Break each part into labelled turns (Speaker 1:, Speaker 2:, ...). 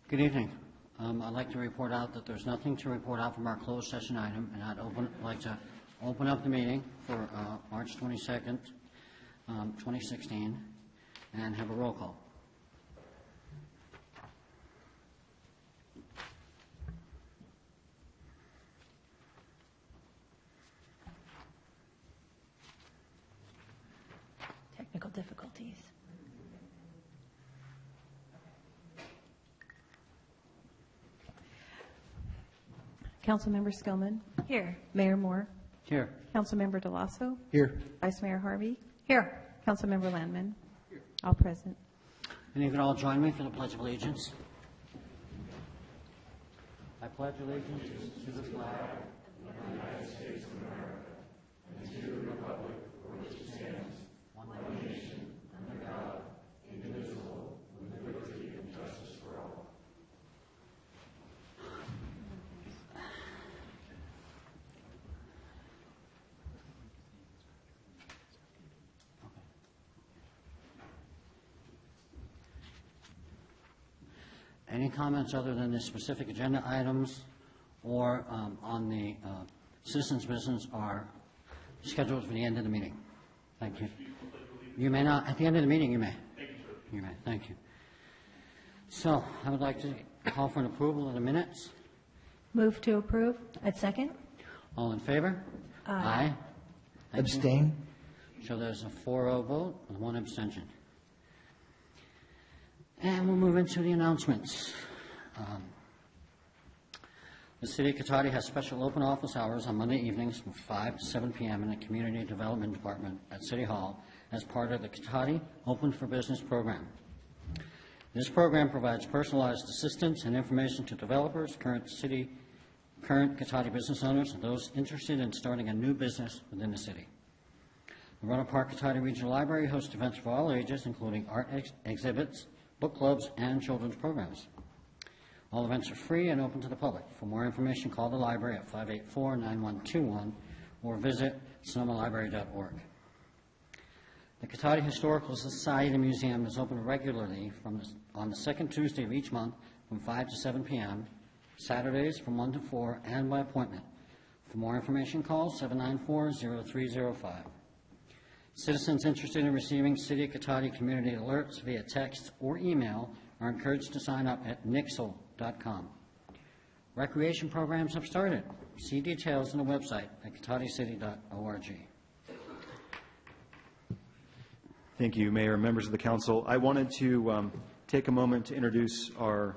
Speaker 1: Good evening. I'd like to report out that there's nothing to report out from our closed session item, and I'd like to open up the meeting for March 22nd, 2016, and have a roll call.
Speaker 2: Technical difficulties. Councilmember Skillman. Here. Mayor Moore.
Speaker 1: Here.
Speaker 2: Councilmember DeLasso.
Speaker 3: Here.
Speaker 2: Vice Mayor Harvey. Here. Councilmember Landman. Here. All present.
Speaker 1: And you can all join me for the Pledge of Allegiance. I pledge allegiance to the flag of the United States of America and to the republic for which it stands, one nation, under God, indivisible, with liberty and justice for all. Any comments other than the specific agenda items or on the citizens' business are scheduled for the end of the meeting? Thank you. You may not. At the end of the meeting, you may. Thank you, sir. You may. Thank you. So I would like to call for an approval of the minutes.
Speaker 2: Move to approve. I'd second.
Speaker 1: All in favor? Aye. Thank
Speaker 3: Abstain?
Speaker 1: you. So there's a 4-0 vote with one abstention. And we'll move into the announcements. The City of Cotati has special open office hours on Monday evenings from 5 to 7 p.m. in the Community Development Department at City Hall as part of the Cotati Open for Business program. This program provides personalized assistance and information to developers, current Cotati business owners, and those interested in starting a new business within the city. The Roanoke Park Cotati Regional Library hosts events for all ages, including art exhibits, book clubs, and children's programs. All events are free and open to the public. For more information, call the library at 584-9121 or visit sonomalibrary.org. The Cotati Historical Society Museum is open regularly on the second Tuesday of each month from 5 to 7 p.m., Saturdays from 1 to 4, and by appointment. For more information, call 794-0305. Citizens interested in receiving City of Cotati community alerts via text or email are encouraged to sign up at nixle.com. Recreation programs have started. See details on the website at cotaticity.org.
Speaker 4: Thank you, Mayor and members of the council. I wanted to take a moment to introduce our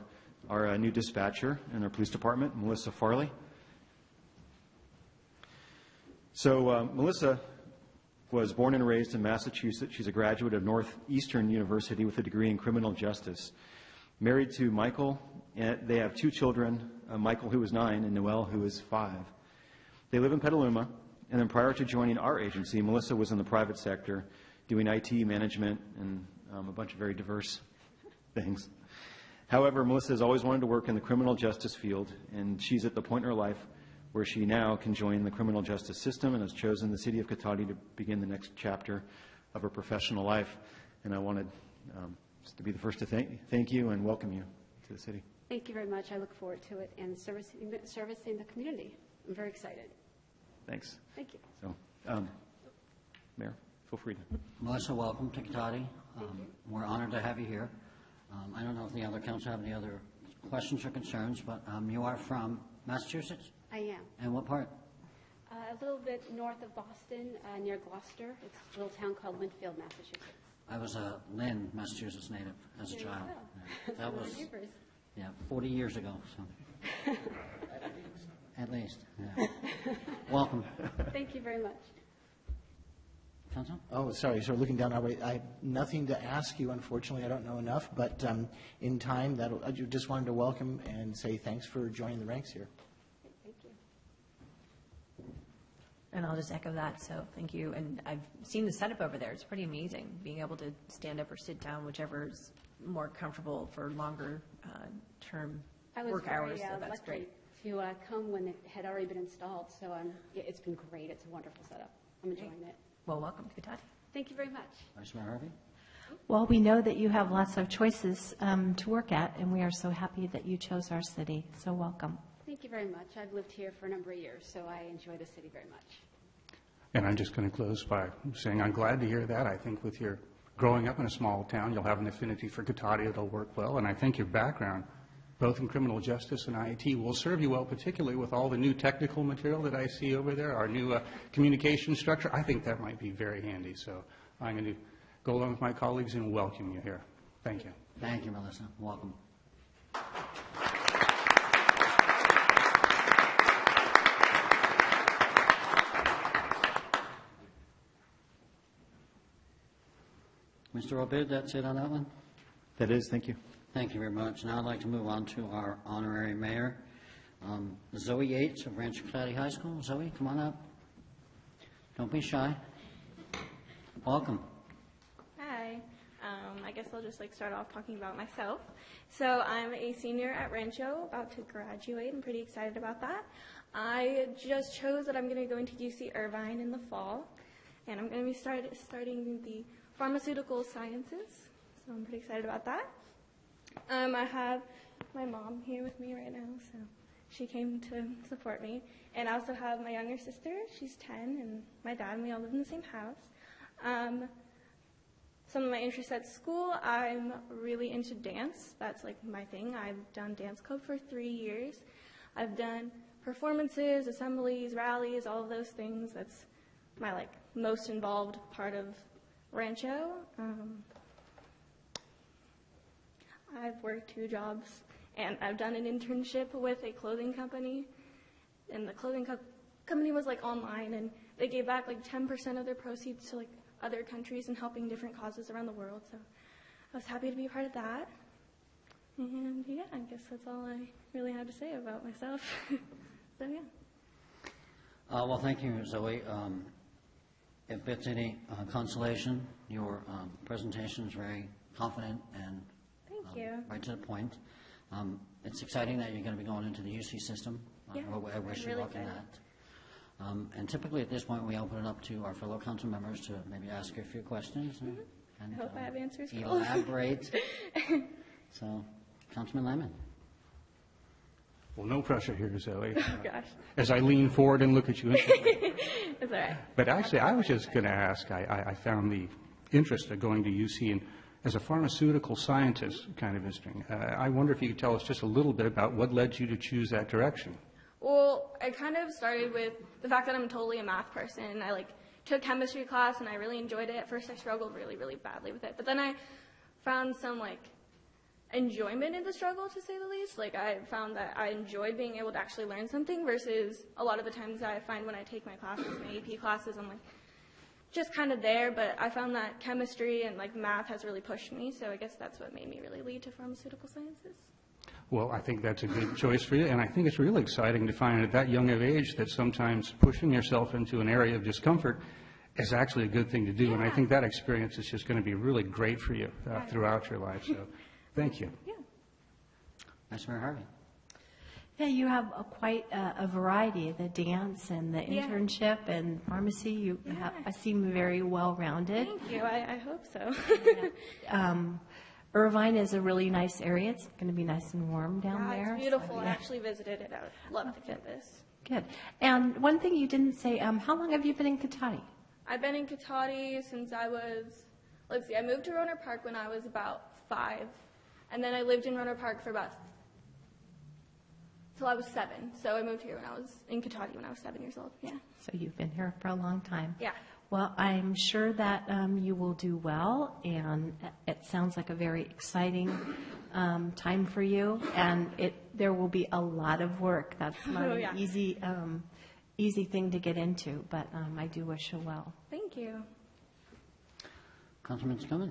Speaker 4: new dispatcher in our police department, Melissa Farley. So Melissa was born and raised in Massachusetts. She's a graduate of Northeastern University with a degree in criminal justice. Married to Michael, and they have 2 children, Michael, who is 9, and Noelle, who is 5. They live in Petaluma, and then prior to joining our agency, Melissa was in the private sector doing IT management and a bunch of very diverse things. However, Melissa has always wanted to work in the criminal justice field, and she's at the point in her life where she now can join the criminal justice system and has chosen the City of Cotati to begin the next chapter of her professional life. And I wanted just to be the first to thank you and welcome you to the city.
Speaker 5: Thank you very much. I look forward to it and servicing the community. I'm very excited.
Speaker 4: Thanks.
Speaker 5: Thank you.
Speaker 4: So, Mayor, feel free to.
Speaker 1: Melissa, welcome to Cotati. We're honored to have you here. I don't know if the other council have any other questions or concerns, but you are from Massachusetts?
Speaker 5: I am.
Speaker 1: And what part?
Speaker 5: A little bit north of Boston, near Gloucester. It's a little town called Linfield, Massachusetts.
Speaker 1: I was a Lynn, Massachusetts native as a
Speaker 5: There you
Speaker 1: child.
Speaker 5: go.
Speaker 1: Yeah, that was 40 years ago. So. At least. Yeah. Welcome.
Speaker 5: Thank you very much.
Speaker 1: Council?
Speaker 3: Oh, sorry. So looking down our way, I have nothing to ask you, unfortunately. I don't know enough, but in time, I just wanted to welcome and say thanks for joining the ranks here.
Speaker 5: Thank you.
Speaker 2: And I'll just echo that. So thank you. And I've seen the setup over there. It's pretty amazing being able to stand up or sit down, whichever is more comfortable for longer term work hours. So that's
Speaker 5: lucky
Speaker 2: great.
Speaker 5: To come when it had already been installed. So it's been great. It's a wonderful setup. I'm enjoying it.
Speaker 2: Well, welcome to Cotati.
Speaker 5: Thank you very much.
Speaker 1: Vice Mayor Harvey?
Speaker 6: Well, we know that you have lots of choices to work at, and we are so happy that you chose our city. So welcome.
Speaker 5: Thank you very much. I've lived here for a number of years, so I enjoy the city very much.
Speaker 7: And I'm just going to close by saying I'm glad to hear that. I think with your growing up in a small town, you'll have an affinity for Cotati that'll work well. And I think your background, both in criminal justice and IT, will serve you well, particularly with all the new technical material that I see over there, our new communication structure. I think that might be very handy. So I'm going to go along with my colleagues and welcome you here. Thank you.
Speaker 1: Thank you, Melissa. Welcome. Mr. Obid, that's it on that one?
Speaker 4: That is, thank you.
Speaker 1: Thank you very much. Now I'd like to move on to our honorary mayor, Zoe Yates of Rancho Cotati High School. Zoe, come on up. Don't be shy. Welcome.
Speaker 8: Hi. I guess I'll just start off talking about myself. So I'm a senior at Rancho, about to graduate. I'm pretty excited about that. I just chose that I'm going to go into UC Irvine in the fall, and I'm going to be starting the pharmaceutical sciences. So I'm pretty excited about that. I have my mom here with me right now, so she came to support me. And I also have my younger sister. She's 10, and my dad, and we all live in the same house. Some of my interests at school, I'm really into dance. That's my thing. I've done dance club for 3 years. I've done performances, assemblies, rallies, all of those things. That's my most involved part of Rancho. I've worked 2 jobs, and I've done an internship with a clothing company, and the clothing company was online, and they gave back 10% of their proceeds to other countries and helping different causes around the world. So I was happy to be a part of that. And yeah, I guess that's all I really have to say about myself. So yeah.
Speaker 1: Well, thank you, Zoe. If it's any consolation, your presentation is very confident and
Speaker 8: Thank you.
Speaker 1: right to the point. It's exciting that you're going to be going into the UC system.
Speaker 8: Yeah,
Speaker 1: I wish
Speaker 8: I'm
Speaker 1: you
Speaker 8: really
Speaker 1: luck in
Speaker 8: excited.
Speaker 1: that. And typically at this point, we open it up to our fellow council members to maybe ask you a few questions and
Speaker 8: I hope I have answers for all.
Speaker 1: elaborate. So, Councilman Lemon.
Speaker 7: Well, no pressure here, Zoe.
Speaker 8: Oh, gosh.
Speaker 7: As I lean forward and look at you.
Speaker 8: It's all right.
Speaker 7: But actually, I was just going to ask, I found the interest of going to UC and as a pharmaceutical scientist kind of interesting. I wonder if you could tell us just a little bit about what led you to choose that direction.
Speaker 8: Well, I kind of started with the fact that I'm totally a math person. I took chemistry class and I really enjoyed it. At first I struggled really, really badly with it. But then I found some enjoyment in the struggle, to say the least. I found that I enjoyed being able to actually learn something versus a lot of the times I find when I take my classes, my AP classes, I'm just kind of there. But I found that chemistry and math has really pushed me. So I guess that's what made me really lead to pharmaceutical sciences.
Speaker 7: Well, I think that's a good choice for you, and I think it's really exciting to find at that young of age that sometimes pushing yourself into an area of discomfort is actually a good thing to do,
Speaker 8: Yeah.
Speaker 7: and I think that experience is just going to be really great for you throughout your life, so thank you.
Speaker 8: Yeah.
Speaker 1: Vice Mayor Harvey.
Speaker 6: Yeah, you have quite a variety, the dance and the
Speaker 8: Yeah.
Speaker 6: internship and pharmacy. You I seem very well-rounded.
Speaker 8: Thank you. I hope so.
Speaker 6: Irvine is a really nice area. It's going to be nice and warm down
Speaker 8: Yeah,
Speaker 6: there.
Speaker 8: it's beautiful.
Speaker 6: So,
Speaker 8: I
Speaker 6: yeah.
Speaker 8: actually visited it. I love the campus.
Speaker 6: Good. And one thing you didn't say, how long have you been in Cotati?
Speaker 8: I've been in Cotati since I was, I moved to Rohnert Park when I was about 5. And then I lived in Rohnert Park for till I was 7. So I moved here when I was in Cotati when I was 7 years old. Yeah.
Speaker 6: So you've been here for a long time.
Speaker 8: Yeah.
Speaker 6: Well, I'm sure that you will do well, and it sounds like a very exciting time for you, and there will be a lot of work. That's not
Speaker 8: Oh, yeah.
Speaker 6: an easy thing to get into, but I do wish you well.
Speaker 8: Thank you.
Speaker 1: Councilman Scummin.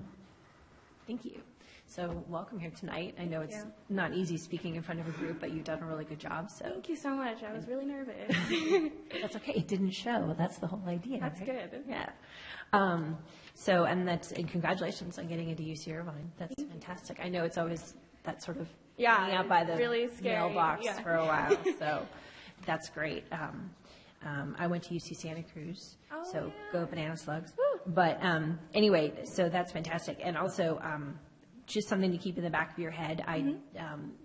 Speaker 2: Thank you. So welcome here tonight. I know it's
Speaker 8: Yeah.
Speaker 2: not easy speaking in front of a group, but you've done a really good job, so
Speaker 8: Thank you so much. I was really nervous.
Speaker 2: that's okay. It didn't show. That's the whole idea.
Speaker 8: That's
Speaker 2: right?
Speaker 8: good.
Speaker 2: Yeah. And congratulations on getting into UC Irvine. That's fantastic. I know it's always that sort of
Speaker 8: Yeah,
Speaker 2: hanging out by the
Speaker 8: really scary.
Speaker 2: mailbox
Speaker 8: Yeah.
Speaker 2: for a while, so that's great. I went to UC Santa Cruz,
Speaker 8: Oh,
Speaker 2: so
Speaker 8: yeah.
Speaker 2: go Banana Slugs. Woo! But anyway, so that's fantastic. And also, just something to keep in the back of your head.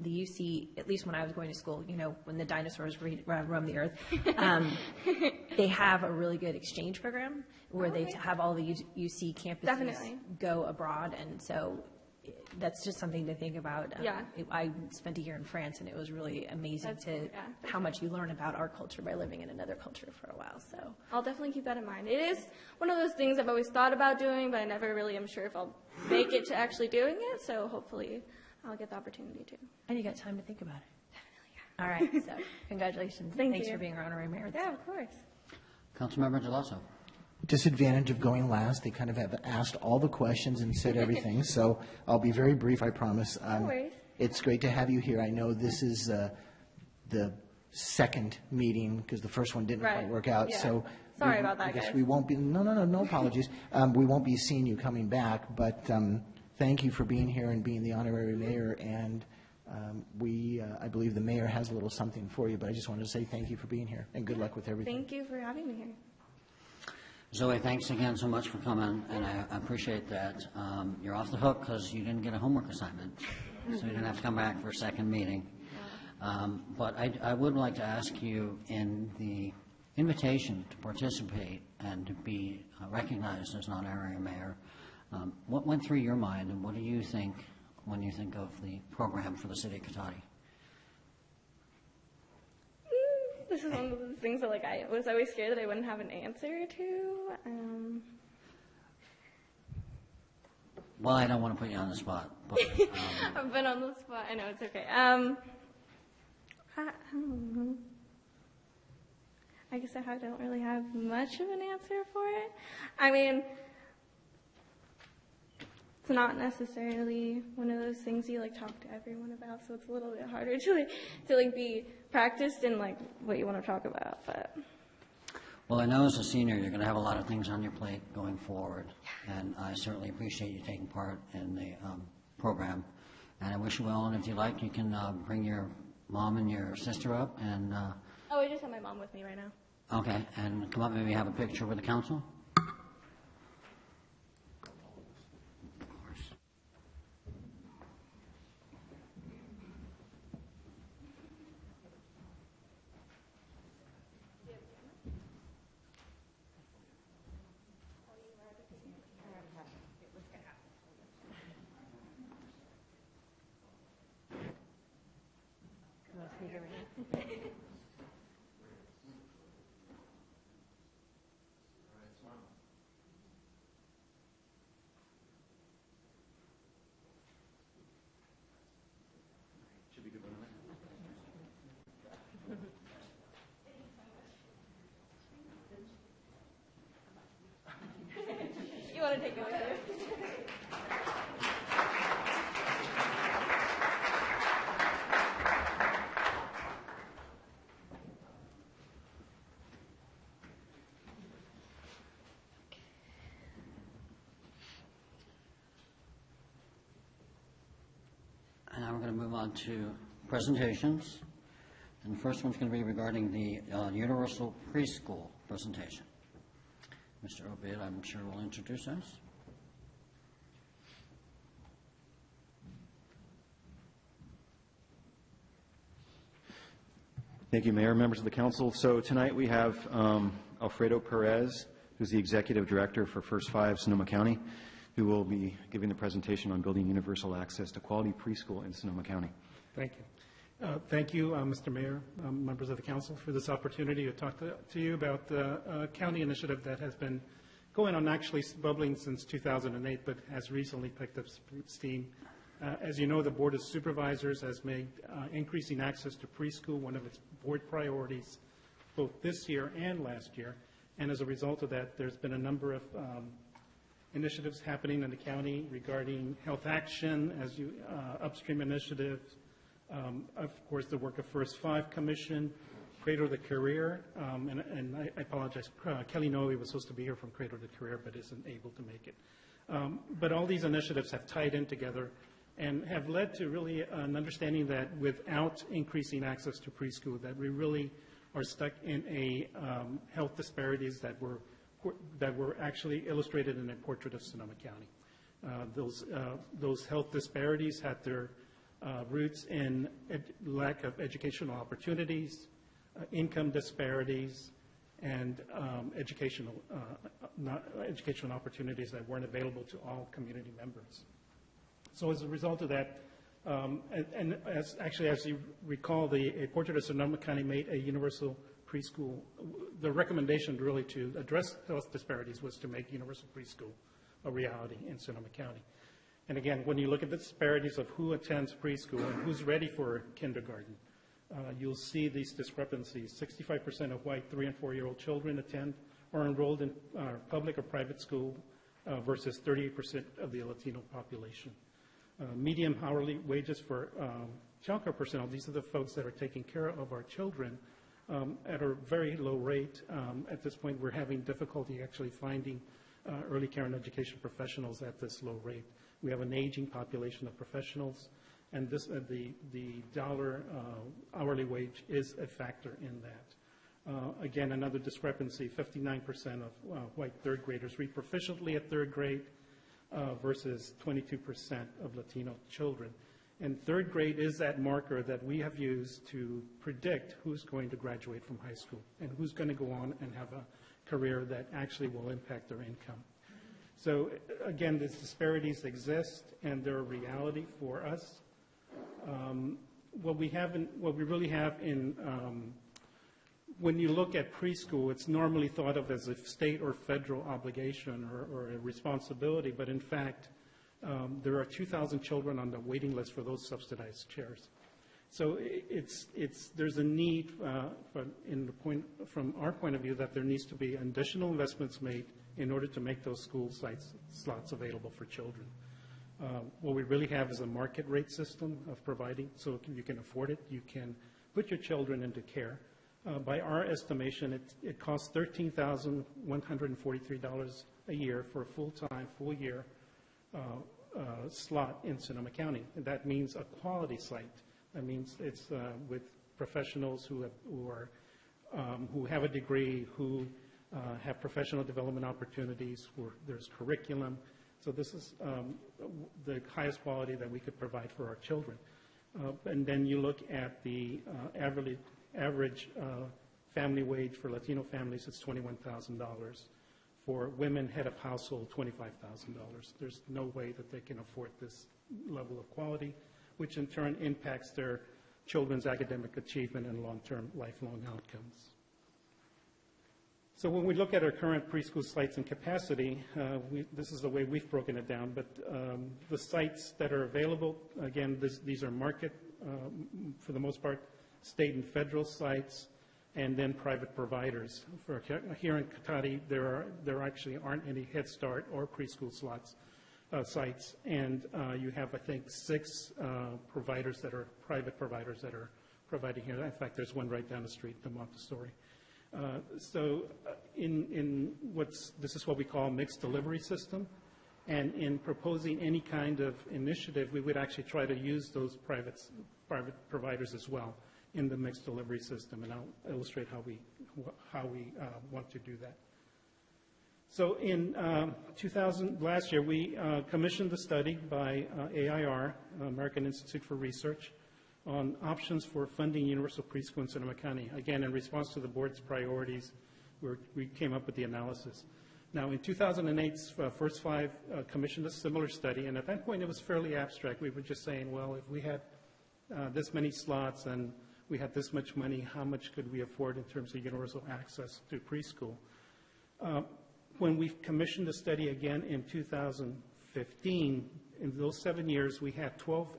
Speaker 2: The UC, at least when I was going to school, when the dinosaurs roamed the earth, they have a really good exchange program where they have all the UC campuses go abroad. And so that's just something to think about. I spent a year in France, and it was really amazing how much you learn about our culture by living in another culture for a while. So
Speaker 8: I'll definitely keep that in mind. It is one of those things I've always thought about doing, but I never really am sure if I'll make it to actually doing it. So hopefully I'll get the opportunity to.
Speaker 2: And you got time to think about it. All right. So congratulations. Thanks for being our honorary mayor.
Speaker 8: Yeah, of course.
Speaker 1: Councilmember Delasso.
Speaker 3: Disadvantage of going last, they kind of have asked all the questions and said everything, so I'll be very brief, I promise.
Speaker 8: No worries.
Speaker 3: It's great to have you here. I know this is the second meeting, because the first one didn't quite work out, so.
Speaker 8: Sorry about that,
Speaker 3: I guess
Speaker 8: guys.
Speaker 3: we won't be, no apologies. We won't be seeing you coming back, but thank you for being here and being the honorary mayor, and I believe the mayor has a little something for you, but I just wanted to say thank you for being here, and good luck with everything.
Speaker 8: Thank you for having me here.
Speaker 1: Zoe, thanks again so much for coming, and I appreciate that. You're off the hook because you didn't get a homework assignment, so you didn't have to come back for a second meeting. But I would like to ask you, in the invitation to participate and to be recognized as an honorary mayor, what went through your mind, and what do you think when you think of the program for the city of Cotati?
Speaker 8: This is one of the things that I was always scared that I wouldn't have an answer to.
Speaker 1: Well, I don't want to put you on the spot. But,
Speaker 8: I've been on the spot. I know, it's okay. I guess I don't really have much of an answer for it. I mean, it's not necessarily one of those things you talk to everyone about, so it's a little bit harder to be practiced in what you want to talk about. But
Speaker 1: well, I know as a senior you're going to have a lot of things on your plate going forward, and I certainly appreciate you taking part in the program. And I wish you well. And if you like, you can bring your mom and your sister up, and
Speaker 8: I just have my mom with me right now.
Speaker 1: Okay, and come up, maybe have a picture with the council.
Speaker 8: You want to take it with you?
Speaker 1: And now we're going to move on to presentations. And the first one's going to be regarding the Universal Preschool presentation. Mr. Obid, I'm sure, will introduce us.
Speaker 4: Thank you, Mayor, members of the council. So tonight we have Alfredo Perez, who's the Executive Director for First Five Sonoma County, who will be giving the presentation on building universal access to quality preschool in Sonoma County.
Speaker 9: Thank you. Thank you, Mr. Mayor, members of the council, for this opportunity to talk to you about the county initiative that has been going on, actually bubbling since 2008, but has recently picked up steam. As you know, the Board of Supervisors has made increasing access to preschool one of its board priorities, both this year and last year. And as a result of that, there's been a number of initiatives happening in the county regarding health action, upstream initiatives, of course, the work of First Five Commission, Cradle to Career, and I apologize, Kelly Noe was supposed to be here from Cradle to Career, but isn't able to make it. But all these initiatives have tied in together and have led to really an understanding that without increasing access to preschool, that we really are stuck in a health disparities that we're that were actually illustrated in a portrait of Sonoma County. Those health disparities had their roots in lack of educational opportunities, income disparities, and educational opportunities that weren't available to all community members. So as a result of that, and as you recall, a portrait of Sonoma County made a universal preschool. The recommendation really to address health disparities was to make universal preschool a reality in Sonoma County. And again, when you look at the disparities of who attends preschool and who's ready for kindergarten, you'll see these discrepancies. 65% of white 3- and 4-year-old children attend or enrolled in public or private school versus 38% of the Latino population. Median hourly wages for child care personnel, these are the folks that are taking care of our children, at a very low rate. At this point, we're having difficulty actually finding early care and education professionals at this low rate. We have an aging population of professionals, and this, the dollar hourly wage is a factor in that. Again, another discrepancy, 59% of white third graders read proficiently at third grade versus 22% of Latino children. And third grade is that marker that we have used to predict who's going to graduate from high school and who's going to go on and have a career that actually will impact their income. So again, these disparities exist and they're a reality for us. What we really have in, when you look at preschool, it's normally thought of as a state or federal obligation or a responsibility, but in fact, there are 2,000 children on the waiting list for those subsidized chairs. So there's a need from our point of view that there needs to be additional investments made in order to make those school slots available for children. What we really have is a market rate system of providing, so you can afford it, you can put your children into care. By our estimation, it costs $13,143 a year for a full-time, full-year slot in Sonoma County. And that means a quality site. That means it's with professionals who have a degree, who have professional development opportunities, where there's curriculum. So this is the highest quality that we could provide for our children. And then you look at the average family wage for Latino families, it's $21,000. For women, head of household, $25,000. There's no way that they can afford this level of quality, which in turn impacts their children's academic achievement and long-term, lifelong outcomes. So when we look at our current preschool sites and capacity, this is the way we've broken it down, but the sites that are available, again, these are market, for the most part, state and federal sites, and then private providers. For here in Cotati, there actually aren't any Head Start or preschool sites, and you have, I think, 6 providers that are private providers that are providing here. In fact, there's one right down the street, the Montessori. This is what we call a mixed delivery system, and in proposing any kind of initiative, we would actually try to use those private providers as well in the mixed delivery system, and I'll illustrate how we want to do that. So in last year, we commissioned a study by AIR, American Institute for Research, on options for funding universal preschool in Sonoma County. Again, in response to the board's priorities, we came up with the analysis. Now, in 2008, First Five commissioned a similar study, and at that point, it was fairly abstract. We were just saying, well, if we had this many slots and we had this much money, how much could we afford in terms of universal access to preschool? When we commissioned the study again in 2015, in those 7 years, we had 12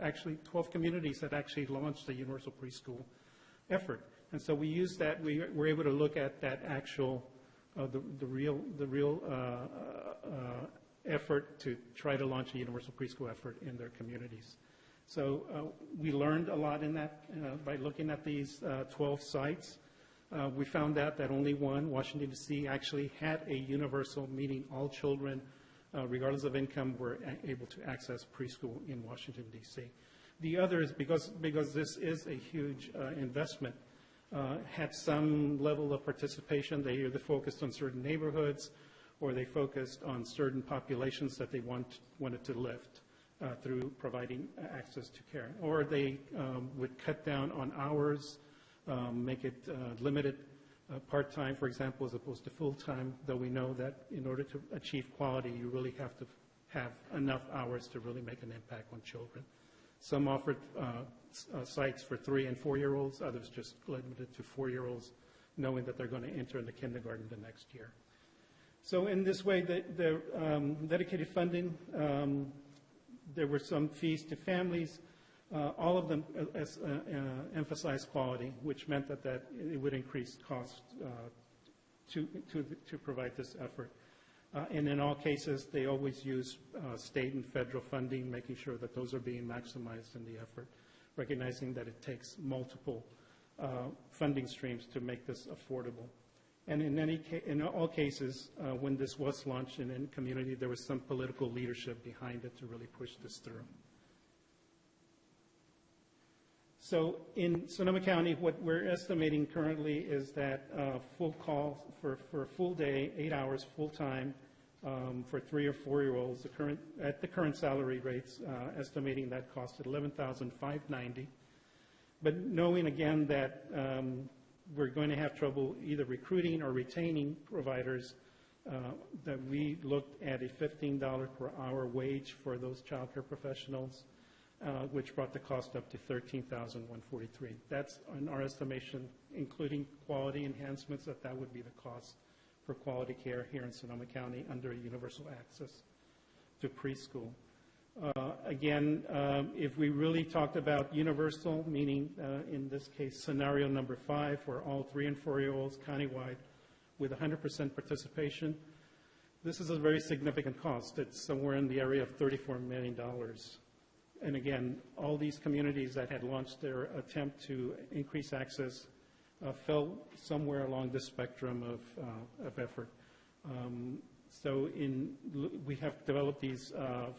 Speaker 9: communities that actually launched the universal preschool effort. And so we used that, we were able to look at that actual, the real effort to try to launch a universal preschool effort in their communities. So we learned a lot in that by looking at these 12 sites. We found out that only one, Washington, D.C., actually had a universal, meaning all children, regardless of income, were able to access preschool in Washington, D.C. The others, because this is a huge investment, had some level of participation. They either focused on certain neighborhoods or they focused on certain populations that they wanted to lift through providing access to care. Or they would cut down on hours, make it limited part-time, for example, as opposed to full-time, though we know that in order to achieve quality, you really have to have enough hours to really make an impact on children. Some offered sites for 3- and 4-year-olds, others just limited to 4-year-olds, knowing that they're going to enter in the kindergarten the next year. So in this way, the dedicated funding, there were some fees to families. All of them emphasized quality, which meant that it would increase cost to provide this effort. And in all cases, they always use state and federal funding, making sure that those are being maximized in the effort, recognizing that it takes multiple funding streams to make this affordable. And in all cases, when this was launched in a community, there was some political leadership behind it to really push this through. So in Sonoma County, what we're estimating currently is that full call for a full day, 8 hours, full time, for 3- or 4-year-olds, at the current salary rates, estimating that cost at $11,590. But knowing again that we're going to have trouble either recruiting or retaining providers, that we looked at a $15 per hour wage for those child care professionals, which brought the cost up to $13,143. That's in our estimation, including quality enhancements, that would be the cost for quality care here in Sonoma County under universal access to preschool. Again, if we really talked about universal, meaning in this case scenario number 5 for all 3- and 4-year-olds countywide with 100% participation, this is a very significant cost. It's somewhere in the area of $34 million. And again, all these communities that had launched their attempt to increase access fell somewhere along this spectrum of effort. So we have developed these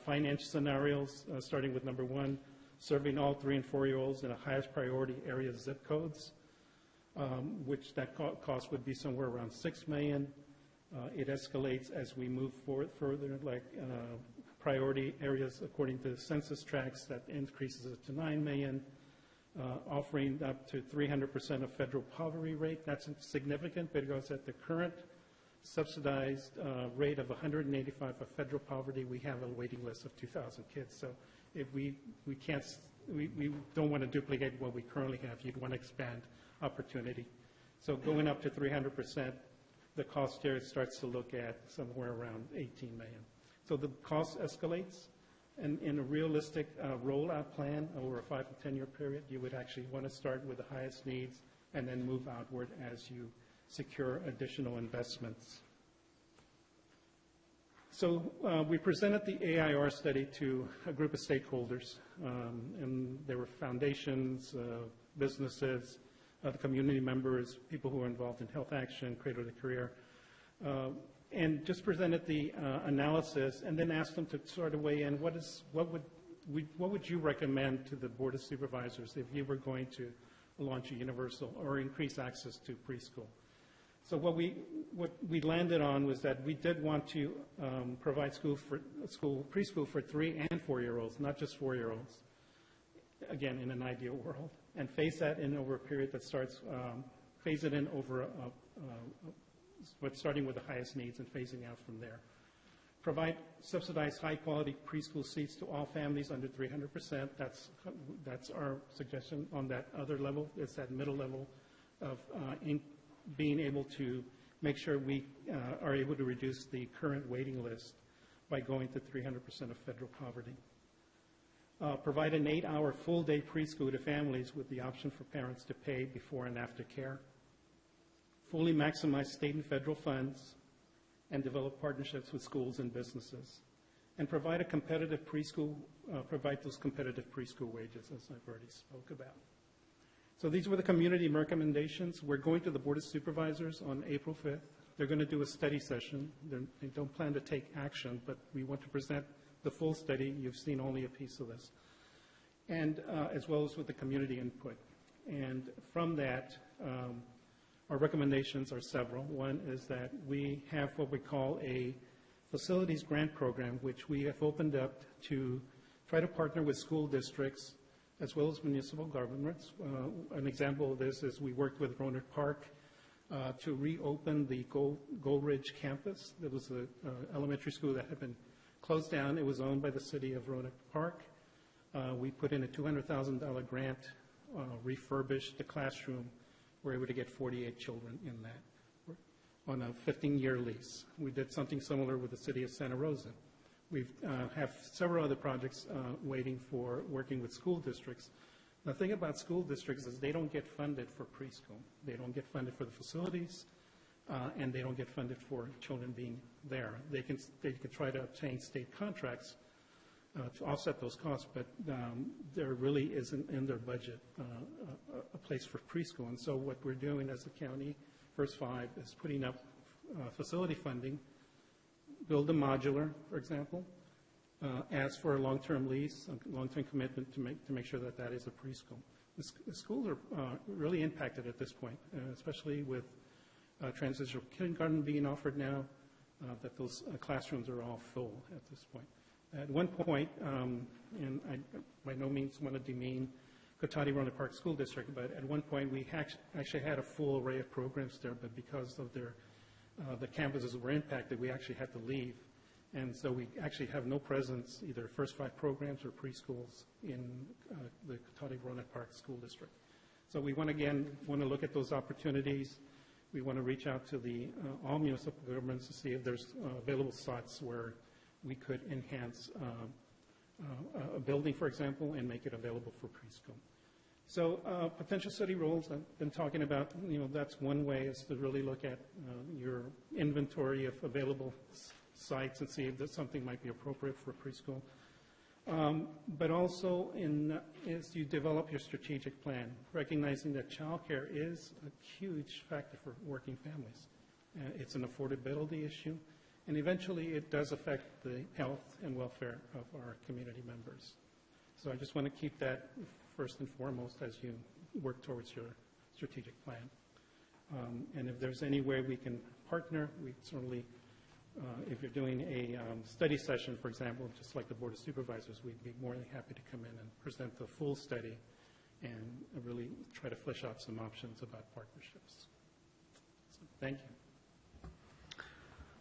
Speaker 9: finance scenarios, starting with number 1, serving all 3- and 4-year-olds in the highest priority area zip codes, which that cost would be somewhere around $6 million. It escalates as we move further, like priority areas according to the census tracts, that increases it to $9 million, offering up to 300% of federal poverty rate. That's significant because at the current subsidized rate of 185 of federal poverty, we have a waiting list of 2,000 kids. So if we don't want to duplicate what we currently have. You'd want to expand opportunity. So going up to 300%, the cost there starts to look at somewhere around $18 million. So the cost escalates, and in a realistic rollout plan over a 5 to 10-year period, you would actually want to start with the highest needs and then move outward as you secure additional investments. So we presented the AIR study to a group of stakeholders, and there were foundations, businesses, the community members, people who are involved in Health Action, Cradle to Career, and just presented the analysis and then asked them to sort of weigh in, what would you recommend to the Board of Supervisors if you were going to launch a universal or increase access to preschool? So what we landed on was that we did want to provide preschool for 3- and 4-year-olds, not just 4-year-olds, again, in an ideal world, and phase that in over a period that starts, phase it in over starting with the highest needs and phasing out from there. Provide subsidized high-quality preschool seats to all families under 300%. That's our suggestion on that other level. It's that middle level of being able to make sure we are able to reduce the current waiting list by going to 300% of federal poverty. Provide an 8-hour full-day preschool to families with the option for parents to pay before and after care. Fully maximize state and federal funds and develop partnerships with schools and businesses. And provide a competitive preschool, provide those competitive preschool wages, as I've already spoke about. So these were the community recommendations. We're going to the Board of Supervisors on April 5th. They're going to do a study session. They don't plan to take action, but we want to present the full study. You've seen only a piece of this. And as well as with the community input. And from that, Our recommendations are several. One is that we have what we call a facilities grant program, which we have opened up to try to partner with school districts as well as municipal governments. An example of this is we worked with Roanoke Park to reopen the Gold Ridge campus. There was an elementary school that had been closed down. It was owned by the city of Roanoke Park. We put in a $200,000 grant, refurbished the classroom. We're able to get 48 children in that on a 15-year lease. We did something similar with the city of Santa Rosa. We have several other projects waiting for working with school districts. The thing about school districts is they don't get funded for preschool. They don't get funded for the facilities, and they don't get funded for children being there. They can try to obtain state contracts to offset those costs, but there really isn't in their budget a place for preschool. And so what we're doing as a county, First Five, is putting up facility funding, build a modular, for example, ask for a long-term lease, a long-term commitment to make sure that that is a preschool. The schools are really impacted at this point, especially with transitional kindergarten being offered now, that those classrooms are all full at this point. At one point, and I by no means want to demean Cotati Roanoke Park School District, but at one point we actually had a full array of programs there, but because of the campuses were impacted, we actually had to leave. And so we actually have no presence, either First Five programs or preschools in the Cotati Roanoke Park School District. So we want to look at those opportunities. We want to reach out to all municipal governments to see if there's available sites where we could enhance a building, for example, and make it available for preschool. So potential study roles, I've been talking about, that's one way, is to really look at your inventory of available sites and see if there's something might be appropriate for preschool. But also as you develop your strategic plan, recognizing that childcare is a huge factor for working families. It's an affordability issue. And eventually, it does affect the health and welfare of our community members. So I just want to keep that first and foremost as you work towards your strategic plan. And if there's any way we can partner, we certainly, if you're doing a study session, for example, just like the Board of Supervisors, we'd be more than happy to come in and present the full study and really try to flesh out some options about partnerships. So, thank you.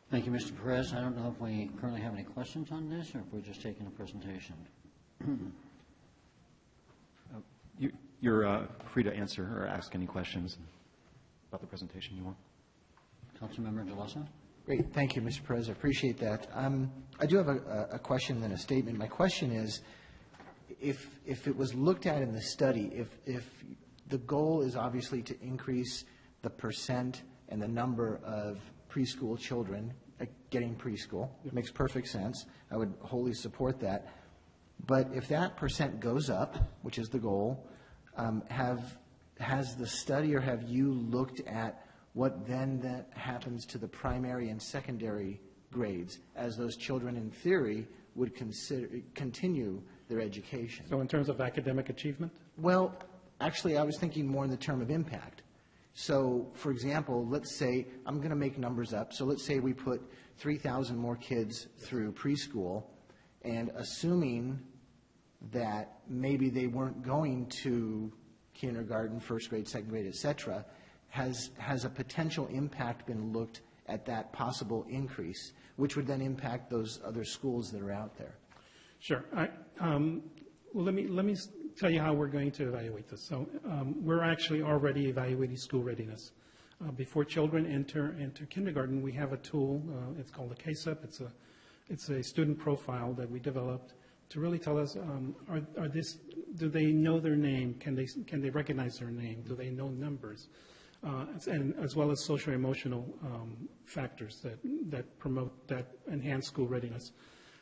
Speaker 1: Thank you, Mr. Perez. I don't know if we currently have any questions on this or if we're just taking a presentation.
Speaker 4: You're free to answer or ask any questions about the presentation you want.
Speaker 1: Councilmember DeLosa?
Speaker 3: Great. Thank you, Mr. Perez. I appreciate that. I do have a question and a statement. My question is, if it was looked at in the study, if the goal is obviously to increase the percent and the number of preschool children getting preschool. It makes perfect sense. I would wholly support that. But if that percent goes up, which is the goal, has the study or have you looked at what then that happens to the primary and secondary grades as those children in theory would continue their education?
Speaker 9: So in terms of academic achievement?
Speaker 3: Well, actually, I was thinking more in the term of impact. So, for example, let's say, I'm going to make numbers up, so let's say we put 3,000 more kids through preschool, and assuming that maybe they weren't going to kindergarten, first grade, second grade, et cetera, has a potential impact been looked at that possible increase, which would then impact those other schools that are out there?
Speaker 9: Sure. Well, let me tell you how we're going to evaluate this. So we're actually already evaluating school readiness. Before children enter kindergarten, we have a tool. It's called a KSEP. It's a student profile that we developed to really tell us, do they know their name? Can they recognize their name? Do they know numbers? And as well as social emotional factors that enhance school readiness.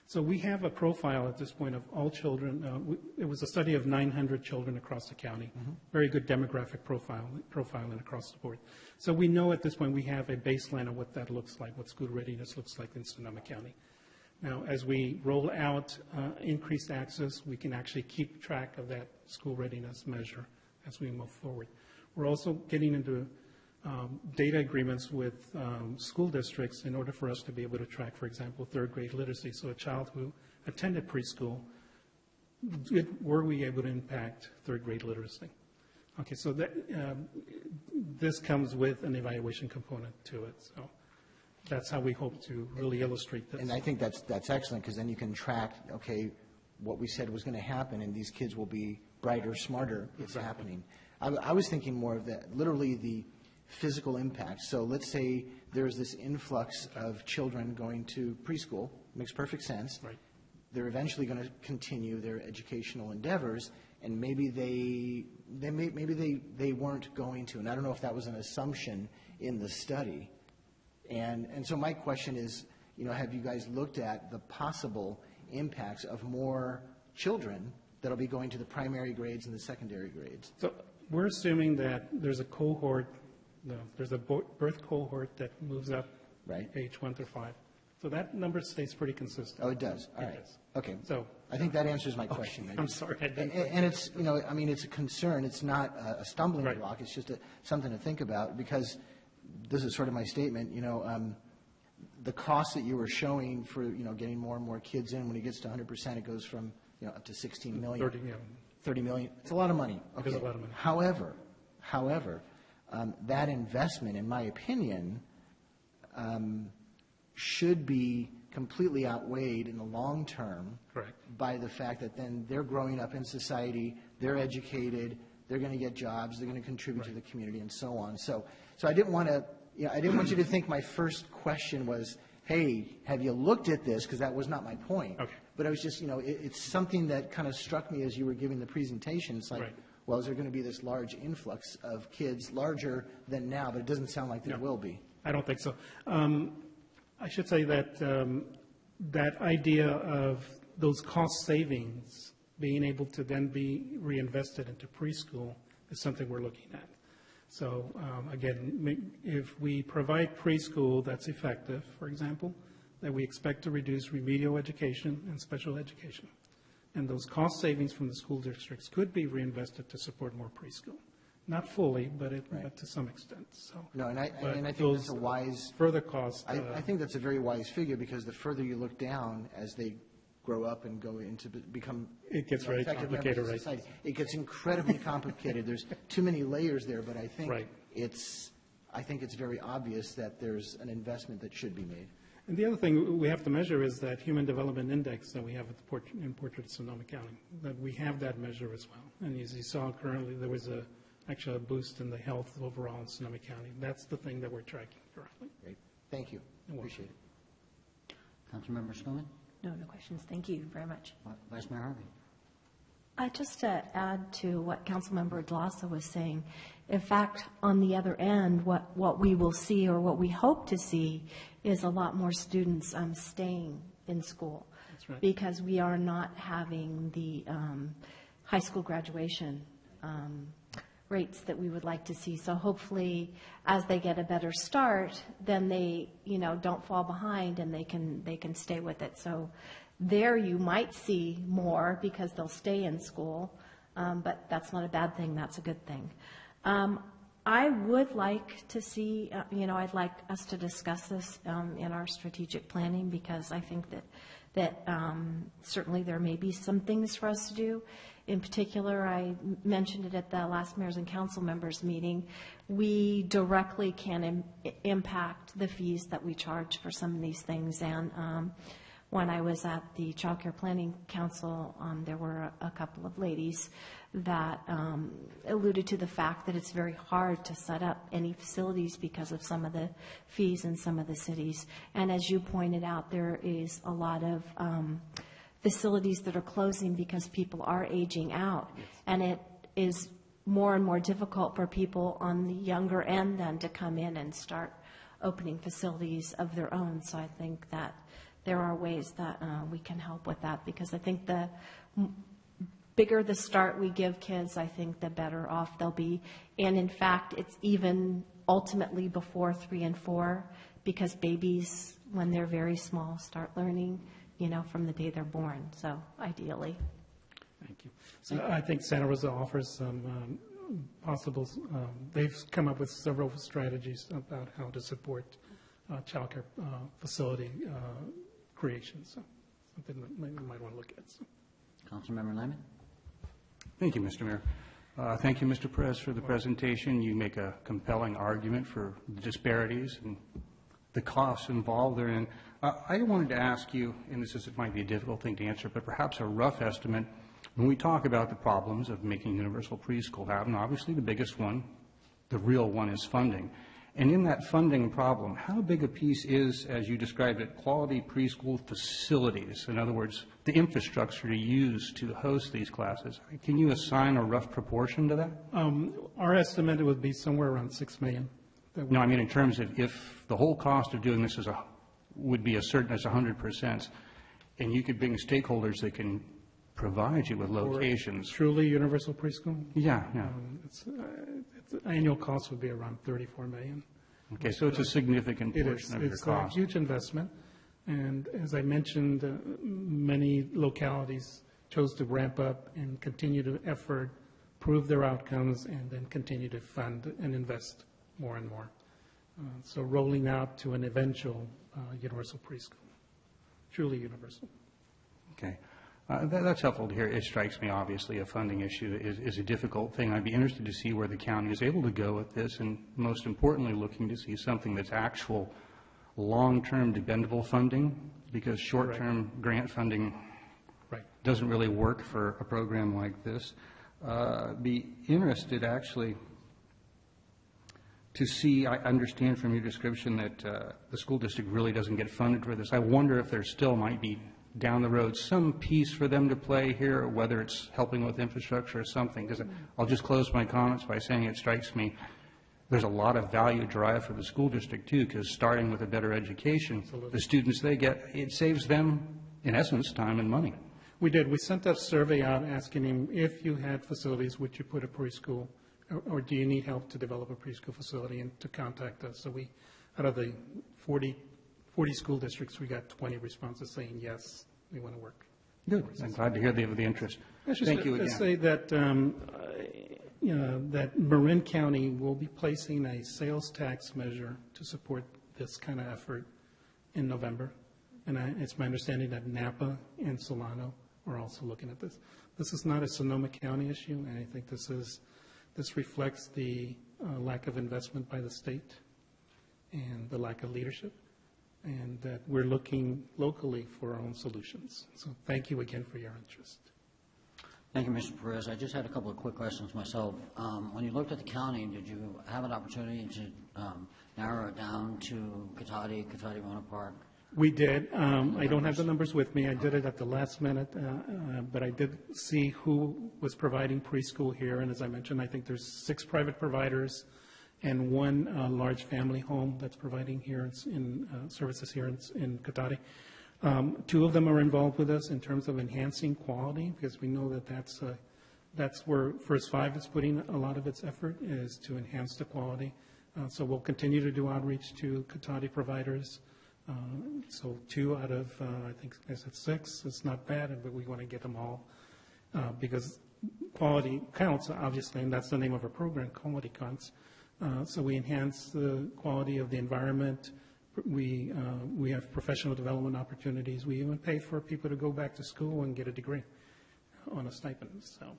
Speaker 9: So we have a profile at this point of all children. It was a study of 900 children across the county. Very good demographic profiling across the board. So we know at this point we have a baseline of what that looks like, what school readiness looks like in Sonoma County. Now, as we roll out increased access, we can actually keep track of that school readiness measure as we move forward. We're also getting into data agreements with school districts in order for us to be able to track, for example, third grade literacy. So a child who attended preschool, were we able to impact third grade literacy? Okay, so that, this comes with an evaluation component to it. So that's how we hope to really illustrate this.
Speaker 3: And I think that's excellent, because then you can track, okay, what we said was going to happen, and these kids will be brighter, smarter. It's happening. I was thinking more of that, literally the physical impact. So let's say there's this influx of children going to preschool. Makes perfect sense.
Speaker 9: Right.
Speaker 3: They're eventually going to continue their educational endeavors, and maybe they weren't going to. And I don't know if that was an assumption in the study. And so my question is, have you guys looked at the possible impacts of more children that'll be going to the primary grades and the secondary grades?
Speaker 9: So we're assuming that there's a cohort, there's a birth cohort that moves up
Speaker 3: Right.
Speaker 9: age 1 through 5. So that number stays pretty consistent.
Speaker 3: Oh, it does? All
Speaker 9: It
Speaker 3: right.
Speaker 9: does.
Speaker 3: Okay.
Speaker 9: So-
Speaker 3: I think that answers my question.
Speaker 9: I'm sorry, I didn't-
Speaker 3: And it's, it's a concern. It's not a stumbling
Speaker 9: Right.
Speaker 3: block. It's just something to think about, because this is sort of my statement, the cost that you were showing for, getting more and more kids in, when it gets to 100%, it goes from, up to 16 million.
Speaker 9: 30, yeah.
Speaker 3: 30 million. It's a lot of money.
Speaker 9: It is a
Speaker 3: Okay.
Speaker 9: lot of money.
Speaker 3: However, that investment, in my opinion, should be completely outweighed in the long term.
Speaker 9: Correct.
Speaker 3: By the fact that then they're growing up in society, they're educated, they're going to get jobs, they're going to contribute to the community, and so on. So I didn't want to, I didn't want you to think my first question was, hey, have you looked at this? Because that was not my point.
Speaker 9: Okay.
Speaker 3: But I was just, it's something that kind of struck me as you were giving the presentation. It's like,
Speaker 9: Right.
Speaker 3: well, is there going to be this large influx of kids, larger than now? But it doesn't sound like there
Speaker 9: No.
Speaker 3: will be.
Speaker 9: I don't think so. I should say that that idea of those cost savings being able to then be reinvested into preschool is something we're looking at. So again, if we provide preschool that's effective, for example, that we expect to reduce remedial education and special education. And those cost savings from the school districts could be reinvested to support more preschool. Not fully, but to some extent. So,
Speaker 3: No, and I
Speaker 9: but
Speaker 3: think
Speaker 9: those
Speaker 3: that's a wise.
Speaker 9: further cost.
Speaker 3: I think that's a very wise figure, because the further you look down as they grow up and go into become
Speaker 9: It gets very
Speaker 3: effective members
Speaker 9: complicated,
Speaker 3: of
Speaker 9: right?
Speaker 3: society, it gets incredibly complicated. There's too many layers there, but I think
Speaker 9: Right.
Speaker 3: it's very obvious that there's an investment that should be made.
Speaker 9: And the other thing we have to measure is that Human Development Index that we have at in Portrait of Sonoma County, that we have that measure as well. And as you saw currently, there was actually a boost in the health overall in Sonoma County. That's the thing that we're tracking currently.
Speaker 3: Great. Thank you.
Speaker 9: You're welcome.
Speaker 3: Appreciate it.
Speaker 1: Councilmember Snowman?
Speaker 2: No questions. Thank you very much.
Speaker 1: Vice Mayor Harvey?
Speaker 6: Just to add to what Councilmember Dlasa was saying, in fact, on the other end, what we will see, or what we hope to see, is a lot more students staying in school.
Speaker 9: That's right.
Speaker 6: Because we are not having the high school graduation rates that we would like to see. So hopefully, as they get a better start, then they, don't fall behind, and they can stay with it. So there you might see more, because they'll stay in school, but that's not a bad thing. That's a good thing. I would like to see, I'd like us to discuss this in our strategic planning, because I think that certainly there may be some things for us to do. In particular, I mentioned it at the last mayors and council members meeting, we directly can impact the fees that we charge for some of these things. And when I was at the Child Care Planning Council, there were a couple of ladies that alluded to the fact that it's very hard to set up any facilities because of some of the fees in some of the cities. And as you pointed out, there is a lot of facilities that are closing because people are aging out. Yes. And it is more and more difficult for people on the younger end then to come in and start opening facilities of their own. So I think that there are ways that we can help with that, because I think the bigger the start we give kids, I think the better off they'll be. And in fact, it's even ultimately before 3 and 4, because babies, when they're very small, start learning, from the day they're born. So ideally.
Speaker 9: Thank you. So I think Santa Rosa offers some possible, they've come up with several strategies about how to support childcare facility creation, so something that you might want to look at. So.
Speaker 1: Councilmember Lemon?
Speaker 7: Thank you, Mr. Mayor. Thank you, Mr. Perez, for the presentation. You make a compelling argument for the disparities and the costs involved therein. I wanted to ask you, and might be a difficult thing to answer, but perhaps a rough estimate. When we talk about the problems of making universal preschool happen, obviously the biggest one, the real one, is funding. And in that funding problem, how big a piece is, as you described it, quality preschool facilities? In other words, the infrastructure to use to host these classes. Can you assign a rough proportion to that?
Speaker 9: Our estimate would be somewhere around $6 million.
Speaker 7: No, I mean in terms of if the whole cost of doing this would be as certain as 100%, and you could bring stakeholders that can provide you with locations.
Speaker 9: Truly universal preschool?
Speaker 7: Yeah.
Speaker 9: Its annual cost would be around $34 million.
Speaker 7: Okay, so it's a significant portion of your cost.
Speaker 9: It's a huge investment, and as I mentioned, many localities chose to ramp up and continue to effort, prove their outcomes, and then continue to fund and invest more and more. So rolling out to an eventual universal preschool, truly universal.
Speaker 7: Okay. That's helpful to hear. It strikes me, obviously, a funding issue is a difficult thing. I'd be interested to see where the county is able to go with this, and most importantly, looking to see something that's actual long-term dependable funding, because short-term grant funding doesn't really work for a program like this. Be interested, actually, to see, I understand from your description that the school district really doesn't get funded for this. I wonder if there still might be down the road some piece for them to play here, or whether it's helping with infrastructure or something. Because I'll just close my comments by saying it strikes me there's a lot of value derived for the school district too, because starting with a better education, the students they get, it saves them, in essence, time and money.
Speaker 9: We did. We sent a survey out asking him, if you had facilities, would you put a preschool, or do you need help to develop a preschool facility, and to contact us. So we, out of the 40 school districts, we got 20 responses saying, yes, we want to work.
Speaker 7: Good. I'm glad to hear the interest. Thank you again.
Speaker 9: Let's say that, that Marin County will be placing a sales tax measure to support this kind of effort in November. And it's my understanding that Napa and Solano are also looking at this. This is not a Sonoma County issue, and I think this reflects the lack of investment by the state and the lack of leadership, and that we're looking locally for our own solutions. So thank you again for your interest.
Speaker 1: Thank you, Mr. Perez. I just had a couple of quick questions myself. When you looked at the county, did you have an opportunity to narrow it down to Cotati, Rohnert Park?
Speaker 9: We did. I don't have the numbers with me. I did it at the last minute, but I did see who was providing preschool here. And as I mentioned, I think there's 6 private providers and 1 large family home that's providing here in services here in Cotati. 2 of them are involved with us in terms of enhancing quality, because we know that that's where First 5 is putting a lot of its effort, is to enhance the quality. So we'll continue to do outreach to Cotati providers. So 2 out of, I think I said 6, it's not bad, but we want to get them all, because quality counts, obviously, and that's the name of our program, Quality Counts. So we enhance the quality of the environment. We have professional development opportunities. We even pay for people to go back to school and get a degree on a stipend. So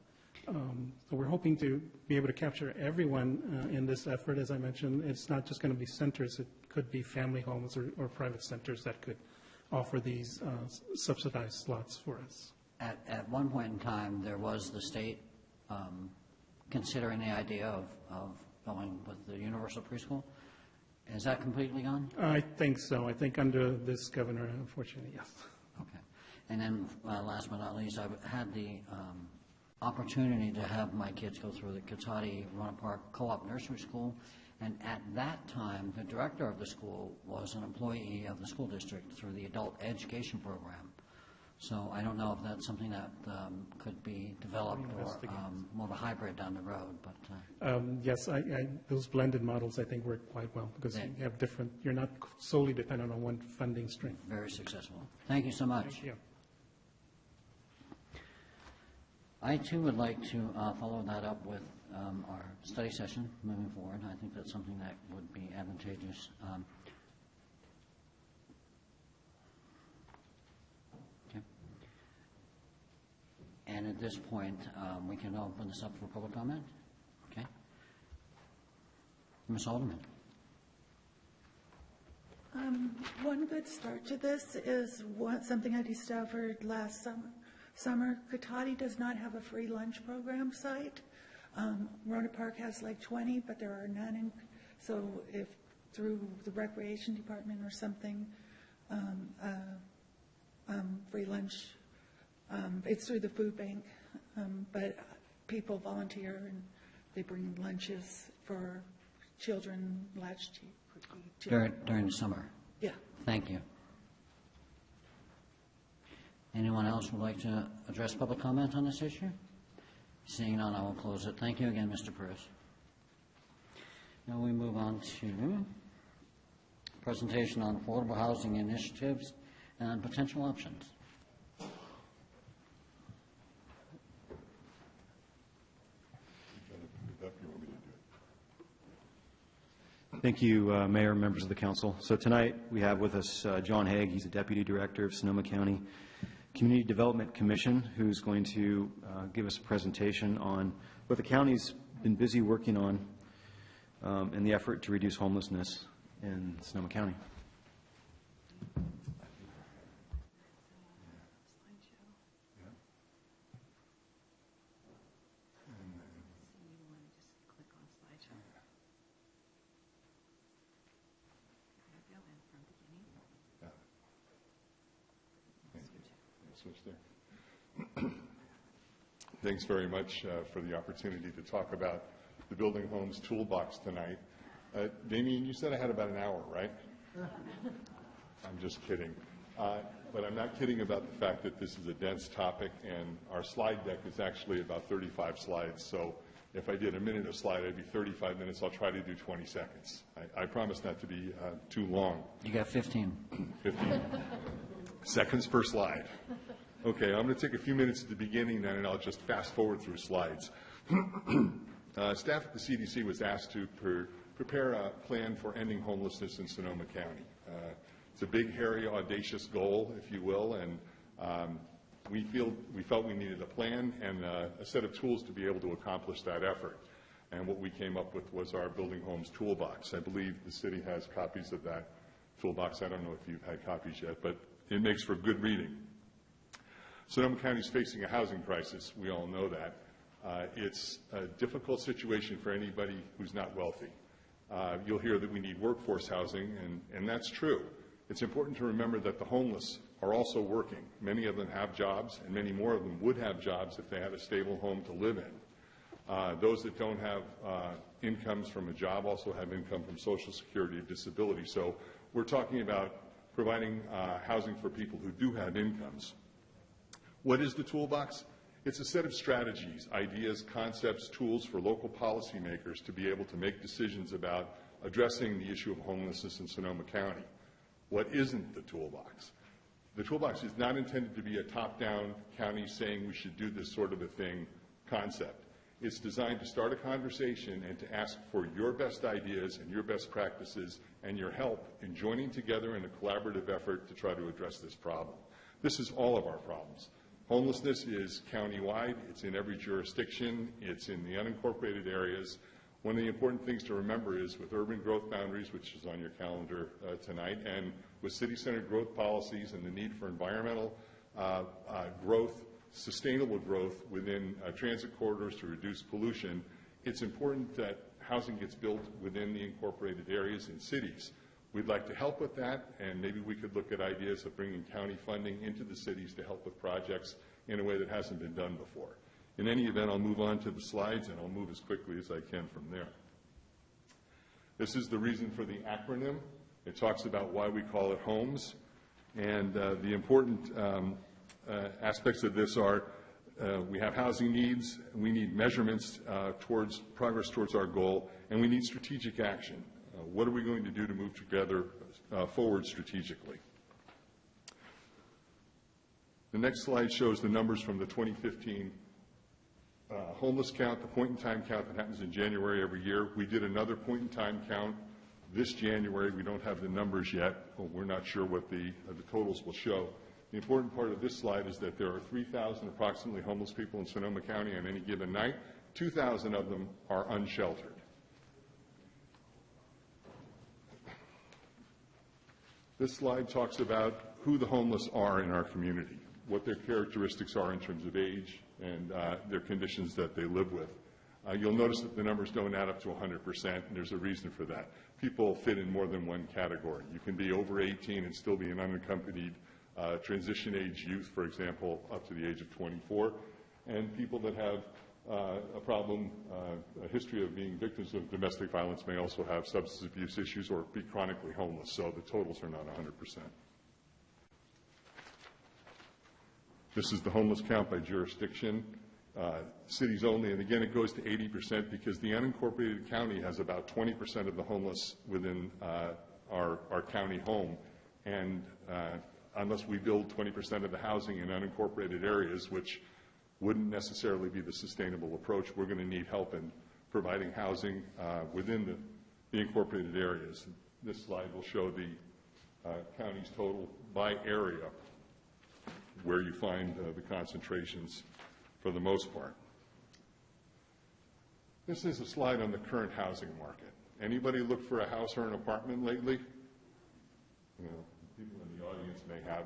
Speaker 9: we're hoping to be able to capture everyone in this effort. As I mentioned, it's not just going to be centers. It could be family homes or private centers that could offer these subsidized slots for us.
Speaker 1: At one point in time, there was the state considering the idea of going with the universal preschool. Is that completely gone?
Speaker 9: I think so. I think under this governor, unfortunately, yes.
Speaker 1: Okay. And then last but not least, I've had the opportunity to have my kids go through the Cotati Rohnert Park Co-op Nursery School. And at that time, the director of the school was an employee of the school district through the adult education program. So I don't know if that's something that could be developed or more of a hybrid down the road. But
Speaker 9: yes, those blended models I think work quite well, because you have different. You're not solely dependent on one funding stream.
Speaker 1: Very successful. Thank you so much.
Speaker 9: Thank you.
Speaker 1: I too would like to follow that up with our study session moving forward. I think that's something that would be advantageous. Okay. And at this point, we can open this up for public comment. Okay. Ms. Alderman.
Speaker 10: One good start to this is something I discovered last summer. Cotati does not have a free lunch program site. Rona Park has like 20, but there are none. So if through the recreation department or something, free lunch, it's through the food bank, but people volunteer and they bring lunches for children, latchkey.
Speaker 1: During the summer?
Speaker 10: Yeah.
Speaker 1: Thank you. Anyone else would like to address public comment on this issue? Seeing none, I will close it. Thank you again, Mr. Purse. Now we move on to presentation on affordable housing initiatives and potential options.
Speaker 4: Thank you, Mayor, members of the council. So tonight we have with us John Haig. He's the Deputy Director of Sonoma County Community Development Commission, who's going to give us a presentation on what the county's been busy working on in the effort to reduce homelessness in Sonoma County.
Speaker 11: Thanks very much for the opportunity to talk about the Building Homes Toolbox tonight. Damien, you said I had about an hour, right? I'm just kidding. But I'm not kidding about the fact that this is a dense topic, and our slide deck is actually about 35 slides. So if I did a minute a slide, I'd be 35 minutes. I'll try to do 20 seconds. I promise not to be too long.
Speaker 1: You got 15. 15
Speaker 11: seconds per slide. Okay, I'm going to take a few minutes at the beginning then, and I'll just fast forward through slides. Staff at the CDC was asked to prepare a plan for ending homelessness in Sonoma County. It's a big, hairy, audacious goal, if you will, and we felt we needed a plan and a set of tools to be able to accomplish that effort. And what we came up with was our Building Homes Toolbox. I believe the city has copies of that toolbox. I don't know if you've had copies yet, but it makes for good reading. Sonoma County is facing a housing crisis. We all know that. It's a difficult situation for anybody who's not wealthy. You'll hear that we need workforce housing, and that's true. It's important to remember that the homeless are also working. Many of them have jobs, and many more of them would have jobs if they had a stable home to live in. Those that don't have incomes from a job also have income from Social Security or disability. So we're talking about providing housing for people who do have incomes. What is the toolbox? It's a set of strategies, ideas, concepts, tools for local policymakers to be able to make decisions about addressing the issue of homelessness in Sonoma County. What isn't the toolbox? The toolbox is not intended to be a top-down county saying we should do this sort of a thing concept. It's designed to start a conversation and to ask for your best ideas and your best practices and your help in joining together in a collaborative effort to try to address this problem. This is all of our problems. Homelessness is countywide. It's in every jurisdiction. It's in the unincorporated areas. One of the important things to remember is with urban growth boundaries, which is on your calendar tonight, and with city-centered growth policies and the need for environmental growth, sustainable growth within transit corridors to reduce pollution, it's important that housing gets built within the incorporated areas in cities. We'd like to help with that, and maybe we could look at ideas of bringing county funding into the cities to help with projects in a way that hasn't been done before. In any event, I'll move on to the slides, and I'll move as quickly as I can from there. This is the reason for the acronym. It talks about why we call it HOMES, and the important aspects of this are we have housing needs, we need measurements towards progress towards our goal, and we need strategic action. What are we going to do to move together forward strategically? The next slide shows the numbers from the 2015 homeless count, the point-in-time count that happens in January every year. We did another point-in-time count this January. We don't have the numbers yet. We're not sure what the totals will show. The important part of this slide is that there are 3,000 approximately homeless people in Sonoma County on any given night. 2,000 of them are unsheltered. This slide talks about who the homeless are in our community, what their characteristics are in terms of age and their conditions that they live with. You'll notice that the numbers don't add up to 100%, and there's a reason for that. People fit in more than one category. You can be over 18 and still be an unaccompanied transition age youth, for example, up to the age of 24, and people that have a problem, a history of being victims of domestic violence may also have substance abuse issues or be chronically homeless, so the totals are not 100%. This is the homeless count by jurisdiction, cities only, and again it goes to 80% because the unincorporated county has about 20% of the homeless within our county home, and unless we build 20% of the housing in unincorporated areas, which wouldn't necessarily be the sustainable approach, we're going to need help in providing housing within the incorporated areas. This slide will show the county's total by area, where you find the concentrations for the most part. This is a slide on the current housing market. Anybody look for a house or an apartment lately? You know, people in the audience may have.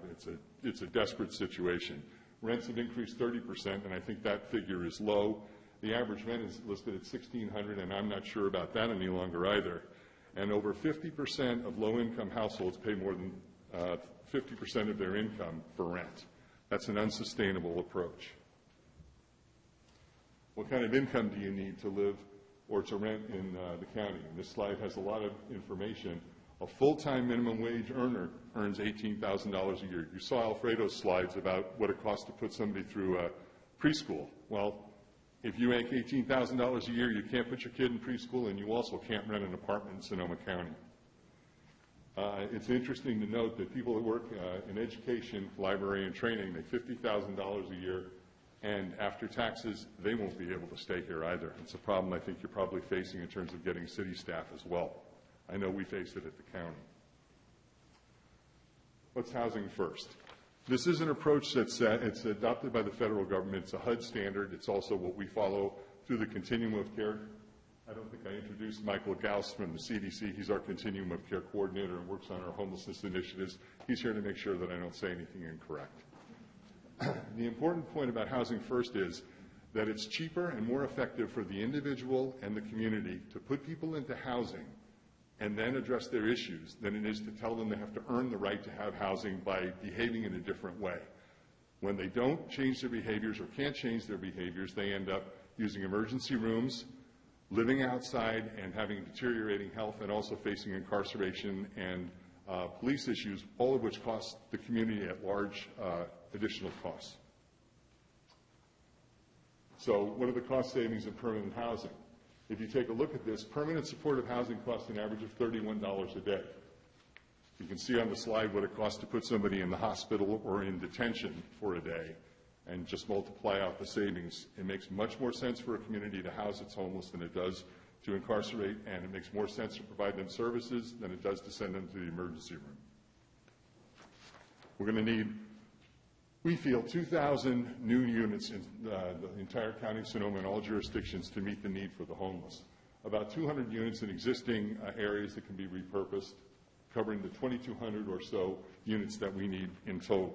Speaker 11: It's a desperate situation. Rents have increased 30%, and I think that figure is low. The average rent is listed at $1,600, and I'm not sure about that any longer either. And over 50% of low-income households pay more than 50% of their income for rent. That's an unsustainable approach. What kind of income do you need to live or to rent in the county? And this slide has a lot of information. A full-time minimum wage earner earns $18,000 a year. You saw Alfredo's slides about what it costs to put somebody through preschool. Well, if you make $18,000 a year, you can't put your kid in preschool, and you also can't rent an apartment in Sonoma County. It's interesting to note that people that work in education, library, and training make $50,000 a year, and after taxes, they won't be able to stay here either. It's a problem I think you're probably facing in terms of getting city staff as well. I know we face it at the county. What's housing first? This is an approach that's it's adopted by the federal government. It's a HUD standard. It's also what we follow through the continuum of care. I don't think I introduced Michael Gauss from the CDC. He's our continuum of care coordinator and works on our homelessness initiatives. He's here to make sure that I don't say anything incorrect. The important point about housing first is that it's cheaper and more effective for the individual and the community to put people into housing and then address their issues than it is to tell them they have to earn the right to have housing by behaving in a different way. When they don't change their behaviors or can't change their behaviors, they end up using emergency rooms, living outside, and having deteriorating health, and also facing incarceration and police issues, all of which cost the community at large additional costs. So what are the cost savings of permanent housing? If you take a look at this, permanent supportive housing costs an average of $31 a day. You can see on the slide what it costs to put somebody in the hospital or in detention for a day, and just multiply out the savings. It makes much more sense for a community to house its homeless than it does to incarcerate, and it makes more sense to provide them services than it does to send them to the emergency room. We're going to need, we feel, 2,000 new units in the entire county of Sonoma and all jurisdictions to meet the need for the homeless. About 200 units in existing areas that can be repurposed, covering the 2,200 or so units that we need in total.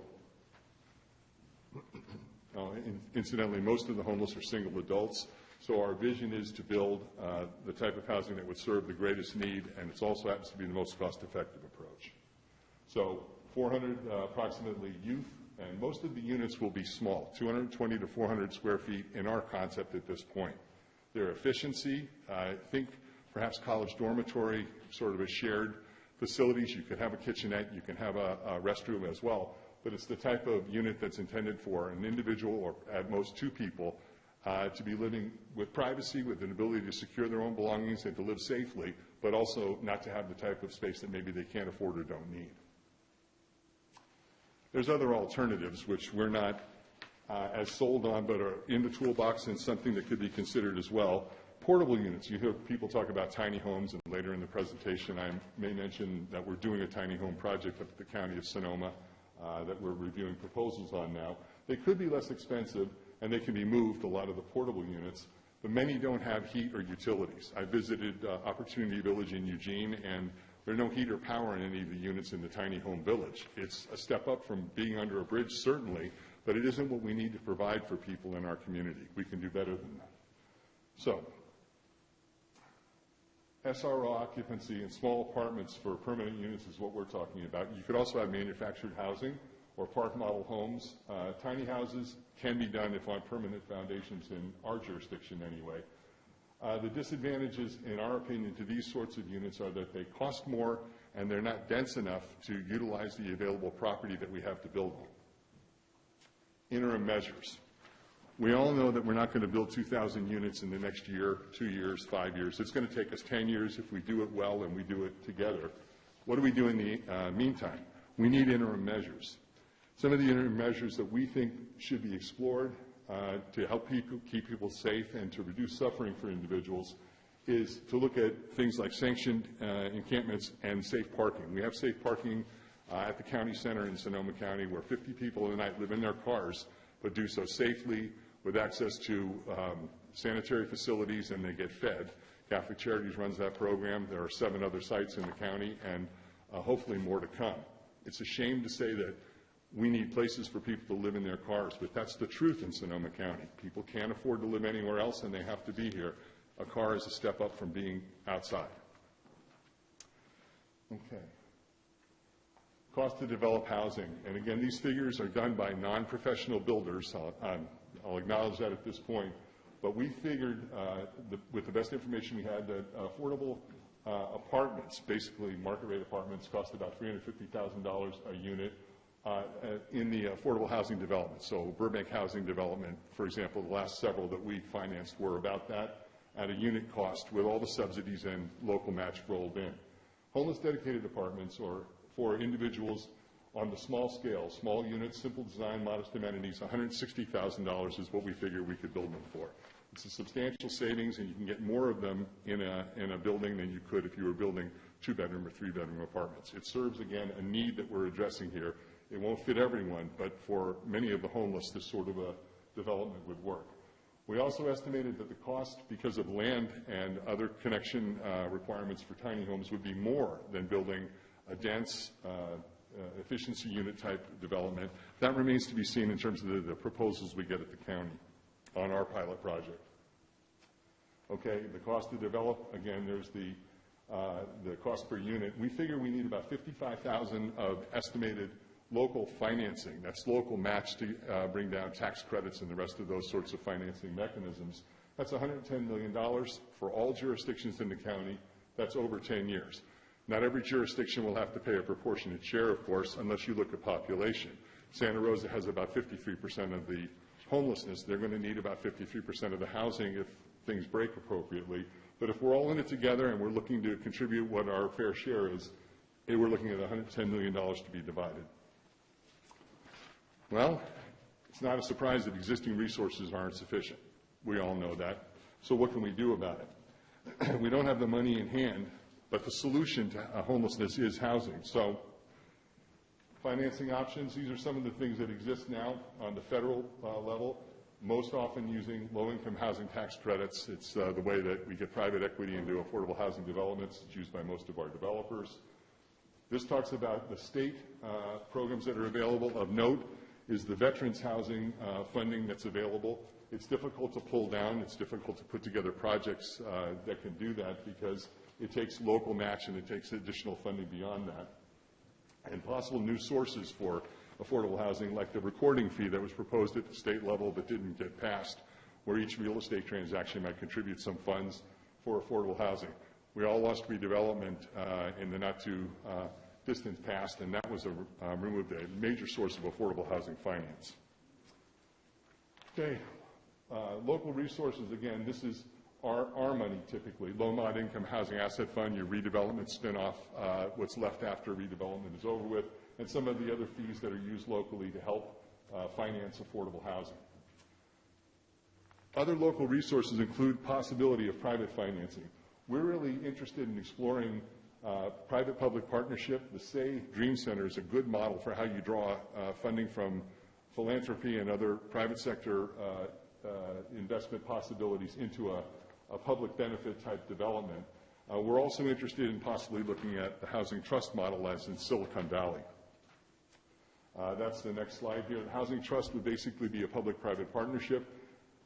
Speaker 11: Incidentally, most of the homeless are single adults, so our vision is to build the type of housing that would serve the greatest need, and it also happens to be the most cost-effective approach. So 400 approximately youth, and most of the units will be small, 220 to 400 square feet in our concept at this point. Their efficiency, think perhaps college dormitory, sort of a shared facilities. You could have a kitchenette, you can have a restroom as well, but it's the type of unit that's intended for an individual or at most two people to be living with privacy, with an ability to secure their own belongings and to live safely, but also not to have the type of space that maybe they can't afford or don't need. There's other alternatives which we're not as sold on but are in the toolbox and something that could be considered as well. Portable units. You hear people talk about tiny homes, and later in the presentation I may mention that we're doing a tiny home project up at the County of Sonoma that we're reviewing proposals on now. They could be less expensive, and they can be moved, a lot of the portable units, but many don't have heat or utilities. I visited Opportunity Village in Eugene, and there's no heat or power in any of the units in the tiny home village. It's a step up from being under a bridge, certainly, but it isn't what we need to provide for people in our community. We can do better than that. So, SRO occupancy in small apartments for permanent units is what we're talking about. You could also have manufactured housing or park model homes. Tiny houses can be done if on permanent foundations in our jurisdiction anyway. The disadvantages, in our opinion, to these sorts of units are that they cost more and they're not dense enough to utilize the available property that we have to build them. Interim measures. We all know that we're not going to build 2,000 units in the next year, 2 years, 5 years. It's going to take us 10 years if we do it well and we do it together. What do we do in the meantime? We need interim measures. Some of the interim measures that we think should be explored to help people, keep people safe and to reduce suffering for individuals is to look at things like sanctioned encampments and safe parking. We have safe parking at the county center in Sonoma County where 50 people a night live in their cars but do so safely with access to sanitary facilities, and they get fed. Catholic Charities runs that program. There are 7 other sites in the county, and hopefully more to come. It's a shame to say that we need places for people to live in their cars, but that's the truth in Sonoma County. People can't afford to live anywhere else, and they have to be here. A car is a step up from being outside. Okay. Cost to develop housing. And again, these figures are done by non-professional builders. I'll acknowledge that at this point. But we figured, with the best information we had, that affordable apartments, basically market rate apartments, cost about $350,000 a unit in the affordable housing development. So Burbank Housing Development, for example, the last several that we financed were about that at a unit cost with all the subsidies and local match rolled in. Homeless dedicated apartments or for individuals on the small scale, small units, simple design, modest amenities, $160,000 is what we figure we could build them for. It's a substantial savings, and you can get more of them in a building than you could if you were building 2-bedroom or 3-bedroom apartments. It serves, again, a need that we're addressing here. It won't fit everyone, but for many of the homeless, this sort of a development would work. We also estimated that the cost, because of land and other connection requirements for tiny homes, would be more than building a dense efficiency unit type development. That remains to be seen in terms of the proposals we get at the county on our pilot project. Okay, the cost to develop, again, there's the cost per unit. We figure we need about $55,000 of estimated local financing. That's local match to bring down tax credits and the rest of those sorts of financing mechanisms. That's $110 million for all jurisdictions in the county. That's over 10 years. Not every jurisdiction will have to pay a proportionate share, of course, unless you look at population. Santa Rosa has about 53% of the homelessness. They're going to need about 53% of the housing if things break appropriately. But if we're all in it together and we're looking to contribute what our fair share is, we're looking at $110 million to be divided. Well, it's not a surprise that existing resources aren't sufficient. We all know that. So what can we do about it? We don't have the money in hand, but the solution to homelessness is housing. So financing options, these are some of the things that exist now on the federal level, most often using low-income housing tax credits. It's the way that we get private equity into affordable housing developments. It's used by most of our developers. This talks about the state programs that are available. Of note is the veterans housing funding that's available. It's difficult to pull down. It's difficult to put together projects that can do that because it takes local match and it takes additional funding beyond that. And possible new sources for affordable housing, like the recording fee that was proposed at the state level but didn't get passed, where each real estate transaction might contribute some funds for affordable housing. We all lost redevelopment in the not too distant past, and that was removed a major source of affordable housing finance. Okay, local resources, again, this is our money typically. Low mod income housing asset fund, your redevelopment spinoff, what's left after redevelopment is over with, and some of the other fees that are used locally to help finance affordable housing. Other local resources include possibility of private financing. We're really interested in exploring private-public partnership. The SAY Dream Center is a good model for how you draw funding from philanthropy and other private sector investment possibilities into a public benefit type development. We're also interested in possibly looking at the housing trust model as in Silicon Valley. That's the next slide here. The housing trust would basically be a public-private partnership.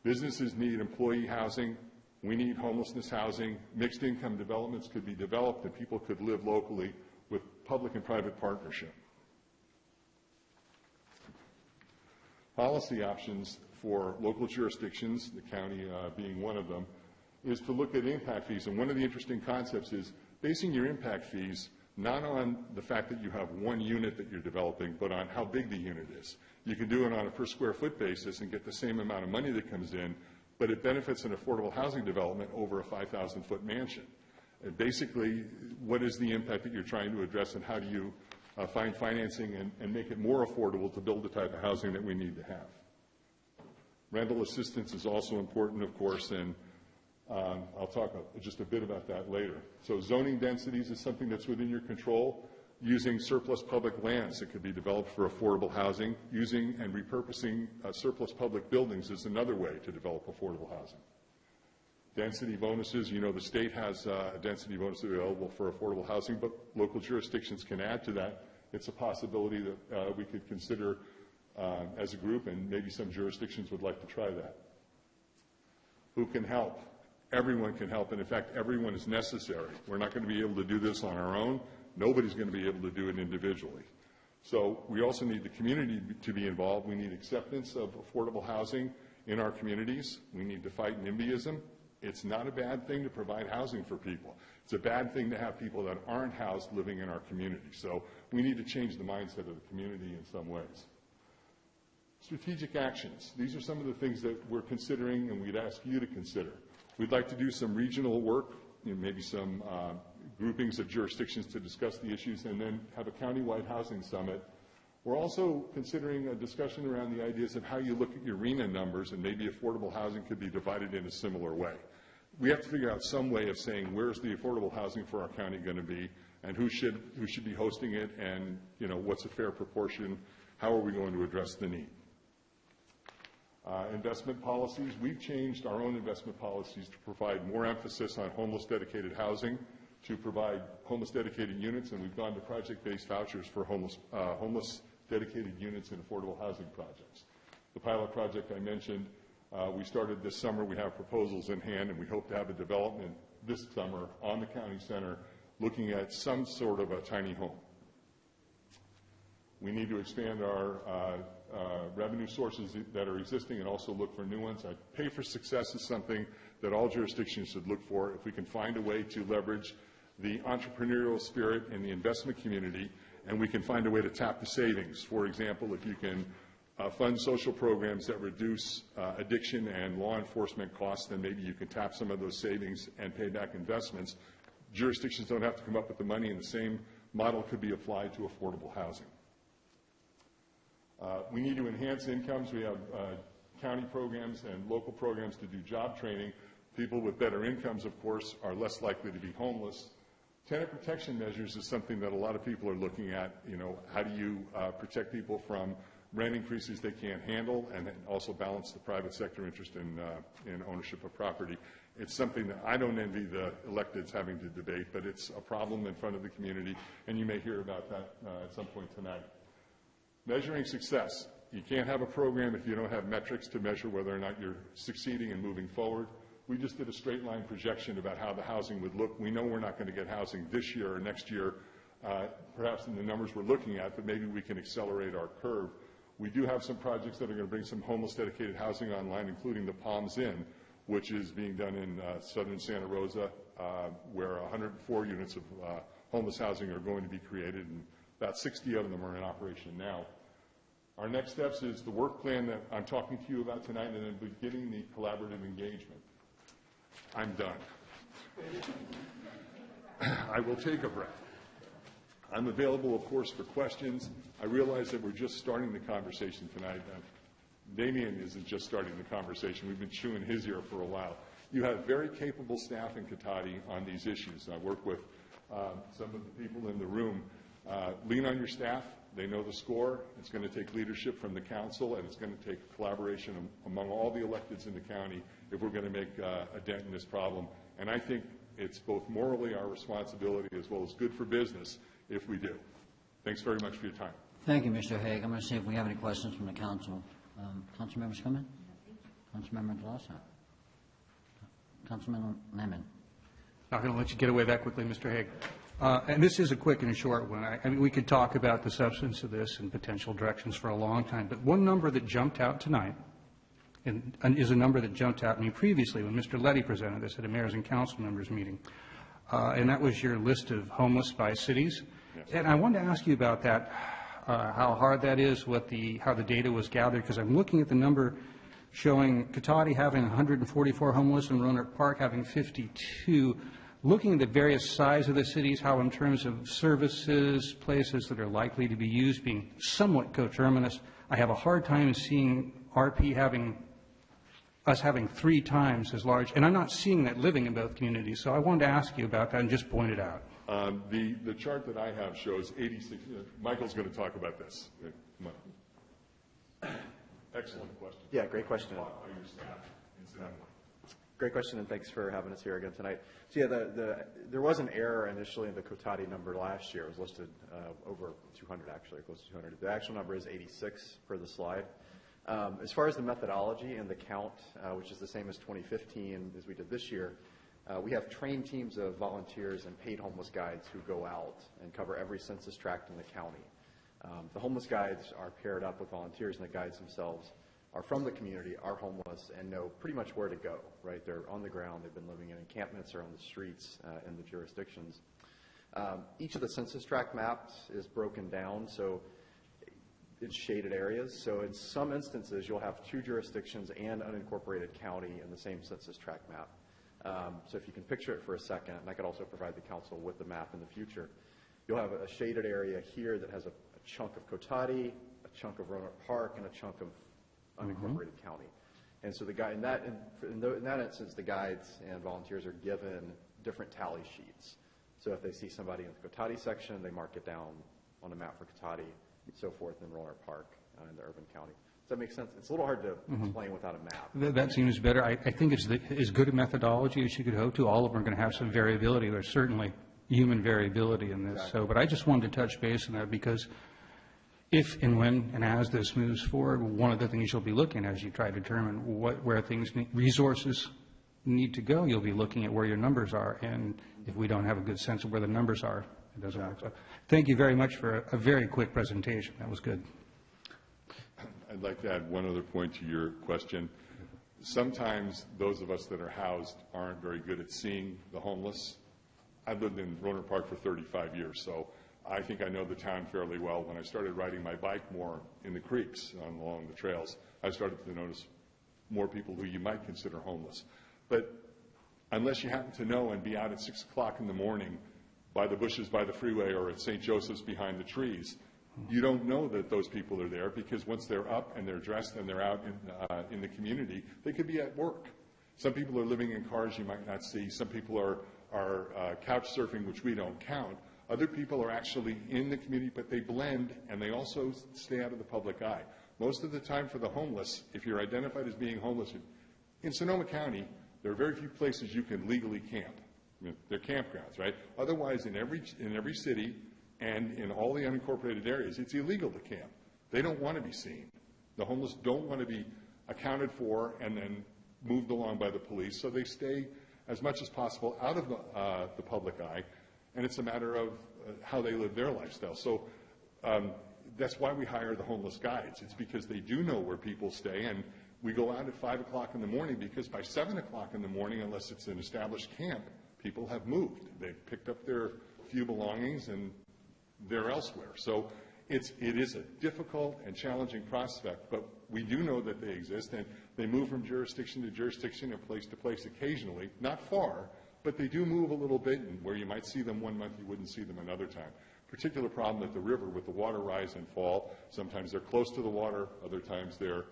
Speaker 11: Businesses need employee housing. We need homelessness housing. Mixed income developments could be developed and people could live locally with public and private partnership. Policy options for local jurisdictions, the county being one of them, is to look at impact fees. And one of the interesting concepts is basing your impact fees not on the fact that you have one unit that you're developing, but on how big the unit is. You can do it on a per square foot basis and get the same amount of money that comes in, but it benefits an affordable housing development over a 5,000-foot mansion. And basically, what is the impact that you're trying to address, and how do you find financing and make it more affordable to build the type of housing that we need to have? Rental assistance is also important, of course, and I'll talk just a bit about that later. So zoning densities is something that's within your control. Using surplus public lands that could be developed for affordable housing. Using and repurposing surplus public buildings is another way to develop affordable housing. Density bonuses, you know, the state has a density bonus available for affordable housing, but local jurisdictions can add to that. It's a possibility that we could consider as a group, and maybe some jurisdictions would like to try that. Who can help? Everyone can help, and in fact, everyone is necessary. We're not going to be able to do this on our own. Nobody's going to be able to do it individually. So we also need the community to be involved. We need acceptance of affordable housing in our communities. We need to fight NIMBYism. It's not a bad thing to provide housing for people. It's a bad thing to have people that aren't housed living in our community. So we need to change the mindset of the community in some ways. Strategic actions. These are some of the things that we're considering and we'd ask you to consider. We'd like to do some regional work, maybe some groupings of jurisdictions to discuss the issues, and then have a countywide housing summit. We're also considering a discussion around the ideas of how you look at your RHNA numbers, and maybe affordable housing could be divided in a similar way. We have to figure out some way of saying where's the affordable housing for our county going to be, and who should be hosting it, and what's a fair proportion, how are we going to address the need. Investment policies. We've changed our own investment policies to provide more emphasis on homeless dedicated housing, to provide homeless dedicated units, and we've gone to project-based vouchers for homeless dedicated units in affordable housing projects. The pilot project I mentioned, we started this summer. We have proposals in hand, and we hope to have a development this summer on the county center looking at some sort of a tiny home. We need to expand our revenue sources that are existing and also look for new ones. Pay for success is something that all jurisdictions should look for. If we can find a way to leverage the entrepreneurial spirit in the investment community, and we can find a way to tap the savings. For example, if you can fund social programs that reduce addiction and law enforcement costs, then maybe you can tap some of those savings and pay back investments. Jurisdictions don't have to come up with the money, and the same model could be applied to affordable housing. We need to enhance incomes. We have county programs and local programs to do job training. People with better incomes, of course, are less likely to be homeless. Tenant protection measures is something that a lot of people are looking at. How do you protect people from rent increases they can't handle, and then also balance the private sector interest in ownership of property. It's something that I don't envy the electeds having to debate, but it's a problem in front of the community, and you may hear about that at some point tonight. Measuring success. You can't have a program if you don't have metrics to measure whether or not you're succeeding and moving forward. We just did a straight line projection about how the housing would look. We know we're not going to get housing this year or next year, perhaps in the numbers we're looking at, but maybe we can accelerate our curve. We do have some projects that are going to bring some homeless dedicated housing online, including the Palms Inn, which is being done in southern Santa Rosa, where 104 units of homeless housing are going to be created, and about 60 of them are in operation now. Our next steps is the work plan that I'm talking to you about tonight, and then beginning the collaborative engagement. I'm done. I will take a breath. I'm available, of course, for questions. I realize that we're just starting the conversation tonight. Damien isn't just starting the conversation. We've been chewing his ear for a while. You have very capable staff in Cotati on these issues. I work with some of the people in the room. Lean on your staff. They know the score. It's going to take leadership from the council, and it's going to take collaboration among all the electeds in the county if we're going to make a dent in this problem. And I think it's both morally our responsibility as well as good for business if we do. Thanks very much for your time.
Speaker 1: Thank you, Mr. Hague. I'm going to see if we have any questions from the council. Council members come in? Councilmember DeLosa. Councilman Lemon.
Speaker 7: Not going to let you get away that quickly, Mr. Hague. And this is a quick and a short one. I mean, we could talk about the substance of this and potential directions for a long time, but one number that jumped out tonight and is a number that jumped out at me previously when Mr. Letty presented this at a mayors and council members meeting, and that was your list of homeless by cities. Yes. And I wanted to ask you about that, how hard that is, how the data was gathered, because I'm looking at the number showing Cotati having 144 homeless and Roanoke Park having 52. Looking at the various size of the cities, how in terms of services, places that are likely to be used being somewhat coterminous, I have a hard time seeing RP having 3 times as large, and I'm not seeing that living in both communities. So I wanted to ask you about that and just point it out.
Speaker 11: The chart that I have shows 86. Michael's going to talk about this. Excellent question.
Speaker 12: Yeah, great question. Great question, and thanks for having us here again tonight. So yeah, there was an error initially in the Cotati number last year. It was listed over 200, actually, close to 200. The actual number is 86 per the slide. As far as the methodology and the count, which is the same as 2015 as we did this year, we have trained teams of volunteers and paid homeless guides who go out and cover every census tract in the county. The homeless guides are paired up with volunteers, and the guides themselves are from the community, are homeless, and know pretty much where to go, right? They're on the ground. They've been living in encampments or on the streets in the jurisdictions. Each of the census tract maps is broken down, so it's shaded areas. So in some instances, you'll have 2 jurisdictions and unincorporated county in the same census tract map. So if you can picture it for a second, and I could also provide the council with the map in the future, you'll have a shaded area here that has a chunk of Cotati, a chunk of Roanoke Park, and a chunk of unincorporated county. And so in that instance, the guides and volunteers are given different tally sheets. So if they see somebody in the Cotati section, they mark it down on a map for Cotati, and so forth in Roanoke Park in the urban county. Does that make sense? It's a little hard to explain without a map.
Speaker 7: That seems better. I think it's as good a methodology as you could hope to. All of them are going to have some variability. There's certainly human variability in this.
Speaker 12: Exactly.
Speaker 7: But I just wanted to touch base on that because if and when and as this moves forward, one of the things you'll be looking at as you try to determine where resources need to go, you'll be looking at where your numbers are. And if we don't have a good sense of where the numbers are, it doesn't work. So thank you very much for a very quick presentation. That was good.
Speaker 11: I'd like to add one other point to your question. Sometimes those of us that are housed aren't very good at seeing the homeless. I've lived in Roanoke Park for 35 years, so I think I know the town fairly well. When I started riding my bike more in the creeks along the trails, I started to notice more people who you might consider homeless. But unless you happen to know and be out at 6 o'clock in the morning by the bushes by the freeway or at St. Joseph's behind the trees, you don't know that those people are there, because once they're up and they're dressed and they're out in the community, they could be at work. Some people are living in cars you might not see. Some people are couch surfing, which we don't count. Other people are actually in the community, but they blend, and they also stay out of the public eye. Most of the time for the homeless, if you're identified as being homeless, in Sonoma County, there are very few places you can legally camp. I mean, they're campgrounds, right? Otherwise, in every city and in all the unincorporated areas, it's illegal to camp. They don't want to be seen. The homeless don't want to be accounted for and then moved along by the police, so they stay as much as possible out of the public eye, and it's a matter of how they live their lifestyle. So that's why we hire the homeless guides. It's because they do know where people stay, and we go out at 5 o'clock in the morning, because by 7 o'clock in the morning, unless it's an established camp, people have moved. They've picked up their few belongings and they're elsewhere. So it is a difficult and challenging prospect, but we do know that they exist, and they move from jurisdiction to jurisdiction and place to place occasionally, not far, but they do move a little bit, and where you might see them one month, you wouldn't see them another time. particular problem at the river with the water rise and fall. Sometimes they're close to the water, other times they're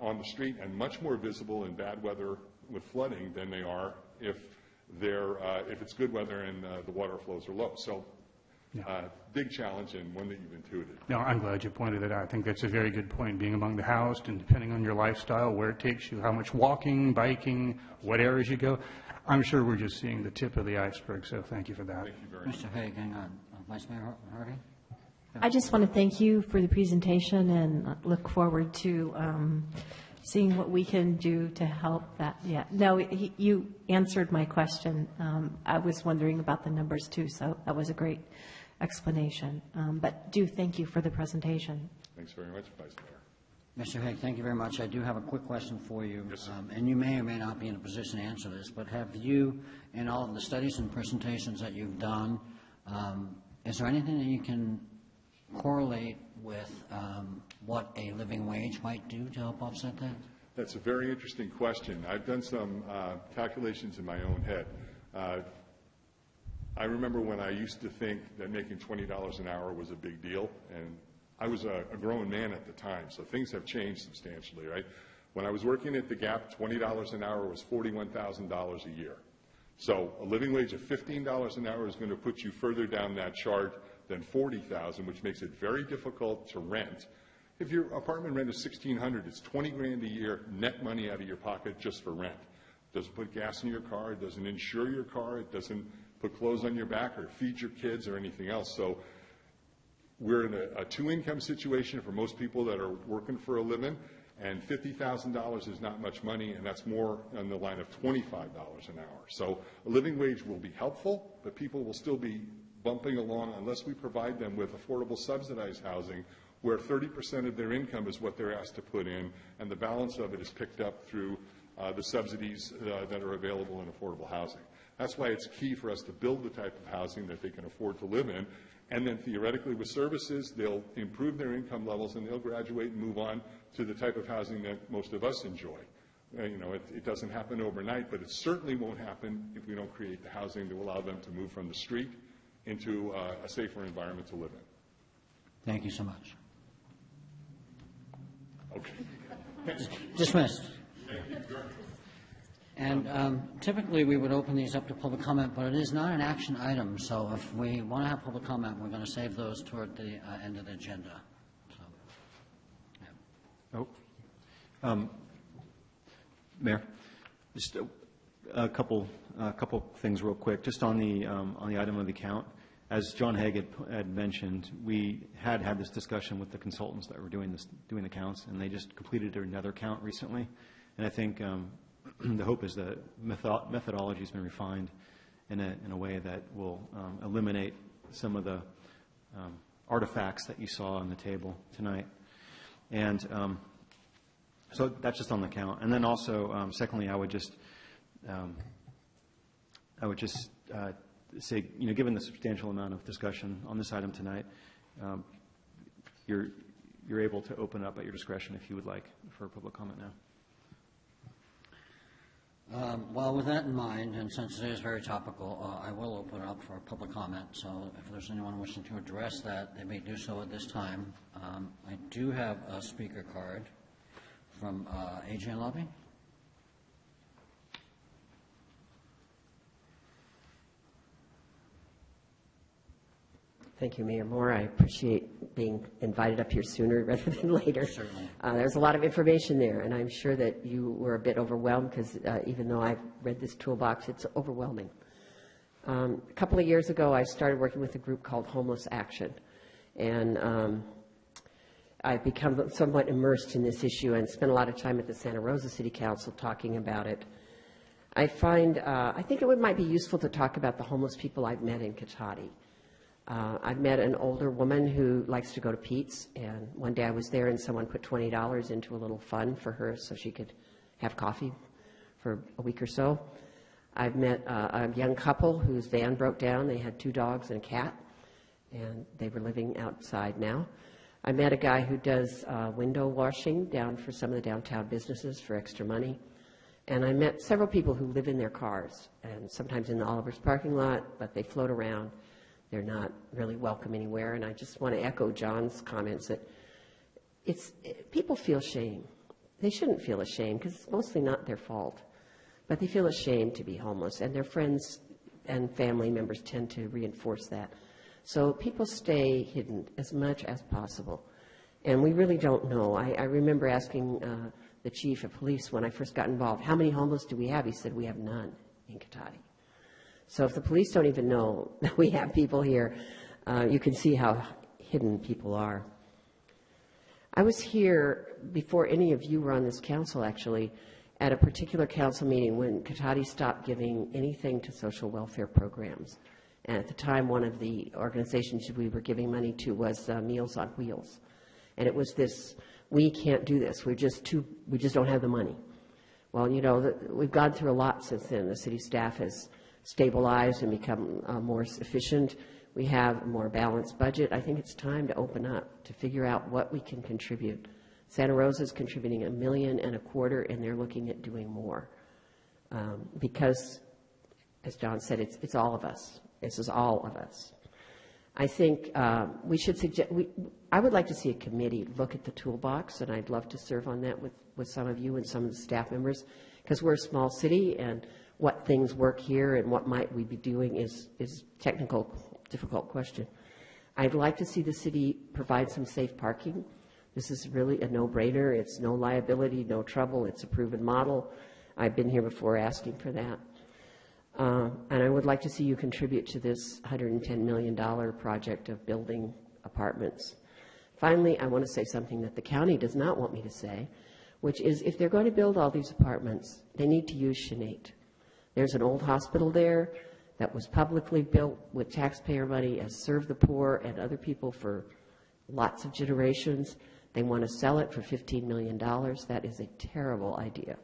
Speaker 11: on the street, and much more visible in bad weather with flooding than they are if it's good weather and the water flows are low. So big challenge and one that you've intuited.
Speaker 7: No, I'm glad you pointed it out. I think that's a very good point, being among the housed and depending on your lifestyle, where it takes you, how much walking, biking, what areas you go. I'm sure we're just seeing the tip of the iceberg, so thank you for that.
Speaker 11: Thank you very much.
Speaker 1: Mr. Haig, hang on. Vice Mayor Hardy?
Speaker 2: I just want to thank you for the presentation and look forward to seeing what we can do to help that. Yeah, no, you answered my question. I was wondering about the numbers too, so that was a great explanation. But thank you for the presentation.
Speaker 11: Thanks very much, Vice Mayor.
Speaker 1: Mr. Haig, thank you very much. I do have a quick question for you.
Speaker 11: Yes, sir.
Speaker 1: And you may or may not be in a position to answer this, but have you, in all of the studies and presentations that you've done, is there anything that you can correlate with what a living wage might do to help offset that?
Speaker 11: That's a very interesting question. I've done some calculations in my own head. I remember when I used to think that making $20 an hour was a big deal, and I was a grown man at the time, so things have changed substantially, right? When I was working at the Gap, $20 an hour was $41,000 a year. So a living wage of $15 an hour is going to put you further down that chart than $40,000, which makes it very difficult to rent. If your apartment rent is $1,600, it's $20,000 a year net money out of your pocket just for rent. It doesn't put gas in your car, it doesn't insure your car, it doesn't put clothes on your back or feed your kids or anything else. So we're in a two-income situation for most people that are working for a living, and $50,000 is not much money, and that's more on the line of $25 an hour. So a living wage will be helpful, but people will still be bumping along unless we provide them with affordable subsidized housing where 30% of their income is what they're asked to put in, and the balance of it is picked up through the subsidies that are available in affordable housing. That's why it's key for us to build the type of housing that they can afford to live in, and then theoretically with services, they'll improve their income levels and they'll graduate and move on to the type of housing that most of us enjoy. It doesn't happen overnight, but it certainly won't happen if we don't create the housing to allow them to move from the street into a safer environment to live in.
Speaker 1: Thank you so much.
Speaker 11: Okay.
Speaker 1: Dismissed. And typically, we would open these up to public comment, but it is not an action item, so if we want to have public comment, we're going to save those toward the end of the agenda. So, yeah.
Speaker 4: Mayor, just a couple things real quick. Just on the item of the count, as John Haig had mentioned, we had this discussion with the consultants that were doing the counts, and they just completed another count recently, and I think. The hope is that methodology has been refined in a way that will eliminate some of the artifacts that you saw on the table tonight. And so that's just on the count. And then also, secondly, I would just say, given the substantial amount of discussion on this item tonight, you're able to open up at your discretion if you would like for public comment now.
Speaker 1: Well, with that in mind, and since it is very topical, I will open it up for public comment. So if there's anyone wishing to address that, they may do so at this time. I do have a speaker card from Adrian Levy.
Speaker 13: Thank you, Mayor Moore. I appreciate being invited up here sooner rather than later.
Speaker 1: Certainly.
Speaker 13: There's a lot of information there, and I'm sure that you were a bit overwhelmed because even though I've read this toolbox, it's overwhelming. A couple of years ago, I started working with a group called Homeless Action, and I've become somewhat immersed in this issue and spent a lot of time at the Santa Rosa City Council talking about it. I think it might be useful to talk about the homeless people I've met in Cotati. I've met an older woman who likes to go to Pete's, and one day I was there and someone put $20 into a little fund for her so she could have coffee for a week or so. I've met a young couple whose van broke down. They had 2 dogs and a cat, and they were living outside now. I met a guy who does window washing down for some of the downtown businesses for extra money. And I met several people who live in their cars, and sometimes in the Oliver's parking lot, but they float around. They're not really welcome anywhere. And I just want to echo John's comments that people feel shame. They shouldn't feel ashamed because it's mostly not their fault. But they feel ashamed to be homeless, and their friends and family members tend to reinforce that. So people stay hidden as much as possible. And we really don't know. I remember asking the chief of police when I first got involved, how many homeless do we have? He said, we have none in Cotati. So if the police don't even know that we have people here, you can see how hidden people are. I was here before any of you were on this council, actually, at a particular council meeting when Cotati stopped giving anything to social welfare programs. And at the time, one of the organizations we were giving money to was Meals on Wheels. And it was this, we can't do this. We just don't have the money. Well, you know, we've gone through a lot since then. The city staff has stabilized and become more efficient. We have a more balanced budget. I think it's time to open up, to figure out what we can contribute. Santa Rosa is contributing $1.25 million, and they're looking at doing more. Because, as John said, it's all of us. This is all of us. I think we should suggest, I would like to see a committee look at the toolbox, and I'd love to serve on that with some of you and some of the staff members, because we're a small city, and what things work here and what might we be doing is technical, difficult question. I'd like to see the city provide some safe parking. This is really a no-brainer. It's no liability, no trouble. It's a proven model. I've been here before asking for that. And I would like to see you contribute to this $110 million project of building apartments. Finally, I want to say something that the county does not want me to say, which is if they're going to build all these apartments, they need to use Shanate. There's an old hospital there that was publicly built with taxpayer money, has served the poor and other people for lots of generations. They want to sell it for $15 million. That is a terrible idea.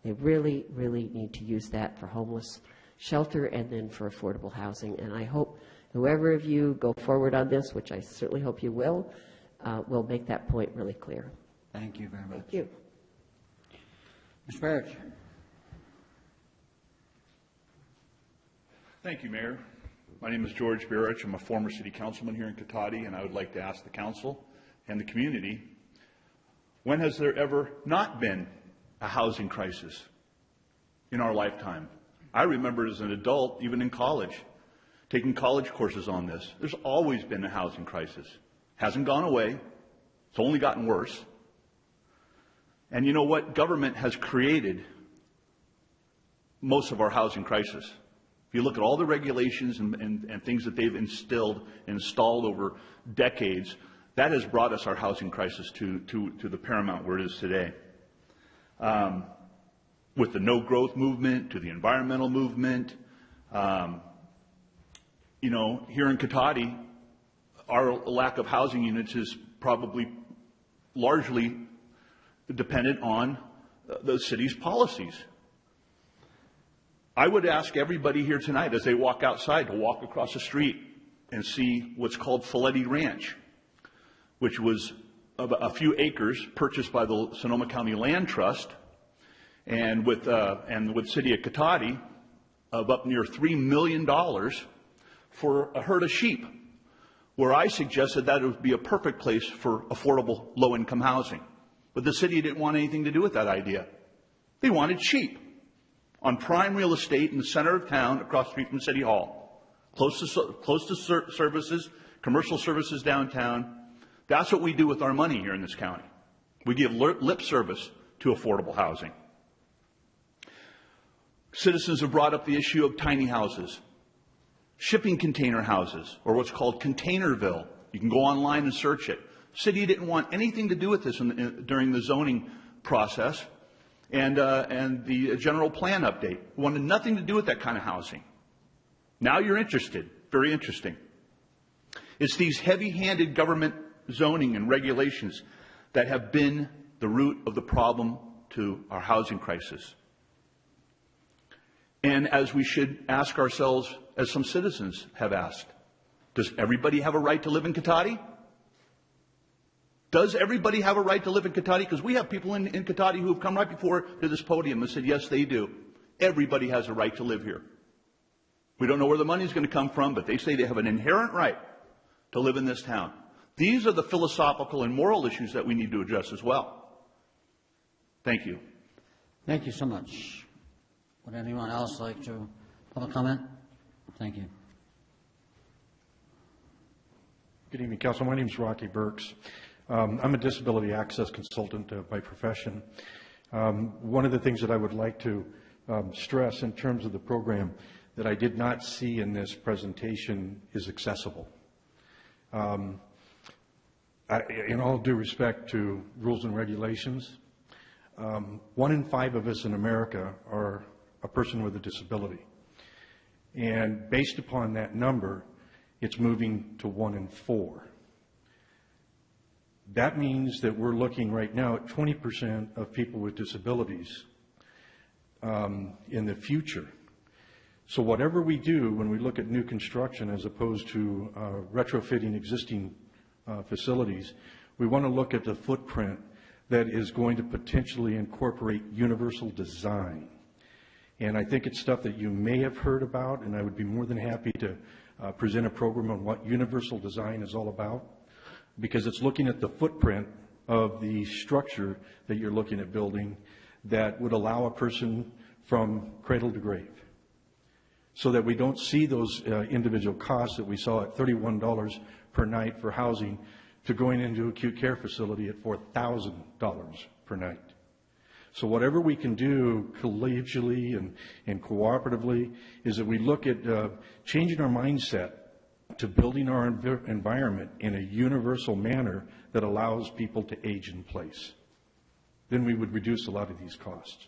Speaker 13: They really, really need to use that for homeless shelter and then for affordable housing. And I hope whoever of you go forward on this, which I certainly hope you will make that point really clear.
Speaker 1: Thank you very much.
Speaker 13: Thank you.
Speaker 1: Mr. Barrett.
Speaker 14: Thank you, Mayor. My name is George Barrett. I'm a former city councilman here in Cotati, and I would like to ask the council and the community, when has there ever not been a housing crisis in our lifetime? I remember as an adult, even in college, taking college courses on this. There's always been a housing crisis. Hasn't gone away. It's only gotten worse. And you know what? Government has created most of our housing crisis. If you look at all the regulations and things that they've installed over decades, that has brought us our housing crisis to the paramount where it is today. With the no-growth movement, to the environmental movement, you know, here in Cotati, our lack of housing units is probably largely dependent on the city's policies. I would ask everybody here tonight as they walk outside to walk across the street and see what's called Folletti Ranch, which was a few acres purchased by the Sonoma County Land Trust and with City of Cotati of up near $3 million for a herd of sheep, where I suggested that it would be a perfect place for affordable low-income housing. But the city didn't want anything to do with that idea. They wanted sheep on prime real estate in the center of town across the street from City Hall, close to services, commercial services downtown. That's what we do with our money here in this county. We give lip service to affordable housing. Citizens have brought up the issue of tiny houses, shipping container houses, or what's called Containerville. You can go online and search it. City didn't want anything to do with this during the zoning process and the general plan update. Wanted nothing to do with that kind of housing. Now you're interested. Very interesting. It's these heavy-handed government zoning and regulations that have been the root of the problem to our housing crisis. And as we should ask ourselves, as some citizens have asked, does everybody have a right to live in Cotati? Does everybody have a right to live in Cotati? Because we have people in Cotati who have come right before to this podium and said, yes, they do. Everybody has a right to live here. We don't know where the money is going to come from, but they say they have an inherent right to live in this town. These are the philosophical and moral issues that we need to address as well. Thank you.
Speaker 1: Thank you so much. Would anyone else like to public comment? Thank you.
Speaker 15: Good evening, Council. My name is Rocky Burks. I'm a disability access consultant by profession. One of the things that I would like to stress in terms of the program that I did not see in this presentation is accessible. In all due respect to rules and regulations, 1 in 5 of us in America are a person with a disability. And based upon that number, it's moving to 1 in 4. That means that we're looking right now at 20% of people with disabilities in the future. So whatever we do when we look at new construction as opposed to retrofitting existing facilities, we want to look at the footprint that is going to potentially incorporate universal design. And I think it's stuff that you may have heard about, and I would be more than happy to present a program on what universal design is all about, because it's looking at the footprint of the structure that you're looking at building that would allow a person from cradle to grave, so that we don't see those individual costs that we saw at $31 per night for housing to going into acute care facility at $4,000 per night. So whatever we can do collegially and cooperatively is that we look at changing our mindset to building our environment in a universal manner that allows people to age in place. Then we would reduce a lot of these costs.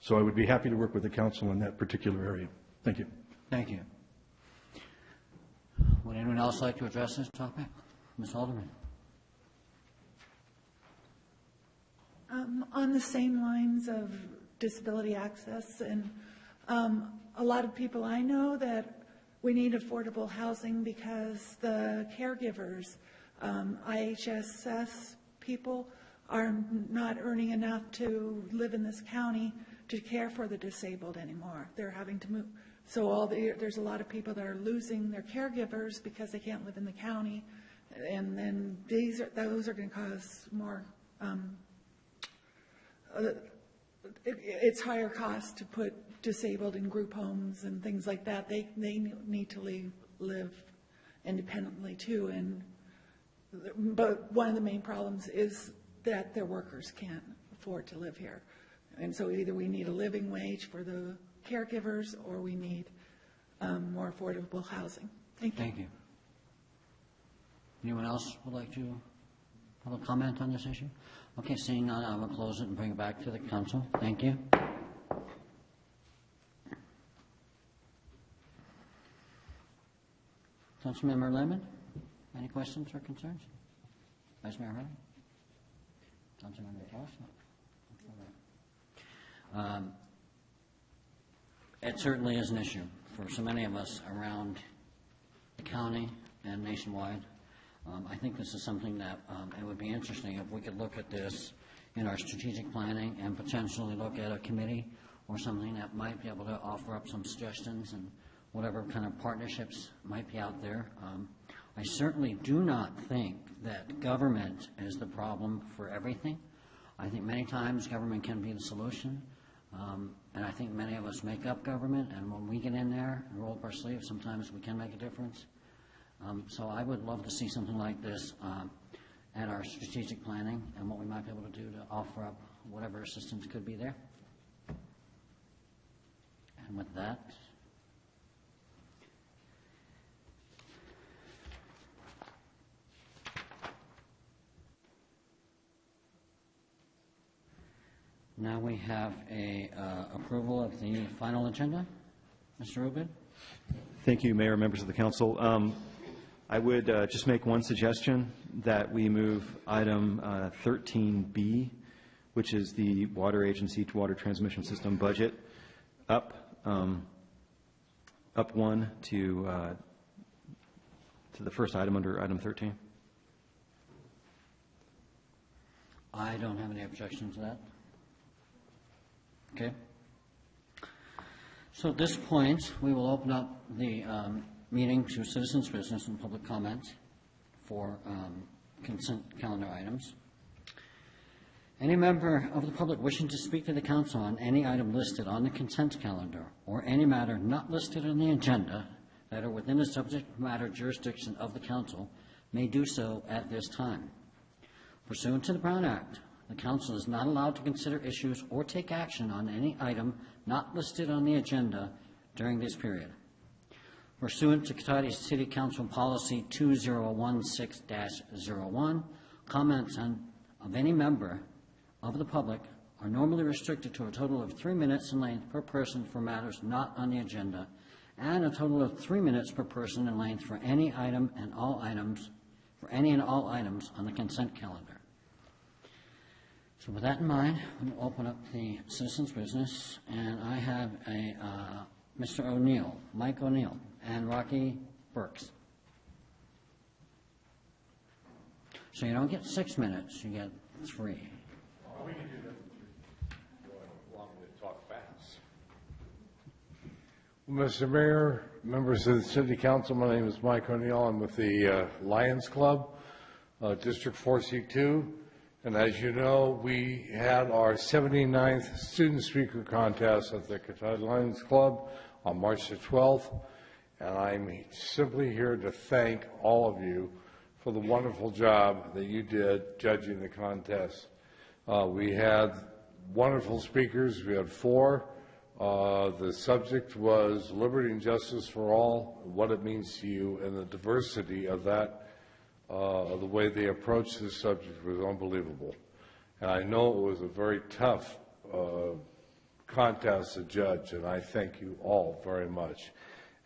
Speaker 15: So I would be happy to work with the council in that particular area. Thank you.
Speaker 1: Thank you. Would anyone else like to address this topic? Ms. Haldeman.
Speaker 10: On the same lines of disability access, and a lot of people I know that we need affordable housing because the caregivers, IHSS people, are not earning enough to live in this county to care for the disabled anymore. They're having to move. So there's a lot of people that are losing their caregivers because they can't live in the county, and then those are going to cause more. It's higher cost to put disabled in group homes and things like that. They need to live independently too. But one of the main problems is that their workers can't afford to live here. And so either we need a living wage for the caregivers or we need more affordable housing. Thank you.
Speaker 1: Thank you. Anyone else would like to have a comment on this issue? Okay, seeing none, I will close it and bring it back to the council. Thank you. Councilmember Lemon, any questions or concerns? Vice Mayor Hurley? Councilmember Ross? It certainly is an issue for so many of us around the county and nationwide. I think this is something that it would be interesting if we could look at this in our strategic planning and potentially look at a committee or something that might be able to offer up some suggestions and whatever kind of partnerships might be out there. I certainly do not think that government is the problem for everything. I think many times government can be the solution. And I think many of us make up government, and when we get in there and roll up our sleeves, sometimes we can make a difference. So I would love to see something like this at our strategic planning and what we might be able to do to offer up whatever assistance could be there. And with that, now we have a approval of the final agenda. Mr. Rubin?
Speaker 4: Thank you, Mayor, members of the council. I would just make one suggestion that we move item 13B, which is the Water Agency to Water Transmission System budget, up one to the first item under item 13.
Speaker 1: I don't have any objection to that. Okay. So at this point, we will open up the meeting to citizens' business and public comment for consent calendar items. Any member of the public wishing to speak to the council on any item listed on the consent calendar or any matter not listed on the agenda that are within the subject matter jurisdiction of the council may do so at this time. Pursuant to the Brown Act, the council is not allowed to consider issues or take action on any item not listed on the agenda during this period. Pursuant to Cotati City Council Policy 2016-01, comments of any member of the public are normally restricted to a total of 3 minutes in length per person for matters not on the agenda, and a total of 3 minutes per person in length for any item and all items, on the consent calendar. So with that in mind, I'm going to open up the citizens' business, and I have Mr. O'Neill, Mike O'Neill, and Rocky Burks. So you don't get 6 minutes, you get 3.
Speaker 16: We can do that. You want me to talk fast? Mr. Mayor, members of the City Council, my name is Mike O'Neill. I'm with the Lions Club, District 4C2. And as you know, we had our 79th Student Speaker Contest at the Cotati Lions Club on March the 12th. And I'm simply here to thank all of you for the wonderful job that you did judging the contest. We had wonderful speakers. We had 4. The subject was liberty and justice for all, what it means to you, and the diversity of that, the way they approached this subject was unbelievable. And I know it was a very tough contest to judge, and I thank you all very much.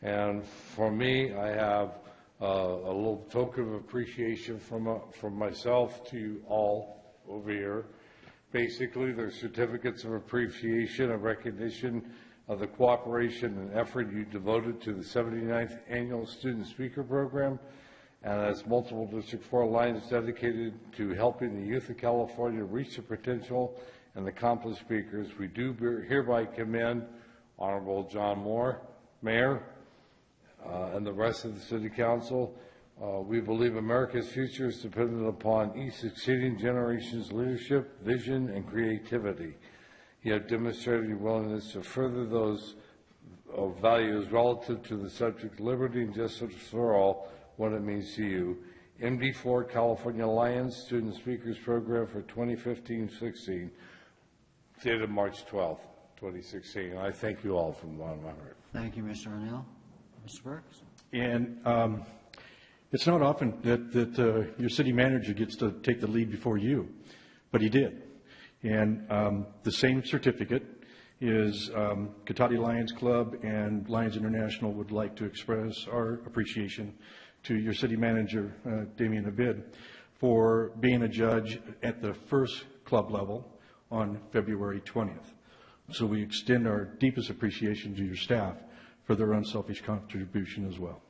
Speaker 16: And for me, I have a little token of appreciation from myself to you all over here. Basically, they're certificates of appreciation and recognition of the cooperation and effort you devoted to the 79th Annual Student Speaker Program, and as multiple District 4 Lions dedicated to helping the youth of California reach their potential and accomplish speakers. We do hereby commend Honorable John Moore, Mayor, and the rest of the City Council. We believe America's future is dependent upon each succeeding generation's leadership, vision, and creativity. You have demonstrated your willingness to further those values relative to the subject liberty and justice for all, what it means to you. MD4 California Lions Student Speakers Program for 2015-16, dated March 12th, 2016. I thank you all from the bottom of my heart.
Speaker 1: Thank you, Mr. O'Neill. Mr. Burks?
Speaker 15: And it's not often that your city manager gets to take the lead before you, but he did. And the same certificate is Cotati Lions Club and Lions International would like to express our appreciation to your city manager, Damian Abid, for being a judge at the first club level on February 20th. So we extend our deepest appreciation to your staff for their unselfish contribution as well.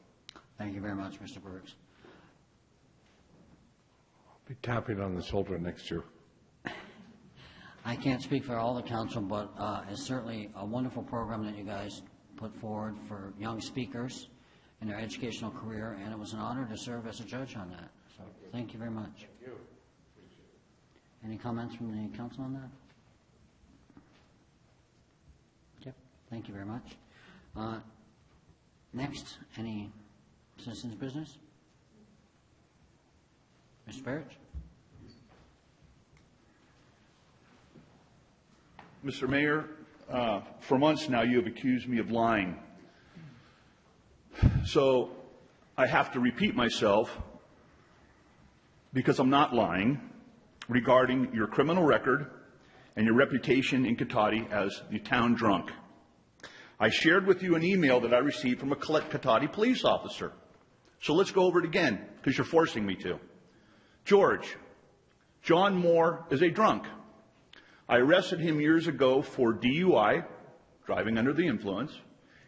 Speaker 1: Thank you very much, Mr. Burks.
Speaker 16: I'll be tapping on the shoulder next year.
Speaker 1: I can't speak for all the council, but it's certainly a wonderful program that you guys put forward for young speakers in their educational career, and it was an honor to serve as a judge on that. So thank you very much.
Speaker 16: Thank you.
Speaker 1: Any comments from the council on that? Yep. Thank you very much. Next, any citizens' business? Mr. Barrett?
Speaker 14: Mr. Mayor, for months now you have accused me of lying. So I have to repeat myself because I'm not lying regarding your criminal record and your reputation in Cotati as the town drunk. I shared with you an email that I received from a Cotati police officer. So let's go over it again because you're forcing me to. George, John Moore is a drunk. I arrested him years ago for DUI, driving under the influence,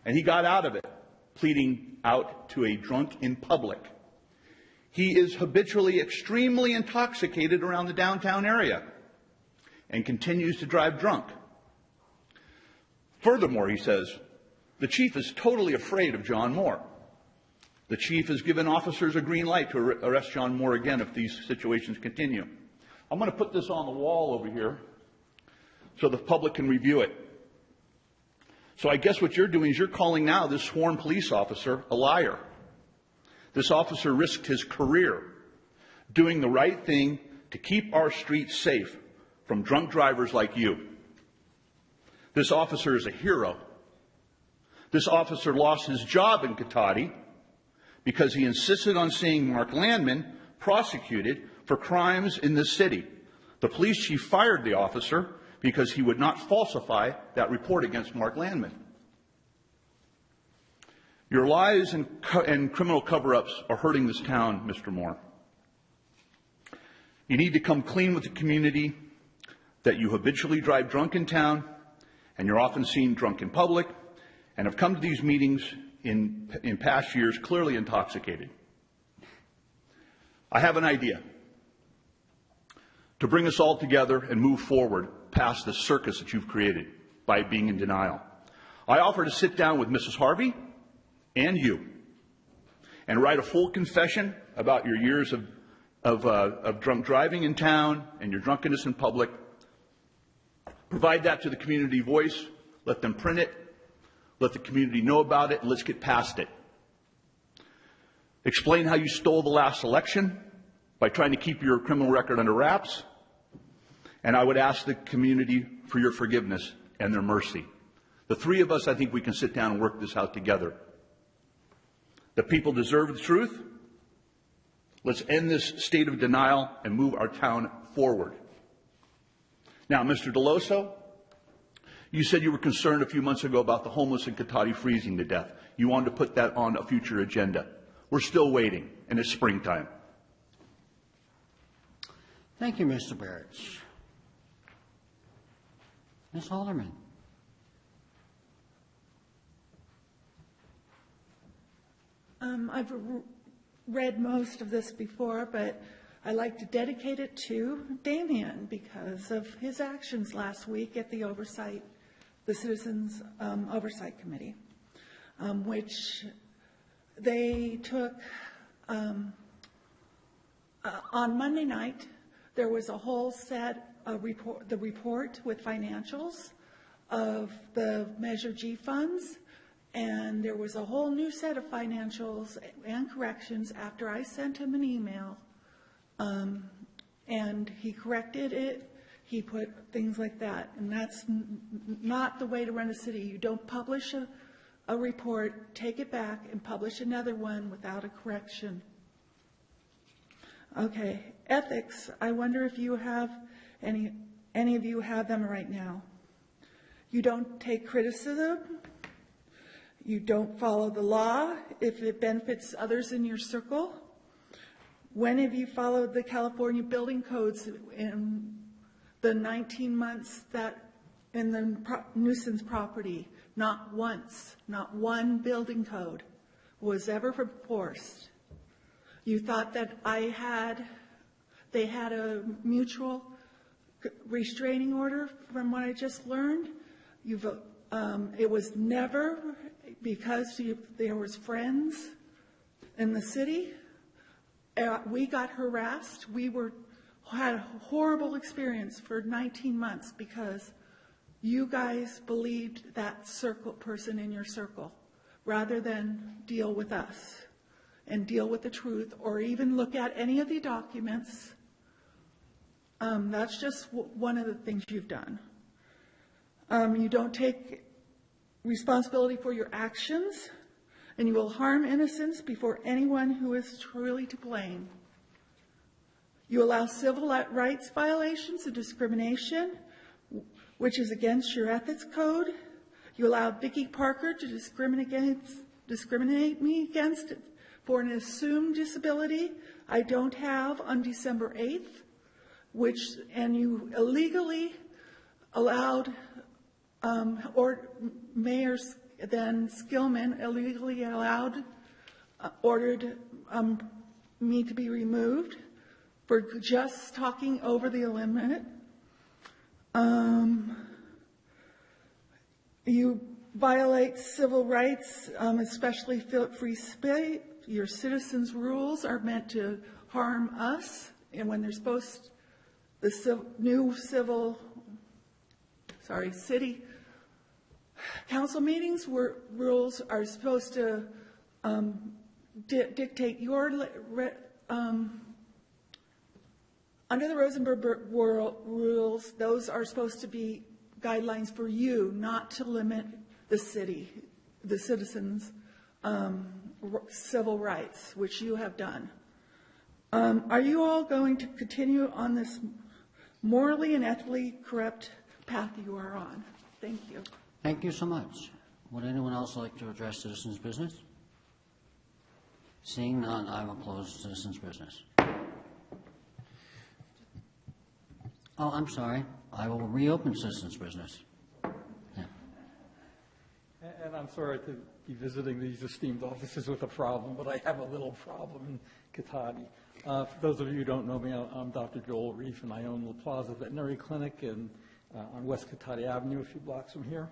Speaker 14: and he got out of it, pleading out to a drunk in public. He is habitually extremely intoxicated around the downtown area and continues to drive drunk. Furthermore, he says, The chief is totally afraid of John Moore. The chief has given officers a green light to arrest John Moore again if these situations continue. I'm going to put this on the wall over here so the public can review it. So I guess what you're doing is you're calling now this sworn police officer a liar. This officer risked his career doing the right thing to keep our streets safe from drunk drivers like you. This officer is a hero. This officer lost his job in Cotati because he insisted on seeing Mark Landman prosecuted for crimes in this city. The police chief fired the officer because he would not falsify that report against Mark Landman. Your lies and criminal cover-ups are hurting this town, Mr. Moore. You need to come clean with the community that you habitually drive drunk in town, and you're often seen drunk in public, and have come to these meetings in past years clearly intoxicated. I have an idea to bring us all together and move forward past the circus that you've created by being in denial. I offer to sit down with Mrs. Harvey and you and write a full confession about your years of drunk driving in town and your drunkenness in public. Provide that to the community voice. Let them print it. Let the community know about it, and let's get past it. Explain how you stole the last election by trying to keep your criminal record under wraps. And I would ask the community for your forgiveness and their mercy. The three of us, I think we can sit down and work this out together. The people deserve the truth. Let's end this state of denial and move our town forward. Now, Mr. DeLoso, you said you were concerned a few months ago about the homeless in Cotati freezing to death. You wanted to put that on a future agenda. We're still waiting, and it's springtime.
Speaker 1: Thank you, Mr. Barrett. Ms. Halderman.
Speaker 10: I've read most of this before, but I like to dedicate it to Damien because of his actions last week at the Citizens Oversight Committee, which they took on Monday night. There was a whole set of the report with financials of the Measure G funds. And there was a whole new set of financials and corrections after I sent him an email. And he corrected it. He put things like that. And that's not the way to run a city. You don't publish a report, take it back, and publish another one without a correction. Okay, ethics. I wonder if you have any of you have them right now. You don't take criticism. You don't follow the law if it benefits others in your circle. When have you followed the California building codes in the 19 months that in the nuisance property? Not once, not one building code was ever enforced. You thought that they had a mutual restraining order from what I just learned. It was never because there was friends in the city. We got harassed. We had a horrible experience for 19 months because you guys believed that person in your circle rather than deal with us and deal with the truth or even look at any of the documents. That's just one of the things you've done. You don't take responsibility for your actions, and you will harm innocents before anyone who is truly to blame. You allow civil rights violations and discrimination, which is against your ethics code. You allowed Vicki Parker to discriminate me against for an assumed disability I don't have on December 8th, and you illegally allowed Mayor then Skillman illegally ordered me to be removed for just talking over the limit. You violates civil rights, especially free speech. Your citizens' rules are meant to harm us, and when they're supposed, city council meetings rules are supposed to dictate your under the Rosenberg rules. Those are supposed to be guidelines for you, not to limit the citizens' civil rights, which you have done. Are you all going to continue on this morally and ethically corrupt path you are on? Thank you.
Speaker 1: Thank you so much. Would anyone else like to address citizens' business? Seeing none, I will close citizens' business. Oh, I'm sorry. I will reopen citizens' business. Yeah.
Speaker 17: And I'm sorry to be visiting these esteemed offices with a problem, but I have a little problem in Cotati. For those of you who don't know me, I'm Dr. Joel Reif, and I own La Plaza Veterinary Clinic on West Cotati Avenue, a few blocks from here.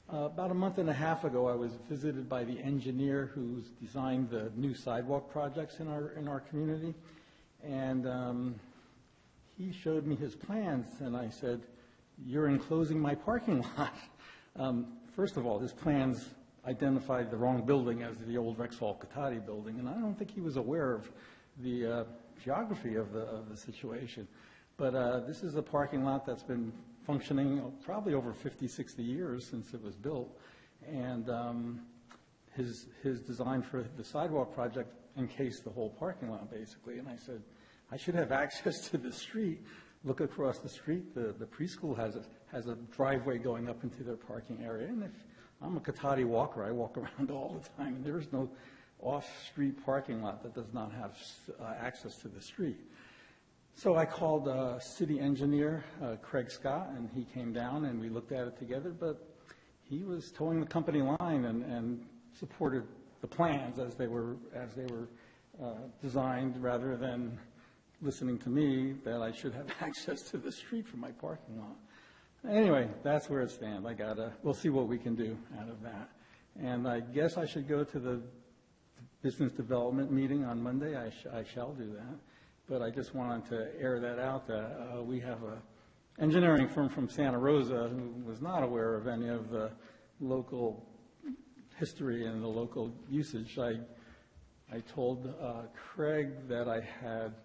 Speaker 17: About a month and a half ago, I was visited by the engineer who's designed the new sidewalk projects in our community, and he showed me his plans, and I said, "You're enclosing my parking lot." First of all, his plans identified the wrong building as the old Rexall Cotati building, and I don't think he was aware of the geography of the situation. But this is a parking lot that's been functioning probably over 50, 60 years since it was built, and his design for the sidewalk project encased the whole parking lot, basically. And I said, I should have access to the street. Look across the street. The preschool has a driveway going up into their parking area. And if I'm a Cotati walker, I walk around all the time, and there is no off-street parking lot that does not have access to the street. So I called city engineer Craig Scott, and he came down, and we looked at it together. But he was towing the company line and supported the plans as they were designed, rather than listening to me that I should have access to the street from my parking lot. Anyway, that's where it stands. We'll see what we can do out of that. And I guess I should go to the business development meeting on Monday. I shall do that. But I just wanted to air that out, that we have an engineering firm from Santa Rosa who was not aware of any of the local history and the local usage. I told Craig that I had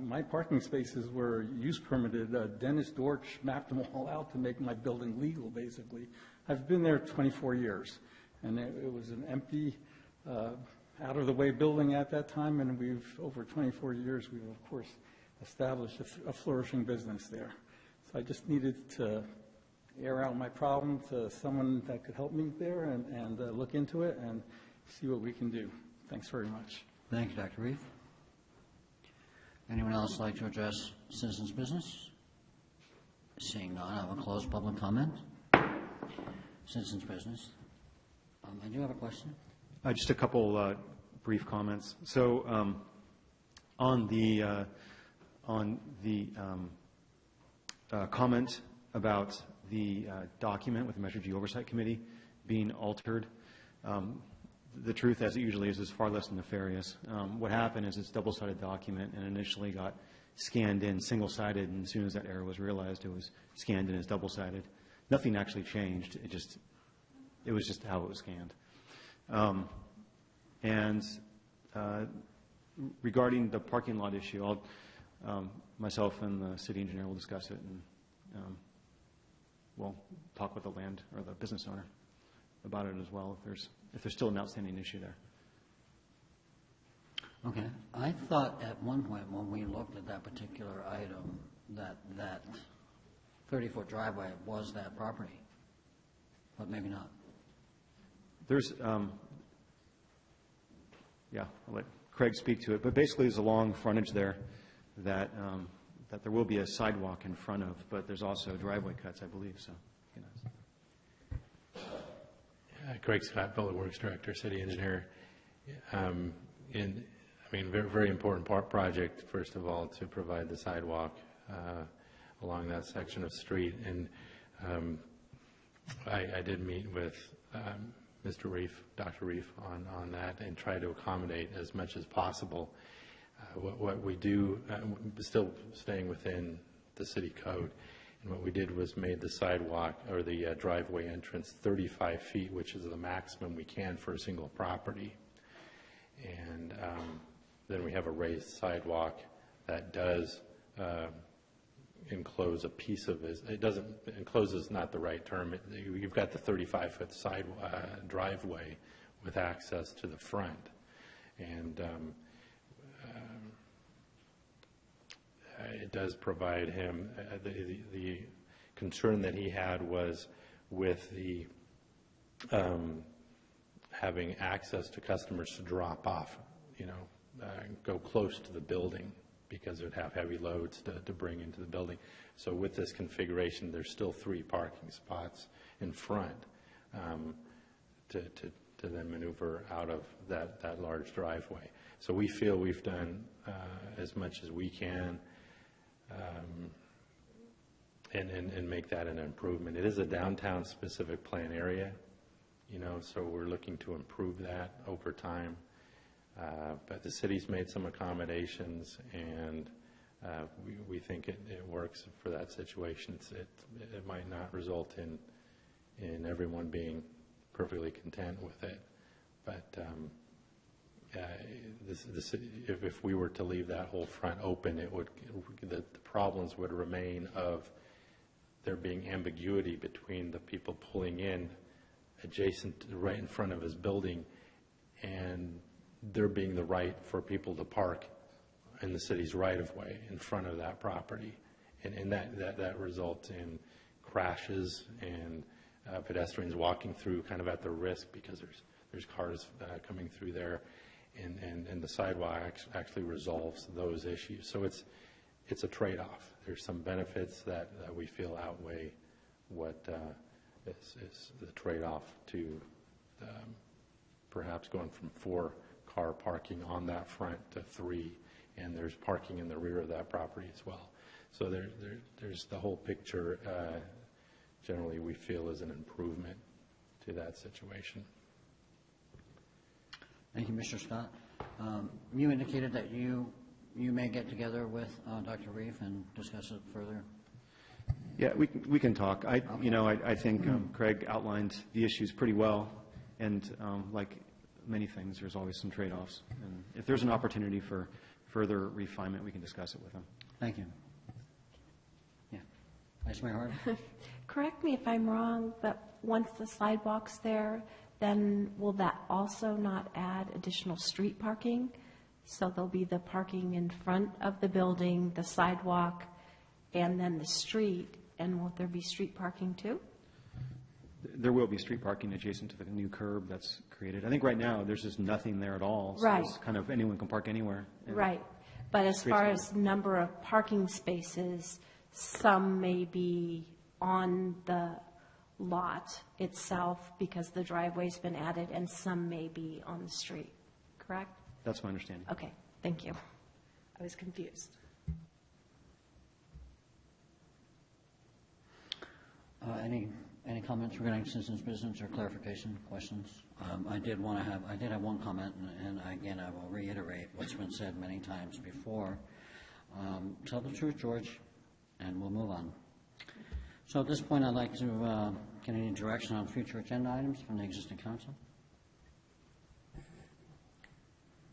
Speaker 17: my parking spaces were use permitted. Dennis Dortch mapped them all out to make my building legal, basically. I've been there 24 years, and it was an empty, out-of-the-way building at that time, and over 24 years, we've, of course, established a flourishing business there. So I just needed to air out my problem to someone that could help me there and look into it and see what we can do. Thanks very much.
Speaker 1: Thank you, Dr. Reif. Anyone else like to address citizens' business? Seeing none, I will close public comment. Citizens' business. I do have a question.
Speaker 4: Just a couple brief comments. So on the comment about the document with the Measure G Oversight Committee being altered, the truth, as it usually is far less nefarious. What happened is it's a double-sided document and initially got scanned in single-sided, and as soon as that error was realized, it was scanned in as double-sided. Nothing actually changed. It was just how it was scanned. Regarding the parking lot issue, myself and the city engineer will discuss it, and we'll talk with the land or the business owner about it as well if there's still an outstanding issue there.
Speaker 1: Okay. I thought at one point when we looked at that particular item that 30-foot driveway was that property, but maybe not.
Speaker 4: There's, I'll let Craig speak to it, but basically there's a long frontage there that there will be a sidewalk in front of, but there's also driveway cuts, I believe, so.
Speaker 18: Craig Scott, Public Works Director, City Engineer. Very, very important project, first of all, to provide the sidewalk along that section of street. And I did meet with Mr. Reef, Dr. Reef, on that and try to accommodate as much as possible. What we do, still staying within the city code, and what we did was made the sidewalk or the driveway entrance 35 feet, which is the maximum we can for a single property. And then we have a raised sidewalk that does enclose a piece of it doesn't, enclose is not the right term. You've got the 35-foot side driveway with access to the front. And it does provide him, the concern that he had was with the having access to customers to drop off, go close to the building, because it would have heavy loads to bring into the building. So with this configuration, there's still 3 parking spots in front to then maneuver out of that large driveway. So we feel we've done as much as we can and make that an improvement. It is a downtown specific plan area, so we're looking to improve that over time. But the city's made some accommodations, and we think it works for that situation. It might not result in everyone being perfectly content with it, but the city, if we were to leave that whole front open, the problems would remain of there being ambiguity between the people pulling in adjacent, right in front of his building, and there being the right for people to park in the city's right-of-way in front of that property. And that results in crashes and pedestrians walking through kind of at the risk because there's cars coming through there. And the sidewalk actually resolves those issues. So it's a trade-off. There's some benefits that we feel outweigh what is the trade-off to perhaps going from 4-car parking on that front to 3, and there's parking in the rear of that property as well. So there's the whole picture. Generally, we feel is an improvement to that situation.
Speaker 1: Thank you, Mr. Scott. You indicated that you may get together with Dr. Reef and discuss it further.
Speaker 4: Yeah, we can talk. I think Craig outlined the issues pretty well, and like many things, there's always some trade-offs. And if there's an opportunity for further refinement, we can discuss it with him.
Speaker 1: Thank you. Yeah, Vice Mayor Hart.
Speaker 6: Correct me if I'm wrong, but once the sidewalk's there, then will that also not add additional street parking? So there'll be the parking in front of the building, the sidewalk, and then the street, and won't there be street parking too?
Speaker 4: There will be street parking adjacent to the new curb that's created. I think right now, there's just nothing there at all. So
Speaker 6: right.
Speaker 4: It's kind of anyone can park anywhere.
Speaker 6: Right. But as far as number of parking spaces, some may be on the lot itself because the driveway's been added, and some may be on the street, correct?
Speaker 4: That's my understanding.
Speaker 6: Okay, thank you. I was confused.
Speaker 1: Any comments regarding citizens' business or clarification questions? I did have one comment, and again, I will reiterate what's been said many times before. Tell the truth, George, and we'll move on. So at this point, I'd like to get any direction on future agenda items from the existing council.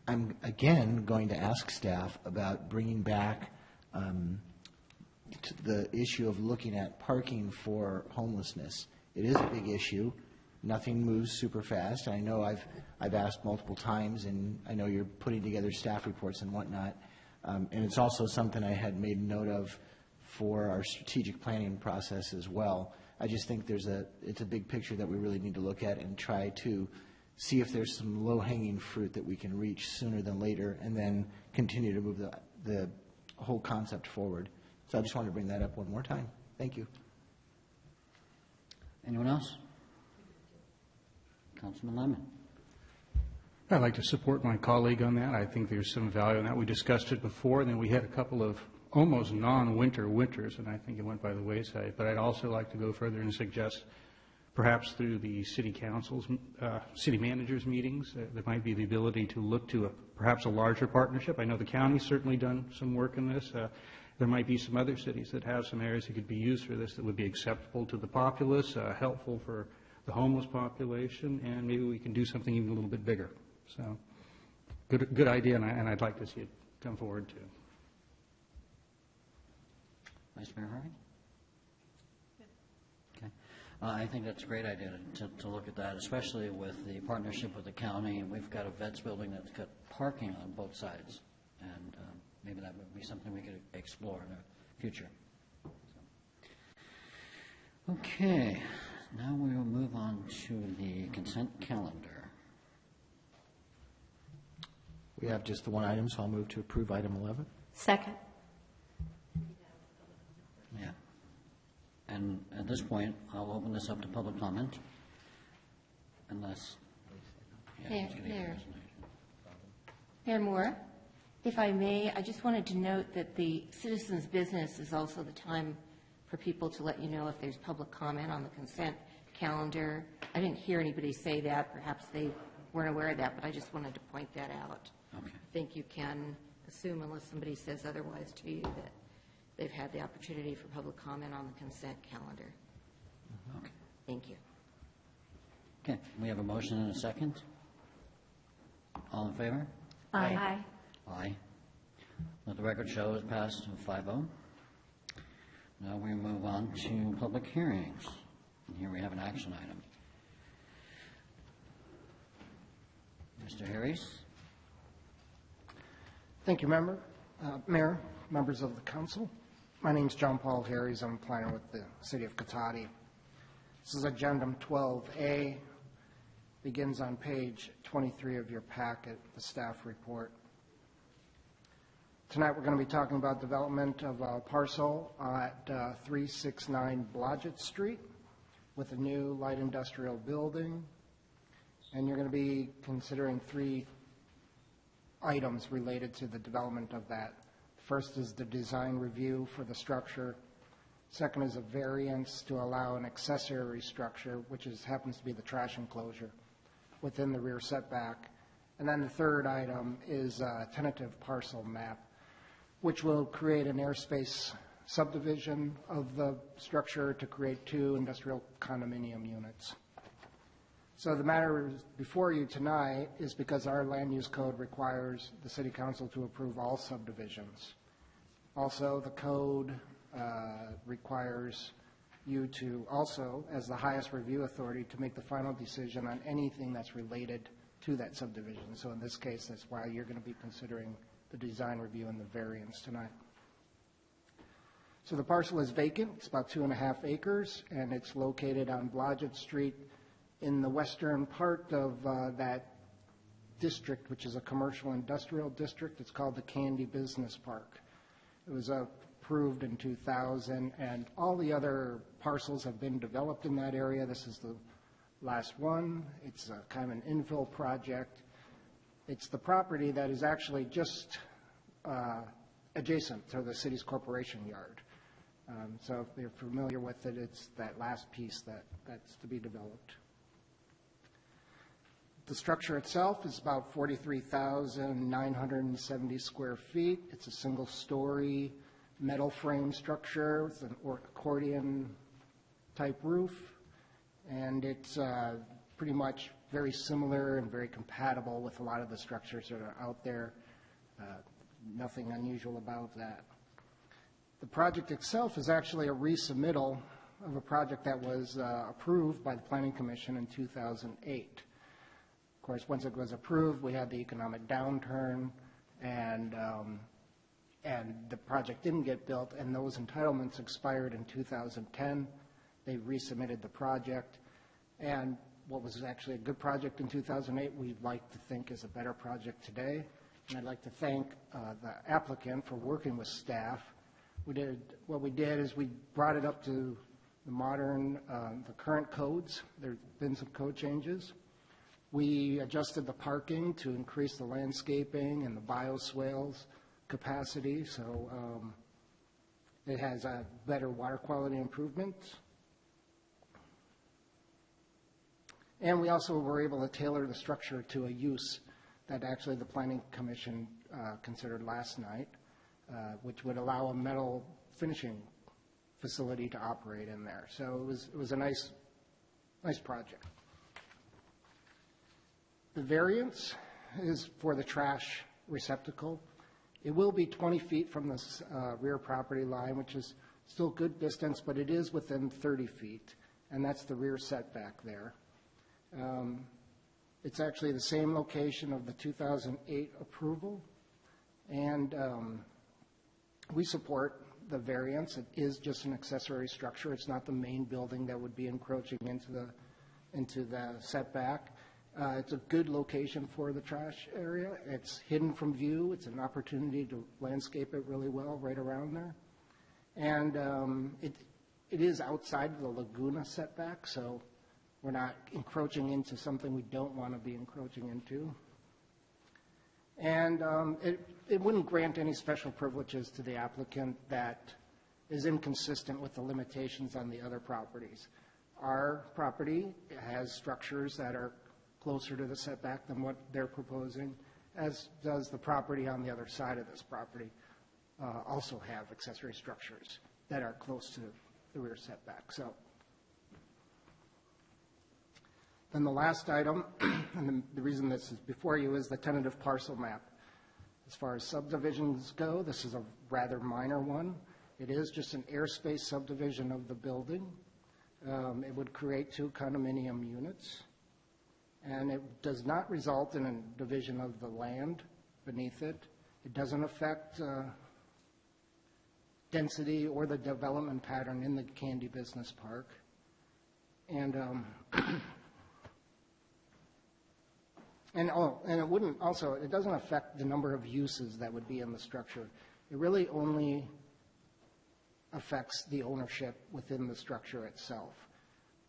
Speaker 3: I'm again going to ask staff about bringing back to the issue of looking at parking for homelessness. It is a big issue. Nothing moves super fast. I know I've asked multiple times, and I know you're putting together staff reports and whatnot. And it's also something I had made note of for our strategic planning process as well. I just think it's a big picture that we really need to look at and try to see if there's some low-hanging fruit that we can reach sooner than later, and then continue to move the whole concept forward. So I just wanted to bring that up one more time. Thank you.
Speaker 1: Anyone else? Councilman Lemon.
Speaker 7: I'd like to support my colleague on that. I think there's some value in that. We discussed it before, and then we had a couple of almost non-winter winters, and I think it went by the wayside. But I'd also like to go further and suggest perhaps through the city councils, city managers' meetings, there might be the ability to look to perhaps a larger partnership. I know the county's certainly done some work in this. There might be some other cities that have some areas that could be used for this that would be acceptable to the populace, helpful for the homeless population, and maybe we can do something even a little bit bigger. So, good idea, and I'd like to see it come forward too.
Speaker 1: Vice Mayor Harvey? Okay. I think that's a great idea to look at that, especially with the partnership with the county. We've got a vets building that's got parking on both sides, and maybe that would be something we could explore in the future. Okay, now we will move on to the consent calendar.
Speaker 3: We have just the one item, so I'll move to approve item 11.
Speaker 6: Second.
Speaker 1: Yeah. And at this point, I'll open this up to public comment, unless...
Speaker 19: Mayor Moore, if I may, I just wanted to note that the citizens' business is also the time for people to let you know if there's public comment on the consent calendar. I didn't hear anybody say that. Perhaps they weren't aware of that, but I just wanted to point that out.
Speaker 1: Okay.
Speaker 19: I think you can assume, unless somebody says otherwise to you, that they've had the opportunity for public comment on the consent calendar.
Speaker 1: Okay.
Speaker 19: Thank you.
Speaker 1: Okay, we have a motion and a second. All in favor?
Speaker 6: Aye.
Speaker 1: Aye. Let the record show is passed 5-0. Now we move on to public hearings. And here we have an action item. Mr. Harris?
Speaker 20: Thank you, Mayor, members of the council. My name is John Paul Harries. I'm a planner with the City of Cotati. This is Addendum 12A. Begins on page 23 of your packet, the staff report. Tonight we're going to be talking about development of a parcel at 369 Blodgett Street with a new light industrial building. And you're going to be considering 3 items related to the development of that. First is the design review for the structure. Second is a variance to allow an accessory structure, which happens to be the trash enclosure within the rear setback. And then the third item is a tentative parcel map, which will create an airspace subdivision of the structure to create 2 industrial condominium units. So the matter before you tonight is because our land use code requires the City Council to approve all subdivisions. Also, the code requires you to also, as the highest review authority, to make the final decision on anything that's related to that subdivision. So in this case, that's why you're going to be considering the design review and the variance tonight. So the parcel is vacant. It's about 2.5 acres, and it's located on Blodgett Street in the western part of that district, which is a commercial industrial district. It's called the Candy Business Park. It was approved in 2000, and all the other parcels have been developed in that area. This is the last one. It's a kind of an infill project. It's the property that is actually just adjacent to the city's corporation yard. So if you're familiar with it, it's that last piece that's to be developed. The structure itself is about 43,970 square feet. It's a single-story metal frame structure with an accordion-type roof, and it's pretty much very similar and very compatible with a lot of the structures that are out there. Nothing unusual about that. The project itself is actually a resubmittal of a project that was approved by the Planning Commission in 2008. Of course, once it was approved, we had the economic downturn, and the project didn't get built, and those entitlements expired in 2010. They resubmitted the project, and what was actually a good project in 2008, we'd like to think is a better project today. And I'd like to thank the applicant for working with staff. What we did is we brought it up to the modern, the current codes. There have been some code changes. We adjusted the parking to increase the landscaping and the bioswales capacity, so it has a better water quality improvements. And we also were able to tailor the structure to a use that actually the Planning Commission considered last night, which would allow a metal finishing facility to operate in there. So it was a nice project. The variance is for the trash receptacle. It will be 20 feet from the rear property line, which is still good distance, but it is within 30 feet, and that's the rear setback there. It's actually the same location of the 2008 approval, and we support the variance. It is just an accessory structure. It's not the main building that would be encroaching into the setback. It's a good location for the trash area. It's hidden from view. It's an opportunity to landscape it really well right around there. And it is outside the Laguna setback, so we're not encroaching into something we don't want to be encroaching into. And it wouldn't grant any special privileges to the applicant that is inconsistent with the limitations on the other properties. Our property has structures that are closer to the setback than what they're proposing, as does the property on the other side of this property also have accessory structures that are close to the rear setback. So then the last item, and the reason this is before you, is the tentative parcel map. As far as subdivisions go, this is a rather minor one. It is just an airspace subdivision of the building. It would create 2 condominium units, and it does not result in a division of the land beneath it. It doesn't affect density or the development pattern in the Candy Business Park. And And it wouldn't also, it doesn't affect the number of uses that would be in the structure. It really only affects the ownership within the structure itself.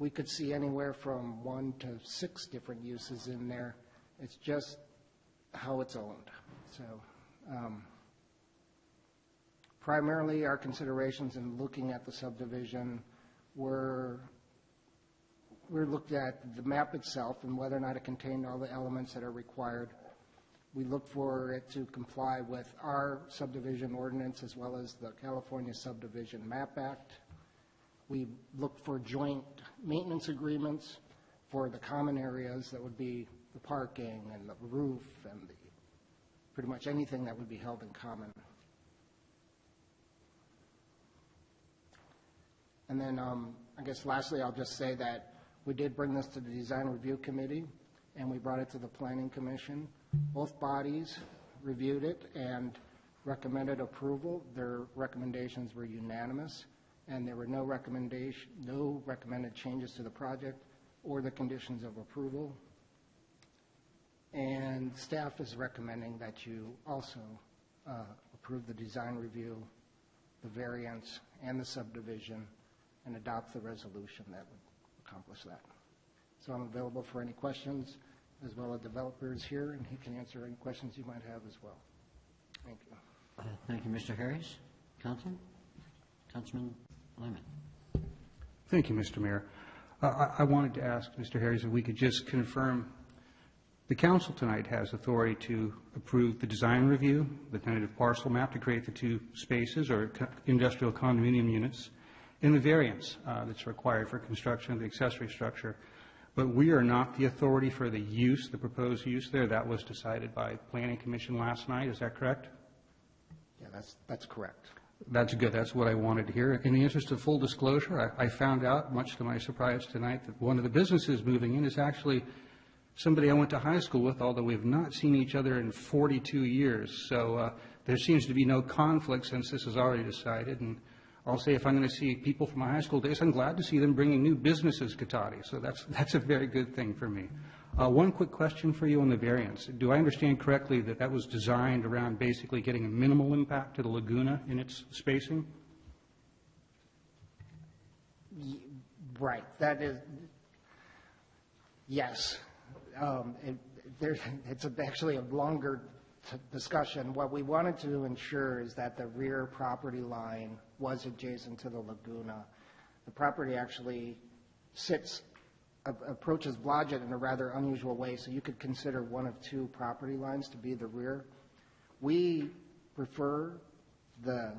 Speaker 20: We could see anywhere from 1 to 6 different uses in there. It's just how it's owned. So primarily our considerations in looking at the subdivision were looked at the map itself and whether or not it contained all the elements that are required. We looked for it to comply with our subdivision ordinance as well as the California Subdivision Map Act. We looked for joint maintenance agreements for the common areas that would be the parking and the roof and pretty much anything that would be held in common. And then I guess lastly I'll just say that we did bring this to the Design Review Committee, and we brought it to the Planning Commission. Both bodies reviewed it and recommended approval. Their recommendations were unanimous, and there were no recommended changes to the project or the conditions of approval. And staff is recommending that you also approve the design review, the variance, and the subdivision, and adopt the resolution that would accomplish that. So I'm available for any questions, as well as developers here, and he can answer any questions you might have as well. Thank you.
Speaker 1: Thank you, Mr. Harris. Councilman Lyman.
Speaker 7: Thank you, Mr. Mayor. I wanted to ask Mr. Harris if we could just confirm the council tonight has authority to approve the design review, the tentative parcel map to create the 2 spaces or industrial condominium units, and the variance that's required for construction of the accessory structure. But we are not the authority for the use, the proposed use there. That was decided by the Planning Commission last night. Is that correct?
Speaker 20: Yeah, that's correct.
Speaker 7: That's good. That's what I wanted to hear. In the interest of full disclosure, I found out, much to my surprise tonight, that one of the businesses moving in is actually somebody I went to high school with, although we've not seen each other in 42 years. So there seems to be no conflict since this is already decided. And I'll say if I'm going to see people from my high school days, I'm glad to see them bringing new businesses to Cotati. So that's a very good thing for me. One quick question for you on the variance. Do I understand correctly that that was designed around basically getting a minimal impact to the Laguna in its spacing?
Speaker 20: Right. That is, yes. It's actually a longer discussion. What we wanted to ensure is that the rear property line was adjacent to the Laguna. The property actually sits approaches Blodgett in a rather unusual way, so you could consider one of two property lines to be the rear. We prefer the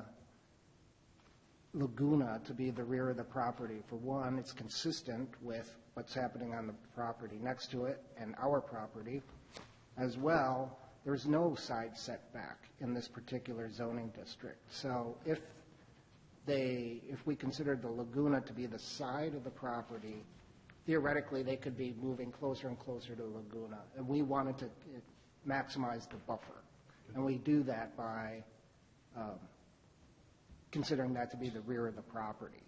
Speaker 20: Laguna to be the rear of the property. For one, it's consistent with what's happening on the property next to it and our property. As well, there's no side setback in this particular zoning district. So if we considered the Laguna to be the side of the property, theoretically, they could be moving closer and closer to the Laguna. And we wanted to maximize the buffer. And we do that by considering that to be the rear of the property.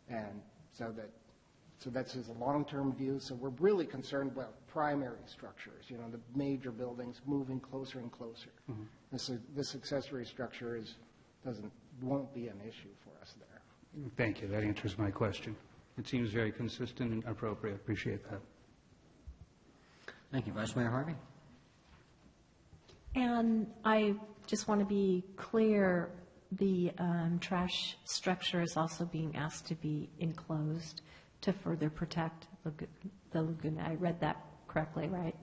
Speaker 20: And so that's his long-term view. So we're really concerned about primary structures, you know, the major buildings moving closer and closer. Mm-hmm. This accessory structure won't be an issue for us there.
Speaker 7: Thank you. That answers my question. It seems very consistent and appropriate. Appreciate that.
Speaker 1: Thank you. Vice Mayor Harvey?
Speaker 6: And I just want to be clear, the trash structure is also being asked to be enclosed to further protect the Laguna. I read that correctly, right?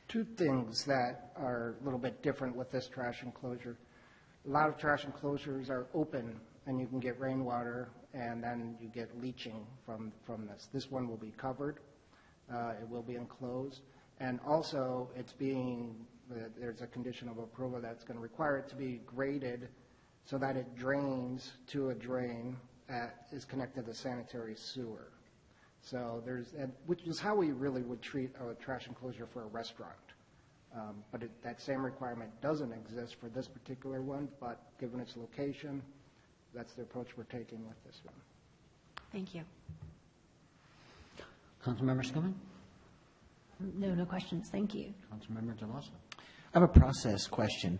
Speaker 20: Two things that are a little bit different with this trash enclosure. A lot of trash enclosures are open, and you can get rainwater, and then you get leaching from this. This one will be covered. It will be enclosed. And also, there's a condition of approval that's going to require it to be graded so that it drains to a drain that is connected to sanitary sewer. So which is how we really would treat a trash enclosure for a restaurant. But that same requirement doesn't exist for this particular one, but given its location, that's the approach we're taking with this one.
Speaker 6: Thank you.
Speaker 1: Councilmember Skillman?
Speaker 2: No questions. Thank you.
Speaker 1: Councilmember DeLosso?
Speaker 3: I have a process question.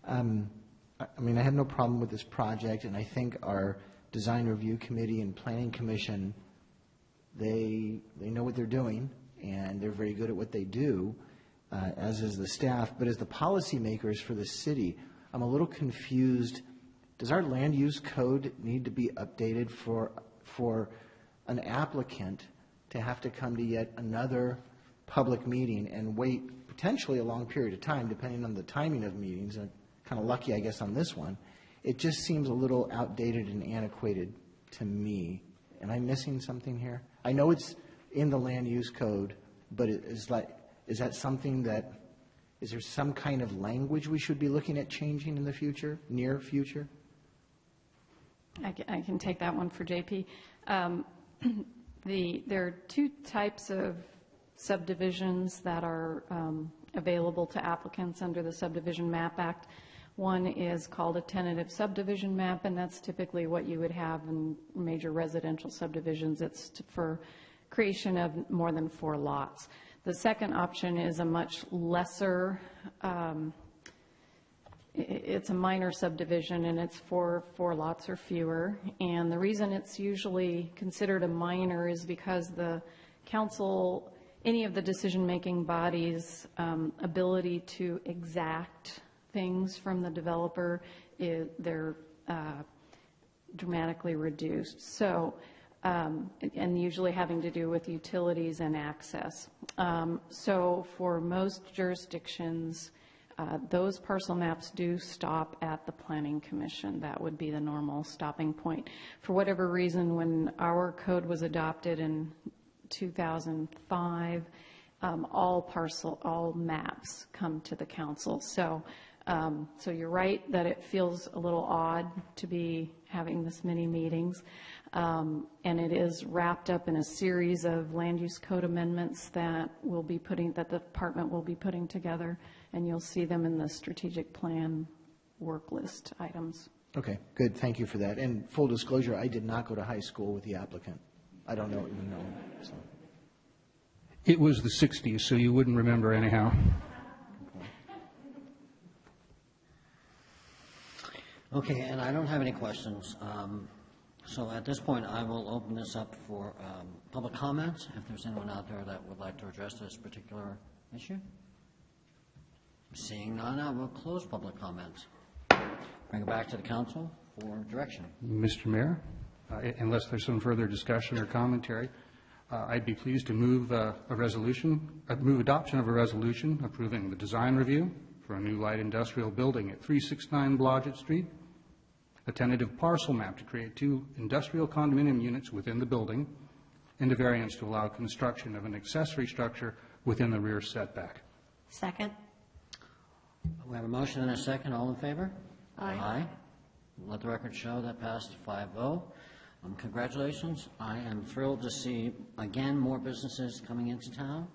Speaker 3: I mean, I have no problem with this project, and I think our Design Review Committee and Planning Commission, they know what they're doing, and they're very good at what they do, as is the staff. But as the policymakers for the city, I'm a little confused. Does our land use code need to be updated for an applicant to have to come to yet another public meeting and wait potentially a long period of time, depending on the timing of meetings? And kind of lucky, I guess, on this one. It just seems a little outdated and antiquated to me. Am I missing something here? I know it's in the land use code, but is that something that, is there some kind of language we should be looking at changing in the future, near future?
Speaker 21: I can take that one for JP. There are two types of subdivisions that are available to applicants under the Subdivision Map Act. One is called a tentative subdivision map, and that's typically what you would have in major residential subdivisions. It's for creation of more than 4 lots. The second option is a much lesser, it's a minor subdivision, and it's for 4 lots or fewer. And the reason it's usually considered a minor is because the council, any of the decision-making bodies' ability to exact things from the developer, they're dramatically reduced. So, and usually having to do with utilities and access. So for most jurisdictions, those parcel maps do stop at the Planning Commission. That would be the normal stopping point. For whatever reason, when our code was adopted in 2005, all maps come to the council. So you're right that it feels a little odd to be having this many meetings, and it is wrapped up in a series of land use code amendments that the department will be putting together, and you'll see them in the strategic plan work list items.
Speaker 3: Okay, good. Thank you for that. And full disclosure, I did not go to high school with the applicant. I don't know. So.
Speaker 7: It was the 60s, so you wouldn't remember anyhow.
Speaker 1: Okay, and I don't have any questions. So at this point, I will open this up for public comments, if there's anyone out there that would like to address this particular issue. Seeing none, I will close public comments. Bring it back to the council for direction.
Speaker 7: Mr. Mayor, unless there's some further discussion or commentary, I'd be pleased to move move adoption of a resolution approving the design review for a new light industrial building at 369 Blodgett Street, a tentative parcel map to create 2 industrial condominium units within the building, and a variance to allow construction of an accessory structure within the rear setback.
Speaker 19: Second.
Speaker 1: We have a motion and a second. All in favor?
Speaker 19: Aye.
Speaker 1: Aye. Let the record show that passed 5-0. Congratulations. I am thrilled to see, again, more businesses coming into town.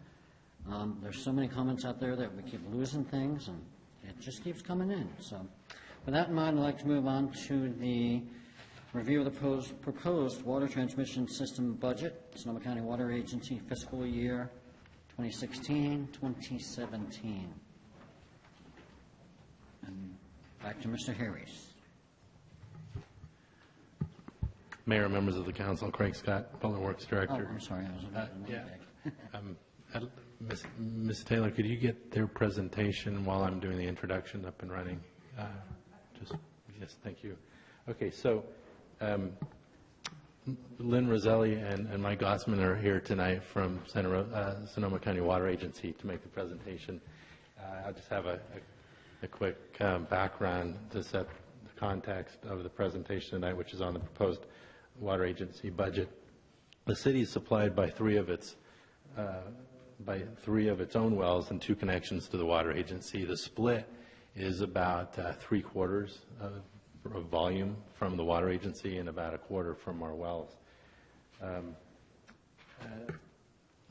Speaker 1: There's so many comments out there that we keep losing things, and it just keeps coming in. So with that in mind, I'd like to move on to the review of the proposed water transmission system budget, Sonoma County Water Agency fiscal year 2016-2017. And back to Mr. Harris.
Speaker 18: Mayor, members of the council, Craig Scott, Public Works Director.
Speaker 1: Oh, I'm sorry, I was about to
Speaker 18: Ms. Taylor, could you get their presentation while I'm doing the introduction up and running? Yes, thank you. Okay, so Lynn Roselli and Mike Gossman are here tonight from Sonoma County Water Agency to make the presentation. I'll just have a quick background to set the context of the presentation tonight, which is on the proposed water agency budget. The city is supplied by three of its own wells and 2 connections to the water agency. The split is about 3/4 of volume from the water agency and about 1/4 from our wells.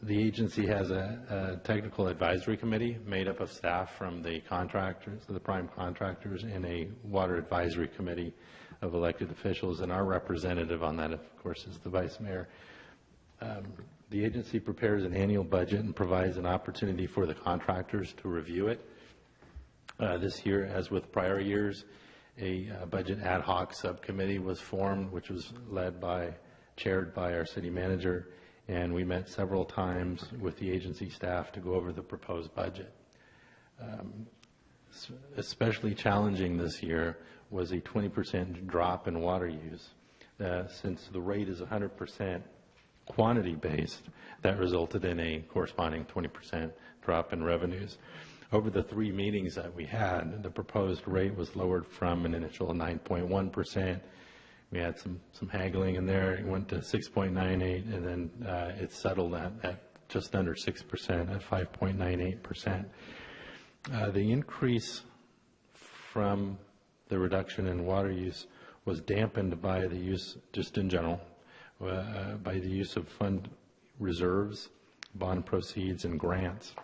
Speaker 18: The agency has a technical advisory committee made up of staff from the contractors, the prime contractors, and a water advisory committee of elected officials, and our representative on that, of course, is the vice mayor. The agency prepares an annual budget and provides an opportunity for the contractors to review it. This year, as with prior years, a budget ad hoc subcommittee was formed, which was chaired by our city manager, and we met several times with the agency staff to go over the proposed budget. Especially challenging this year was a 20% drop in water use. Since the rate is 100% quantity-based, that resulted in a corresponding 20% drop in revenues. Over the 3 meetings that we had, the proposed rate was lowered from an initial 9.1%. We had some haggling in there. It went to 6.98, and then it settled at just under 6% at 5.98%. The increase from the reduction in water use was dampened by the use, just in general, by the use of fund reserves, bond proceeds, and grants.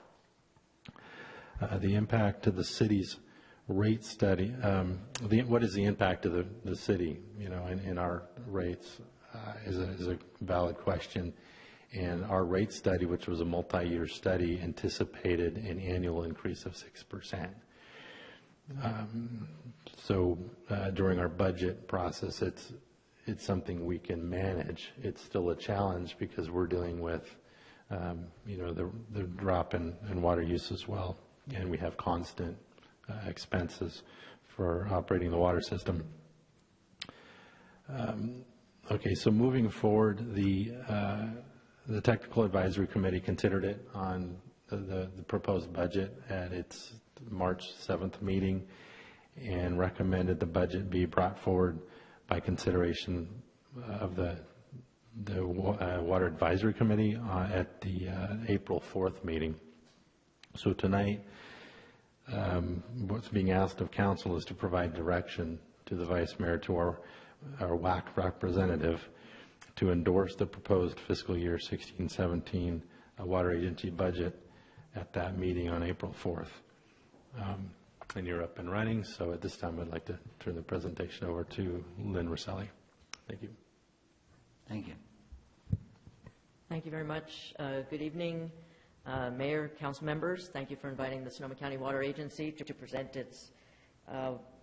Speaker 18: The impact to the city's rate study, what is the impact to the city, in our rates is a valid question. And our rate study, which was a multi-year study, anticipated an annual increase of 6%. So during our budget process, it's something we can manage. It's still a challenge because we're dealing with, the drop in water use as well, and we have constant expenses for operating the water system. Okay, so moving forward, the Technical Advisory Committee considered it on the proposed budget at its March 7th meeting and recommended the budget be brought forward by consideration of the Water Advisory Committee at the April 4th meeting. So tonight, what's being asked of council is to provide direction to the vice mayor, to our WAC representative, to endorse the proposed fiscal year 16-17 water agency budget at that meeting on April 4th. And you're up and running, so at this time I'd like to turn the presentation over to Lynn Roselli. Thank you.
Speaker 1: Thank you.
Speaker 5: Thank you very much. Good evening, Mayor, council members. Thank you for inviting the Sonoma County Water Agency to present its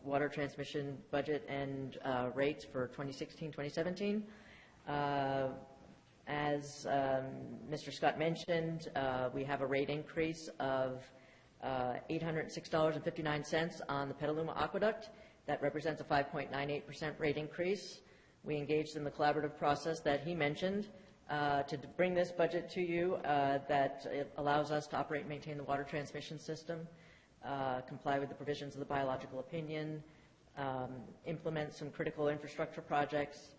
Speaker 5: water transmission budget and rates for 2016-2017. As Mr. Scott mentioned, we have a rate increase of $806.59 on the Petaluma Aqueduct. That represents a 5.98% rate increase. We engaged in the collaborative process that he mentioned to bring this budget to you that it allows us to operate and maintain the water transmission system, comply with the provisions of the biological opinion, implement some critical infrastructure projects,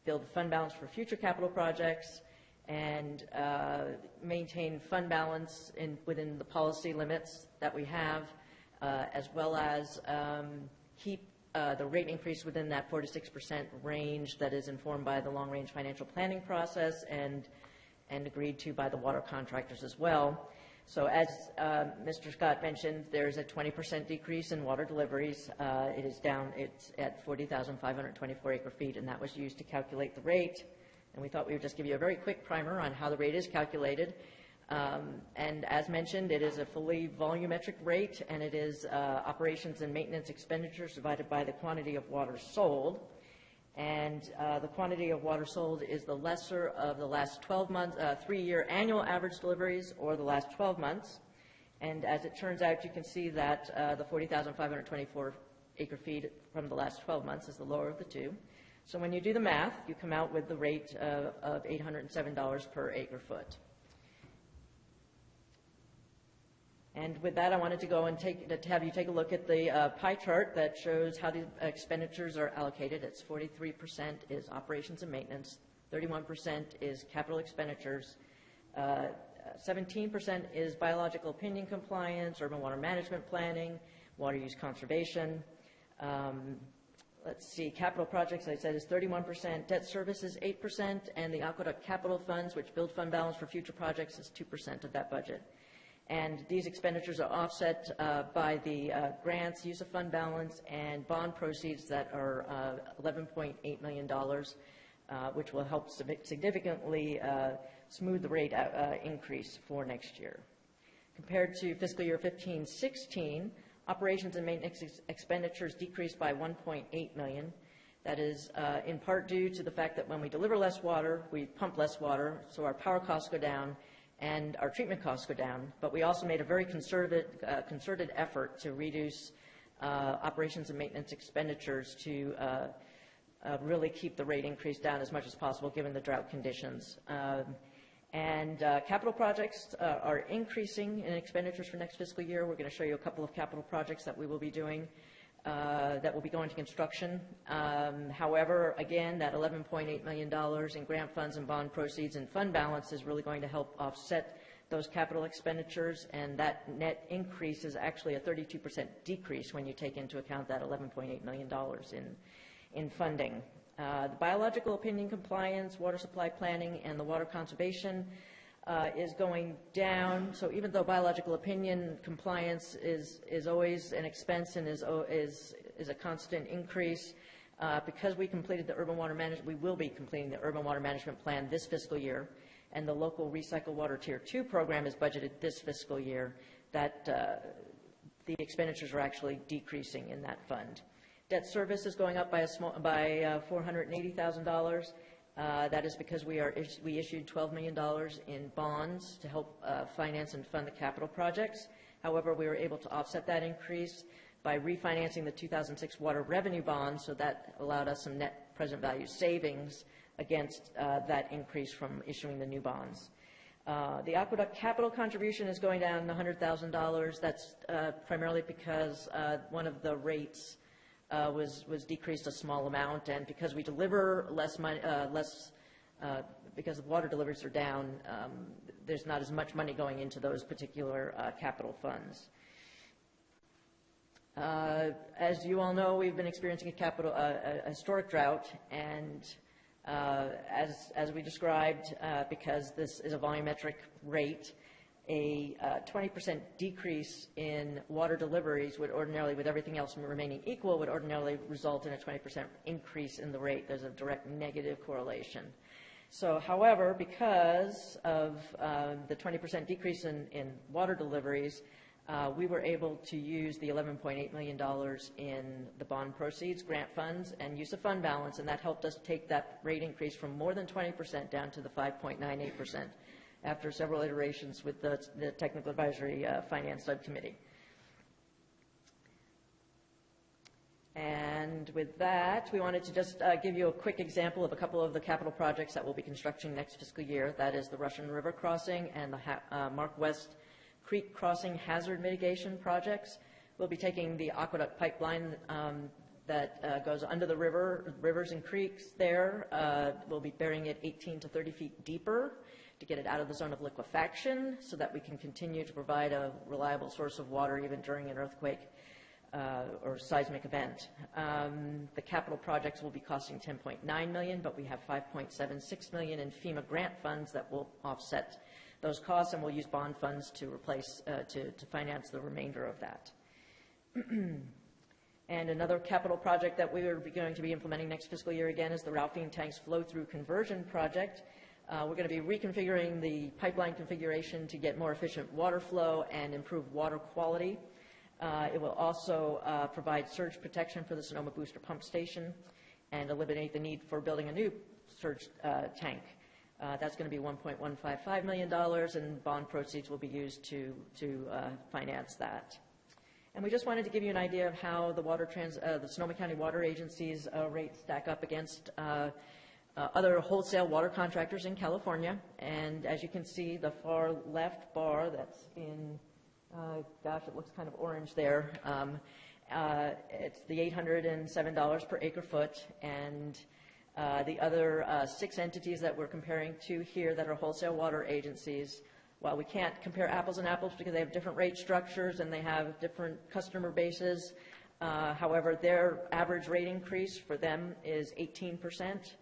Speaker 5: build fund balance for future capital projects, and maintain fund balance within the policy limits that we have, as well as keep the rate increase within that 4 to 6% range that is informed by the long-range financial planning process and agreed to by the water contractors as well. So as Mr. Scott mentioned, there's a 20% decrease in water deliveries. It is down, it's at 40,524 acre-feet, and that was used to calculate the rate. And we thought we would just give you a very quick primer on how the rate is calculated. And as mentioned, it is a fully volumetric rate, and it is operations and maintenance expenditures divided by the quantity of water sold. And the quantity of water sold is the lesser of the last 12 months, 3-year annual average deliveries, or the last 12 months. And as it turns out, you can see that the 40,524 acre-feet from the last 12 months is the lower of the two. So when you do the math, you come out with the rate of $807 per acre-foot. And with that, I wanted to go and have you take a look at the pie chart that shows how the expenditures are allocated. It's 43% is operations and maintenance, 31% is capital expenditures, 17% is biological opinion compliance, urban water management planning, water use conservation. Let's see, capital projects, I said, is 31%, debt service is 8%, and the aqueduct capital funds, which build fund balance for future projects, is 2% of that budget. And these expenditures are offset by the grants, use of fund balance, and bond proceeds that are $11.8 million, which will help significantly smooth the rate increase for next year. Compared to fiscal year 15-16, operations and maintenance expenditures decreased by $1.8 million. That is in part due to the fact that when we deliver less water, we pump less water, so our power costs go down and our treatment costs go down. But we also made a very concerted effort to reduce operations and maintenance expenditures to really keep the rate increase down as much as possible given the drought conditions. Capital projects are increasing in expenditures for next fiscal year. We're going to show you a couple of capital projects that we will be doing that will be going to construction. However, again, that $11.8 million in grant funds and bond proceeds and fund balance is really going to help offset those capital expenditures, and that net increase is actually a 32% decrease when you take into account that $11.8 million in funding. The biological opinion compliance, water supply planning, and the water conservation is going down. So even though biological opinion compliance is always an expense and is a constant increase, because we completed the urban water management, we will be completing the urban water management plan this fiscal year, and the local recycle water tier 2 program is budgeted this fiscal year, that the expenditures are actually decreasing in that fund. Debt service is going up by $480,000. That is because we issued $12 million in bonds to help finance and fund the capital projects. However, we were able to offset that increase by refinancing the 2006 water revenue bonds, so that allowed us some net present value savings against that increase from issuing the new bonds. The aqueduct capital contribution is going down $100,000. That's primarily because one of the rates was decreased a small amount, and because we deliver less money, because the water deliveries are down, there's not as much money going into those particular capital funds. As you all know, we've been experiencing a historic drought, and as we described, because this is a volumetric rate, a 20% decrease in water deliveries would ordinarily, with everything else remaining equal, would ordinarily result in a 20% increase in the rate. There's a direct negative correlation. So, however, because of the 20% decrease in water deliveries, we were able to use the $11.8 million in the bond proceeds, grant funds, and use of fund balance, and that helped us take that rate increase from more than 20% down to the 5.98%. After several iterations with the Technical Advisory Finance Subcommittee. And with that, we wanted to just give you a quick example of a couple of the capital projects that we'll be constructing next fiscal year. That is the Russian River Crossing and the Mark West Creek Crossing hazard mitigation projects. We'll be taking the aqueduct pipeline that goes under the rivers and creeks there. We'll be burying it 18 to 30 feet deeper to get it out of the zone of liquefaction so that we can continue to provide a reliable source of water even during an earthquake or seismic event. The capital projects will be costing $10.9 million, but we have $5.76 million in FEMA grant funds that will offset those costs, and we'll use bond funds to replace, to finance the remainder of that. And another capital project that we are going to be implementing next fiscal year again is the Ralphine Tanks Flow-Through Conversion Project. We're going to be reconfiguring the pipeline configuration to get more efficient water flow and improve water quality. It will also provide surge protection for the Sonoma Booster Pump Station and eliminate the need for building a new surge tank. That's going to be $1.155 million, and bond proceeds will be used to finance that. And we just wanted to give you an idea of how the Sonoma County Water Agency's rates stack up against other wholesale water contractors in California. And as you can see, the far left bar that's in, gosh, it looks kind of orange there. It's the $807 per acre foot, and the other 6 entities that we're comparing to here that are wholesale water agencies, while we can't compare apples and apples because they have different rate structures and they have different customer bases, however, their average rate increase for them is 18%,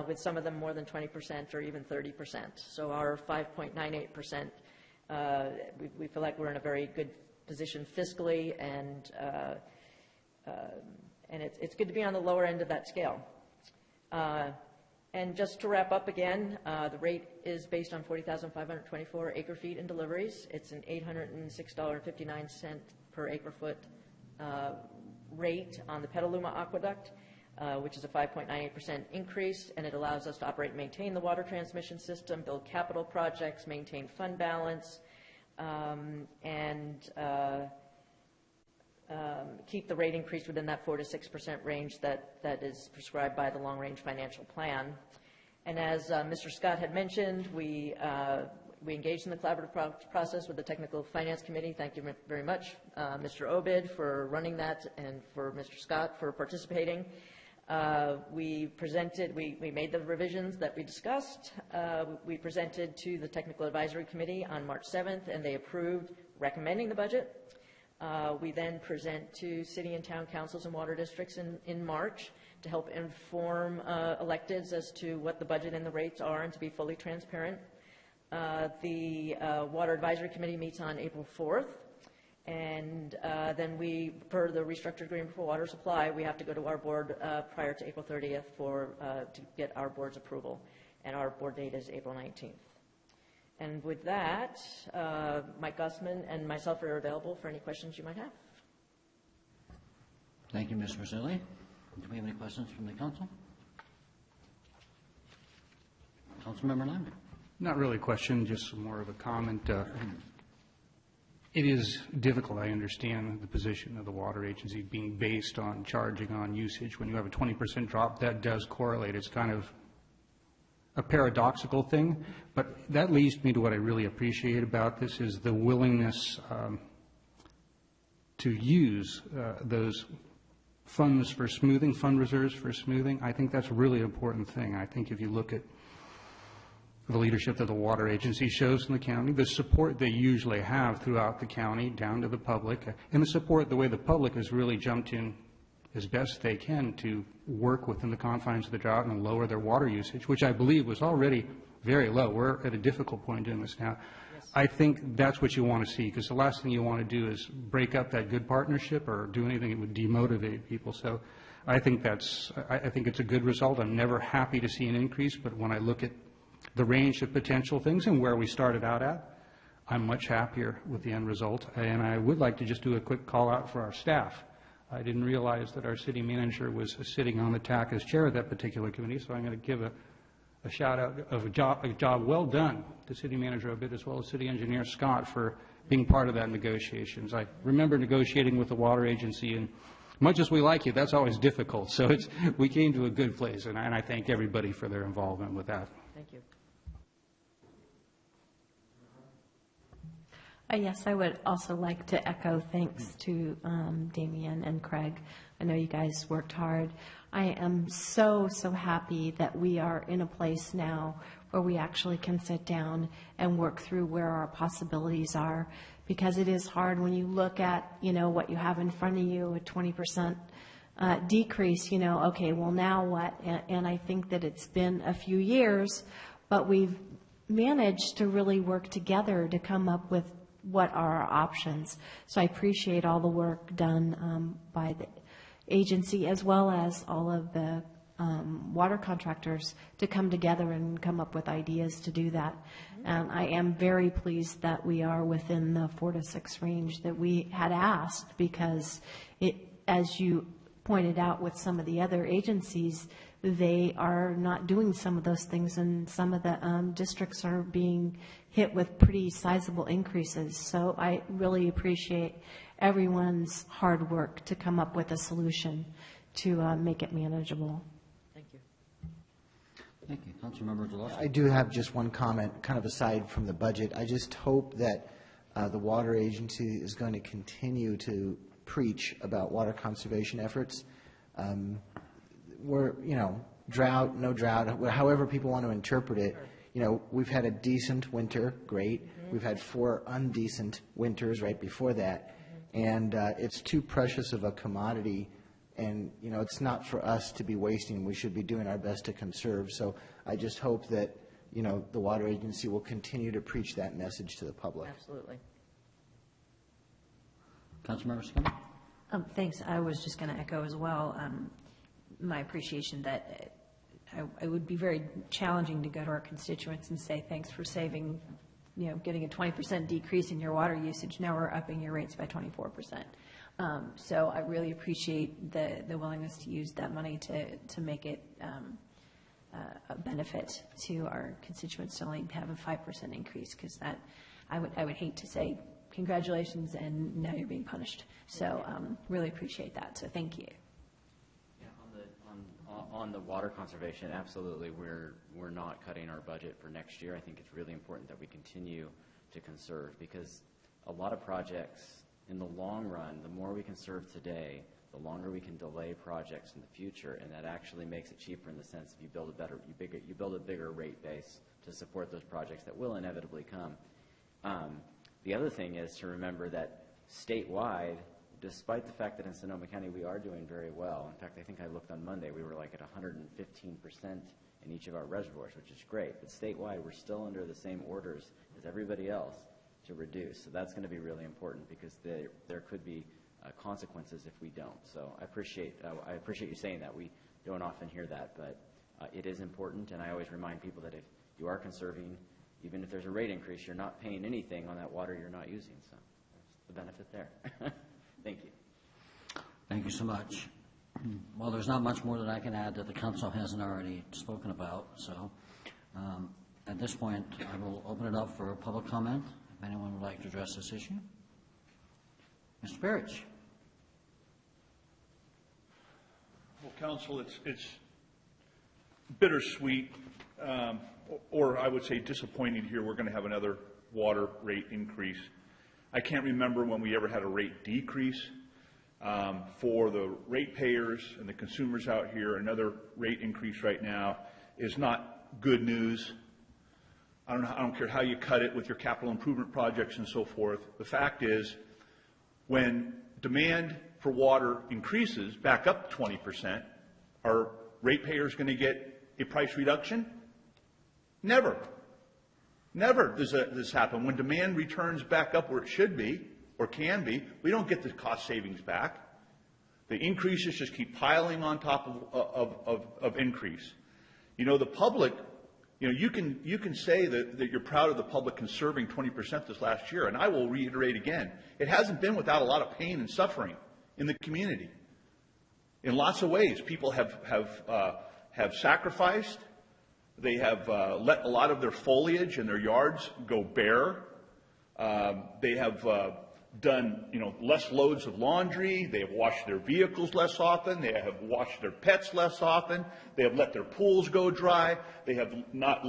Speaker 5: with some of them more than 20% or even 30%. So our 5.98%, we feel like we're in a very good position fiscally, and it's good to be on the lower end of that scale. And just to wrap up again, the rate is based on 40,524 acre feet in deliveries. It's an $806.59 per acre foot rate on the Petaluma Aqueduct, which is a 5.98% increase, and it allows us to operate and maintain the water transmission system, build capital projects, maintain fund balance, and keep the rate increase within that 4 to 6% range that is prescribed by the long-range financial plan. And as Mr. Scott had mentioned, we engaged in the collaborative process with the Technical Finance Committee. Thank you very much, Mr. Obid, for running that, and for Mr. Scott for participating. We made the revisions that we discussed. We presented to the Technical Advisory Committee on March 7th, and they approved recommending the budget. We then present to city and town councils and water districts in March to help inform electeds as to what the budget and the rates are and to be fully transparent. The Water Advisory Committee meets on April 4th, and then per the restructured agreement for water supply, we have to go to our board prior to April 30th to get our board's approval, and our board date is April 19th. And with that, Mike Gussman and myself are available for any questions you might have.
Speaker 1: Thank you, Ms. Marzilli. Do we have any questions from the council? Councilmember Lyman.
Speaker 7: Not really a question, just more of a comment. It is difficult, I understand, the position of the water agency being based on charging on usage. When you have a 20% drop, that does correlate. It's kind of a paradoxical thing, but that leads me to what I really appreciate about this is the willingness to use those funds for smoothing, fund reserves for smoothing. I think that's a really important thing. I think if you look at the leadership that the water agency shows in the county, the support they usually have throughout the county down to the public, and the support the way the public has really jumped in as best they can to work within the confines of the drought and lower their water usage, which I believe was already very low. We're at a difficult point in this now. Yes. I think that's what you want to see, because the last thing you want to do is break up that good partnership or do anything that would demotivate people. So I think it's a good result. I'm never happy to see an increase, but when I look at the range of potential things and where we started out at, I'm much happier with the end result. And I would like to just do a quick call out for our staff. I didn't realize that our city manager was sitting on the TAC as chair of that particular committee, so I'm going to give a shout out of a job well done to city manager Obid as well as city engineer Scott for being part of that negotiations. I remember negotiating with the water agency in much as we like you, that's always difficult. So we came to a good place, and I thank everybody for their involvement with that.
Speaker 5: Thank you.
Speaker 2: Yes, I would also like to echo thanks to Damien and Craig. I know you guys worked hard. I am so happy that we are in a place now where we actually can sit down and work through where our possibilities are, because it is hard when you look at, what you have in front of you, a 20% decrease, okay, well, now what? And I think that it's been a few years, but we've managed to really work together to come up with what are our options. So I appreciate all the work done by the agency as well as all of the water contractors to come together and come up with ideas to do that. And I am very pleased that we are within the 4 to 6 range that we had asked, because it, as you pointed out with some of the other agencies, they are not doing some of those things, and some of the districts are being hit with pretty sizable increases. So I really appreciate everyone's hard work to come up with a solution to make it manageable.
Speaker 5: Thank you.
Speaker 1: Thank you. Councilmember Delosa.
Speaker 3: I do have just one comment, kind of aside from the budget. I just hope that the water agency is going to continue to preach about water conservation efforts. We're, drought, no drought, however people want to interpret it. We've had a decent winter, great. We've had 4 undecent winters right before that. And it's too precious of a commodity. And, it's not for us to be wasting. We should be doing our best to conserve. So I just hope that, the water agency will continue to preach that message to the public.
Speaker 5: Absolutely.
Speaker 1: Councilmember Skinner.
Speaker 2: Thanks. I was just going to echo as well my appreciation that it would be very challenging to go to our constituents and say, thanks for saving, getting a 20% decrease in your water usage. Now we're upping your rates by 24%. So I really appreciate the willingness to use that money to make it a benefit to our constituents to only have a 5% increase, because that I would hate to say congratulations and now you're being punished. So really appreciate that. So thank you.
Speaker 8: On the water conservation, absolutely, we're not cutting our budget for next year. I think it's really important that we continue to conserve, because a lot of projects in the long run, the more we conserve today, the longer we can delay projects in the future, and that actually makes it cheaper in the sense if you build a bigger rate base to support those projects that will inevitably come. The other thing is to remember that statewide, despite the fact that in Sonoma County we are doing very well. In fact, I think I looked on Monday, we were like at 115% in each of our reservoirs, which is great. But statewide, we're still under the same orders as everybody else to reduce. So that's going to be really important, because there could be consequences if we don't. So I appreciate you saying that. We don't often hear that, but it is important. And I always remind people that if you are conserving, even if there's a rate increase, you're not paying anything on that water you're not using. So that's the benefit there. Thank you.
Speaker 1: Thank you so much. Well, there's not much more that I can add that the council hasn't already spoken about. So at this point, I will open it up for public comment, if anyone would like to address this issue. Mr. Berich.
Speaker 14: Well, Council, it's bittersweet, or I would say disappointing here. We're going to have another water rate increase. I can't remember when we ever had a rate decrease. For the ratepayers and the consumers out here, another rate increase right now is not good news. I don't care how you cut it with your capital improvement projects and so forth. The fact is, when demand for water increases back up 20%, are ratepayers going to get a price reduction? Never. Never does this happen. When demand returns back up where it should be or can be, we don't get the cost savings back. The increases just keep piling on top of increase. The public, you can say that you're proud of the public conserving 20% this last year, and I will reiterate again, it hasn't been without a lot of pain and suffering in the community. In lots of ways, people have sacrificed. They have let a lot of their foliage in their yards go bare. They have done, less loads of laundry. They have washed their vehicles less often. They have washed their pets less often. They have let their pools go dry. They have not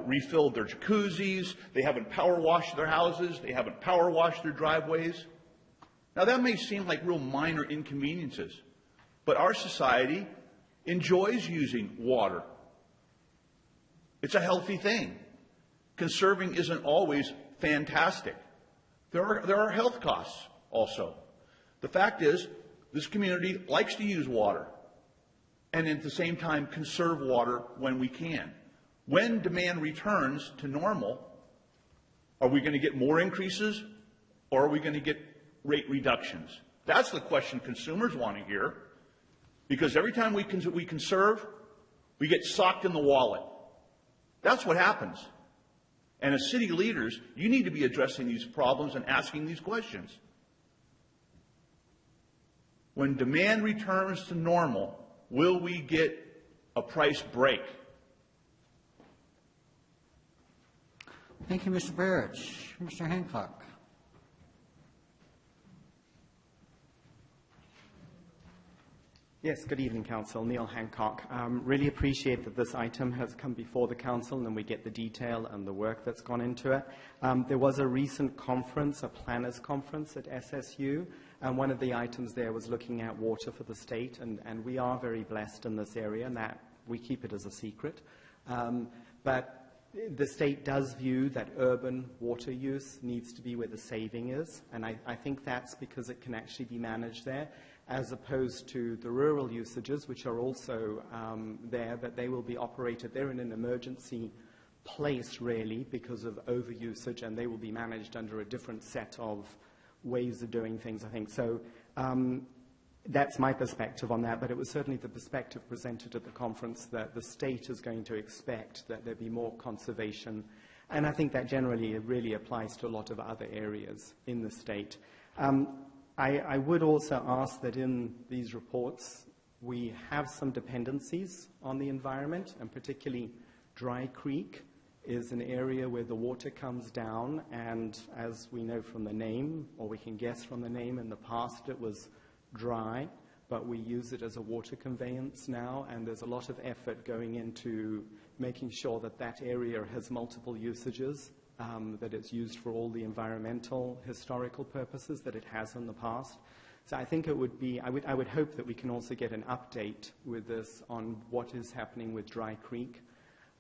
Speaker 14: refilled their jacuzzis. They haven't power washed their houses. They haven't power washed their driveways. Now that may seem like real minor inconveniences, but our society enjoys using water. It's a healthy thing. Conserving isn't always fantastic. There are health costs also. The fact is, this community likes to use water and at the same time conserve water when we can. When demand returns to normal, are we going to get more increases or are we going to get rate reductions? That's the question consumers want to hear, because every time we conserve, we get socked in the wallet. That's what happens. And as city leaders, you need to be addressing these problems and asking these questions. When demand returns to normal, will we get a price break?
Speaker 1: Thank you, Mr. Burridge. Mr. Hancock.
Speaker 9: Yes, good evening, Council. Neil Hancock. Really appreciate that this item has come before the Council and we get the detail and the work that's gone into it. There was a recent conference, a planners conference at SSU, and one of the items there was looking at water for the state, and we are very blessed in this area, and that we keep it as a secret. But the state does view that urban water use needs to be where the saving is, and I think that's because it can actually be managed there, as opposed to the rural usages, which are also there, but they will be operated. They're in an emergency place, really, because of overusage, and they will be managed under a different set of ways of doing things, I think. So that's my perspective on that, but it was certainly the perspective presented at the conference that the state is going to expect that there be more conservation, and I think that generally really applies to a lot of other areas in the state. I would also ask that in these reports we have some dependencies on the environment, and particularly Dry Creek is an area where the water comes down, and as we know from the name, or we can guess from the name, in the past it was dry, but we use it as a water conveyance now, and there's a lot of effort going into making sure that that area has multiple usages, that it's used for all the environmental, historical purposes that it has in the past. So I think it would be, I would hope that we can also get an update with this on what is happening with Dry Creek.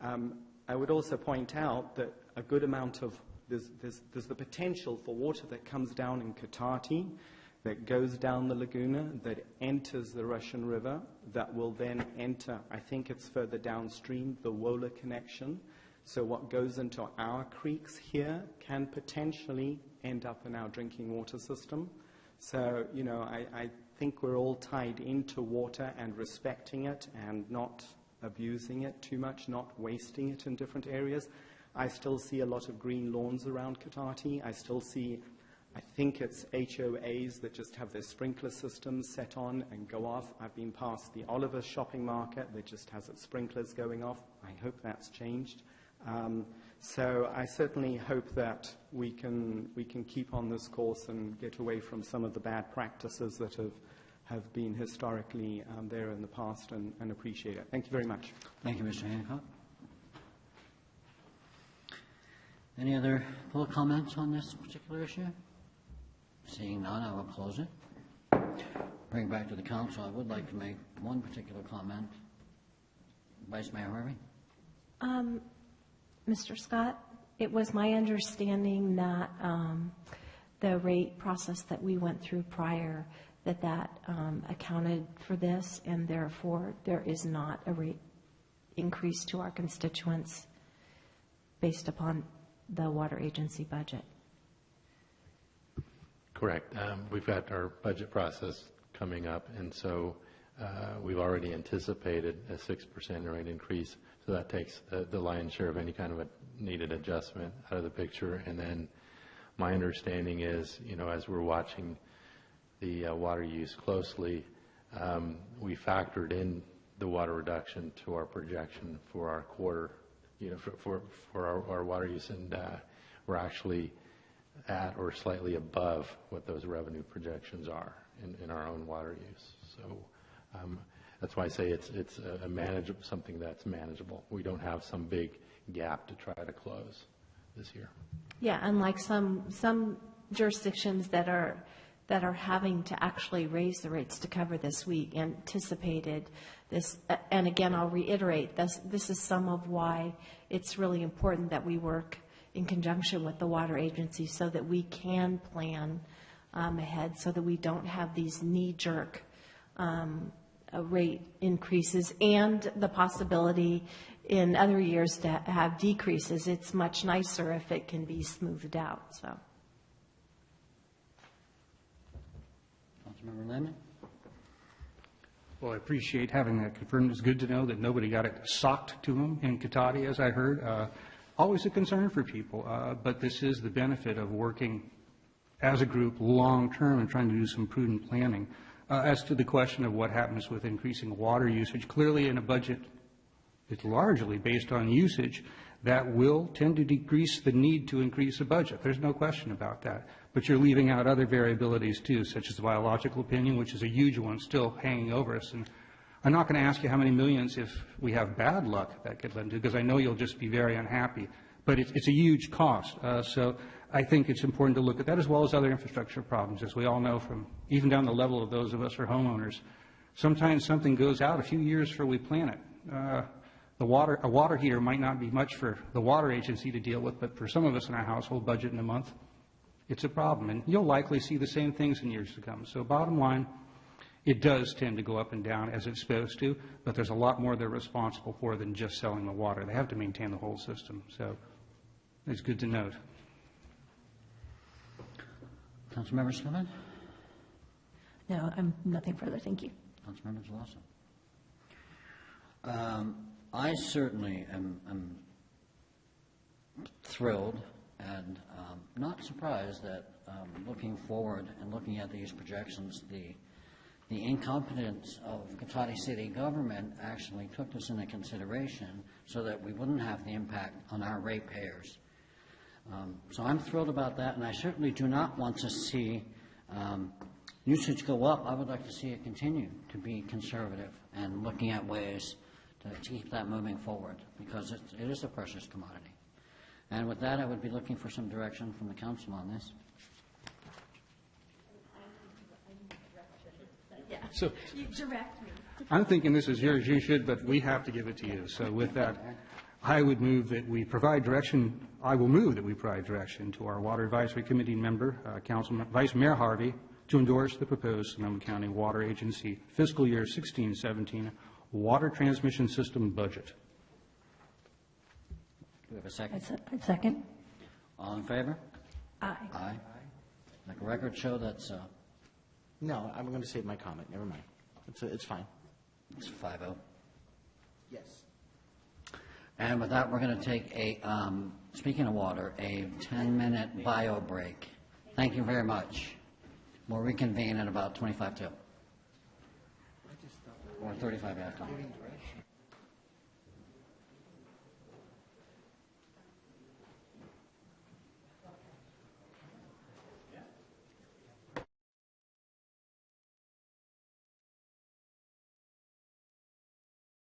Speaker 9: I would also point out that a good amount of, there's the potential for water that comes down in Cotati, that goes down the Laguna, that enters the Russian River, that will then enter, I think it's further downstream, the Wola connection. So what goes into our creeks here can potentially end up in our drinking water system. So, I think we're all tied into water and respecting it and not abusing it too much, not wasting it in different areas. I still see a lot of green lawns around Cotati. I still see, I think it's HOAs that just have their sprinkler systems set on and go off. I've been past the Oliver shopping market that just has its sprinklers going off. I hope that's changed. So I certainly hope that we can keep on this course and get away from some of the bad practices that have been historically there in the past, and appreciate it. Thank you very much.
Speaker 1: Thank you, Mr. Hancock. Any other public comments on this particular issue? Seeing none, I will close it. Bring it back to the council. I would like to make one particular comment. Vice Mayor Harvey?
Speaker 2: Mr. Scott, it was my understanding that the rate process that we went through prior, that accounted for this, and therefore there is not a rate increase to our constituents based upon the water agency budget.
Speaker 18: Correct. We've got our budget process coming up, and so we've already anticipated a 6% rate increase. So that takes the lion's share of any kind of a needed adjustment out of the picture. And then my understanding is, as we're watching the water use closely, we factored in the water reduction to our projection for our quarter, for our water use, and we're actually at or slightly above what those revenue projections are in our own water use. So that's why I say it's a manageable, something that's manageable. We don't have some big gap to try to close this year.
Speaker 6: Yeah, unlike some jurisdictions that are having to actually raise the rates to cover this, we anticipated this. And again, I'll reiterate, this is some of why it's really important that we work in conjunction with the water agency so that we can plan ahead, so that we don't have these knee-jerk rate increases and the possibility in other years to have decreases. It's much nicer if it can be smoothed out, so.
Speaker 1: Councilmember Lemon?
Speaker 7: Well, I appreciate having that confirmed. It's good to know that nobody got it socked to them in Cotati, as I heard. Always a concern for people, but this is the benefit of working as a group long-term and trying to do some prudent planning. As to the question of what happens with increasing water usage, clearly in a budget it's largely based on usage, that will tend to decrease the need to increase the budget. There's no question about that. But you're leaving out other variabilities too, such as the biological opinion, which is a huge one still hanging over us. And I'm not going to ask you how many millions if we have bad luck that could lend to, because I know you'll just be very unhappy. But it's a huge cost. So I think it's important to look at that as well as other infrastructure problems, as we all know from even down the level of those of us who are homeowners. Sometimes something goes out a few years before we plan it. A water heater might not be much for the water agency to deal with, but for some of us in our household budget in a month, it's a problem. And you'll likely see the same things in years to come. So bottom line, it does tend to go up and down as it's supposed to, but there's a lot more they're responsible for than just selling the water. They have to maintain the whole system. So it's good to note.
Speaker 1: Councilmember Sliman?
Speaker 2: No, I'm nothing further. Thank you.
Speaker 1: Councilmember Zalasa? I certainly am thrilled and not surprised that looking forward and looking at these projections, the incompetence of Cotati City government actually took this into consideration so that we wouldn't have the impact on our ratepayers. So I'm thrilled about that, and I certainly do not want to see usage go up. I would like to see it continue to be conservative and looking at ways to keep that moving forward, because it is a precious commodity. And with that, I would be looking for some direction from the council on this.
Speaker 7: So
Speaker 2: You direct me.
Speaker 7: I'm thinking this is yours, you should, but we have to give it to you. So with that, I would move that we provide direction, I will move that we provide direction to our Water Advisory Committee member, Councilman Vice Mayor Harvey, to endorse the proposed Sonoma County Water Agency fiscal year 16-17 water transmission system budget.
Speaker 1: Do we have a second?
Speaker 2: Second.
Speaker 1: All in favor?
Speaker 2: Aye.
Speaker 1: Aye. Like a record show, that's
Speaker 3: No, I'm going to save my comment. Never mind. It's fine.
Speaker 1: it's 5-0.
Speaker 3: Yes.
Speaker 1: And with that, we're going to take a, speaking of water, a 10-minute bio break. Thank you very much. We'll reconvene at about 25 to. Or 35 after.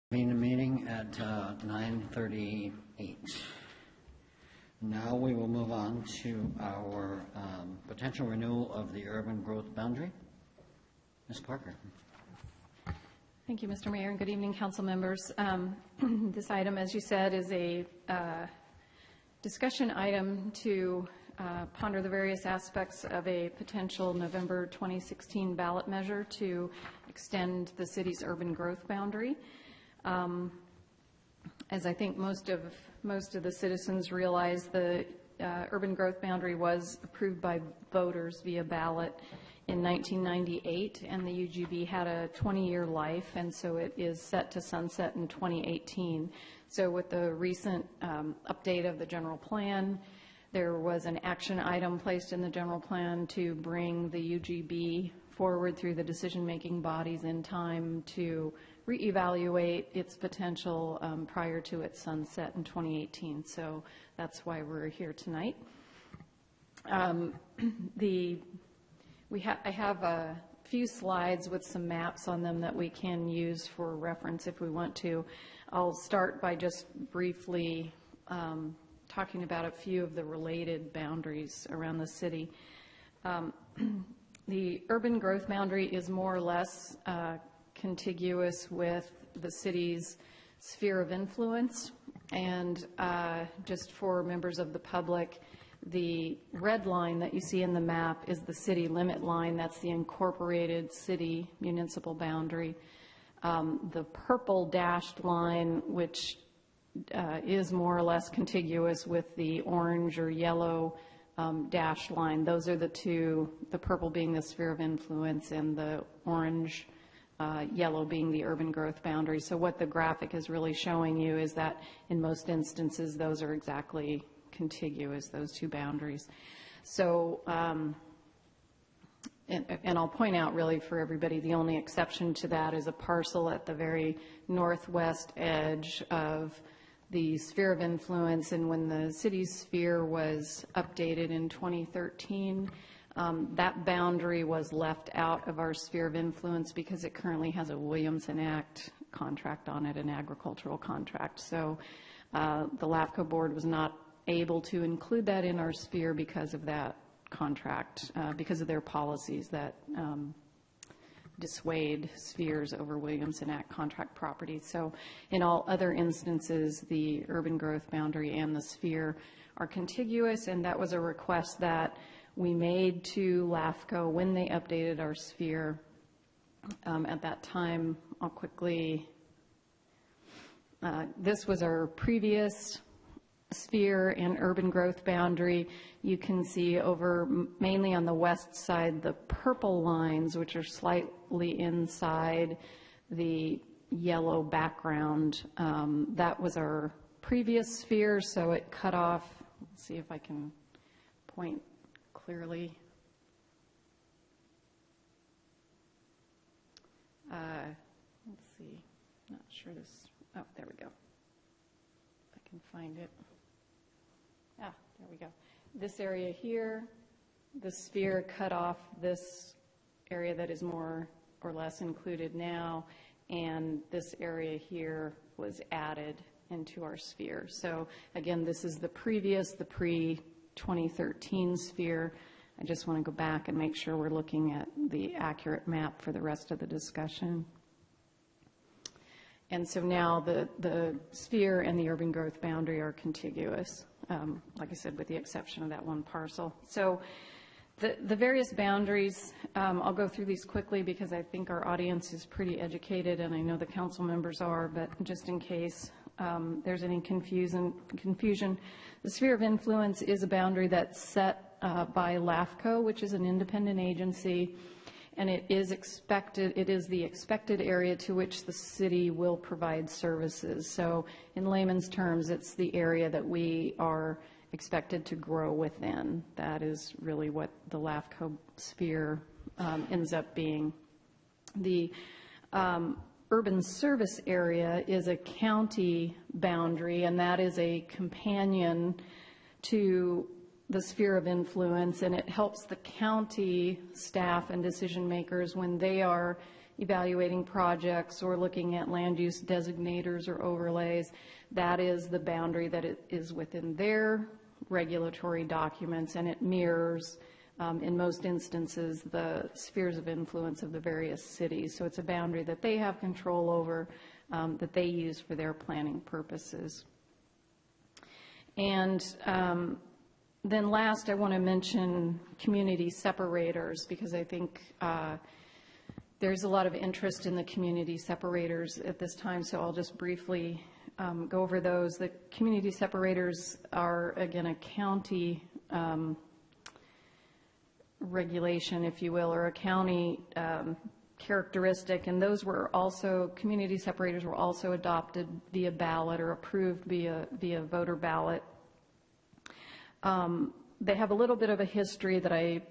Speaker 1: Convene the meeting at 9:38. Now we will move on to our potential renewal of the urban growth boundary. Ms. Parker.
Speaker 21: Thank you, Mr. Mayor, and good evening, council members. This item, as you said, is a discussion item to ponder the various aspects of a potential November 2016 ballot measure to extend the city's urban growth boundary. As I think most of the citizens realize, the urban growth boundary was approved by voters via ballot in 1998, and the UGB had a 20-year life, and so it is set to sunset in 2018. So with the recent update of the general plan, there was an action item placed in the general plan to bring the UGB forward through the decision-making bodies in time to reevaluate its potential prior to its sunset in 2018. So that's why we're here tonight. I have a few slides with some maps on them that we can use for reference if we want to. I'll start by just briefly talking about a few of the related boundaries around the city. The urban growth boundary is more or less contiguous with the city's sphere of influence. And just for members of the public, the red line that you see in the map is the city limit line. That's the incorporated city municipal boundary. The purple dashed line, which is more or less contiguous with the orange or yellow dashed line. Those are the two, the purple being the sphere of influence and the orange, yellow being the urban growth boundary. So what the graphic is really showing you is that in most instances, those are exactly contiguous, those two boundaries. So, and I'll point out really for everybody, the only exception to that is a parcel at the very northwest edge of the sphere of influence. And when the city's sphere was updated in 2013, that boundary was left out of our sphere of influence because it currently has a Williamson Act contract on it, an agricultural contract. So the LAFCO board was not able to include that in our sphere because of that contract, because of their policies that dissuade spheres over Williamson Act contract property. So in all other instances, the urban growth boundary and the sphere are contiguous, and that was a request that we made to LAFCO when they updated our sphere. At that time, I'll quickly, this was our previous sphere and urban growth boundary. You can see over mainly on the west side the purple lines, which are slightly inside the yellow background. That was our previous sphere, so it cut off. Let's see if I can point clearly. Let's see. Not sure this. Oh, there we go. I can find it. There we go. This area here, the sphere cut off this area that is more or less included now, and this area here was added into our sphere. So again, this is the previous, the pre-2013 sphere. I just want to go back and make sure we're looking at the accurate map for the rest of the discussion. And so now the sphere and the urban growth boundary are contiguous, like I said, with the exception of that one parcel. So the various boundaries, I'll go through these quickly because I think our audience is pretty educated, and I know the council members are, but just in case there's any confusion, the sphere of influence is a boundary that's set by LAFCO, which is an independent agency, and it is the expected area to which the city will provide services. So in layman's terms, it's the area that we are expected to grow within. That is really what the LAFCO sphere ends up being. The urban service area is a county boundary, and that is a companion to the sphere of influence, and it helps the county staff and decision makers when they are evaluating projects or looking at land use designators or overlays. That is the boundary that it is within their regulatory documents, and it mirrors, in most instances, the spheres of influence of the various cities. So it's a boundary that they have control over, that they use for their planning purposes. And then last, I want to mention community separators, because I think there's a lot of interest in the community separators at this time, so I'll just briefly go over those. The community separators are, again, a county regulation, if you will, or a county characteristic, and those were also, community separators were also adopted via ballot or approved via voter ballot. They have a little bit of a history that I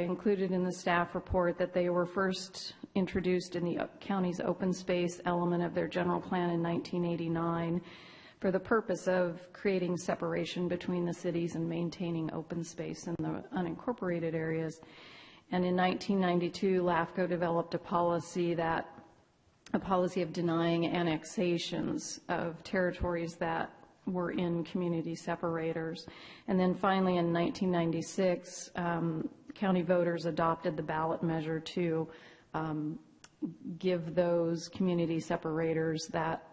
Speaker 21: included in the staff report, that they were first introduced in the county's open space element of their general plan in 1989. for the purpose of creating separation between the cities and maintaining open space in the unincorporated areas. And in 1992, LAFCO developed a policy of denying annexations of territories that were in community separators. And then finally in 1996, county voters adopted the ballot measure to give those community separators that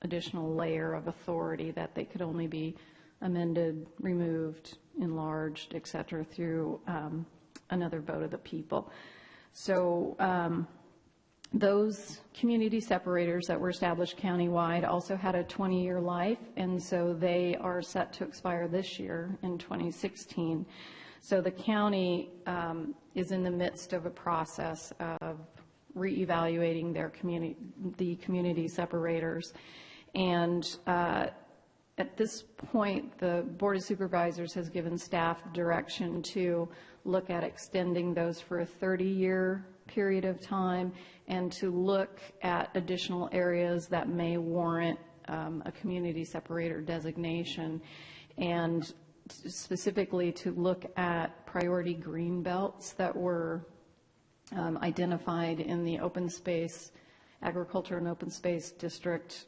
Speaker 21: additional layer of authority that they could only be amended, removed, enlarged, et cetera, through another vote of the people. So those community separators that were established countywide also had a 20-year life, and so they are set to expire this year in 2016. So the county is in the midst of a process of reevaluating the community separators. And at this point, the Board of Supervisors has given staff direction to look at extending those for a 30-year period of time and to look at additional areas that may warrant a community separator designation, and specifically to look at priority green belts that were identified in the open space, agriculture and open space district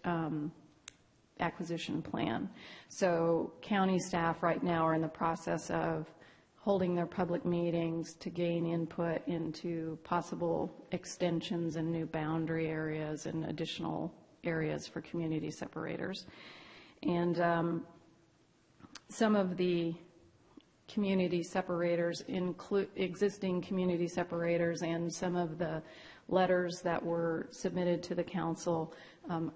Speaker 21: acquisition plan. So county staff right now are in the process of holding their public meetings to gain input into possible extensions and new boundary areas and additional areas for community separators. And some of the community separators include existing community separators, and some of the letters that were submitted to the council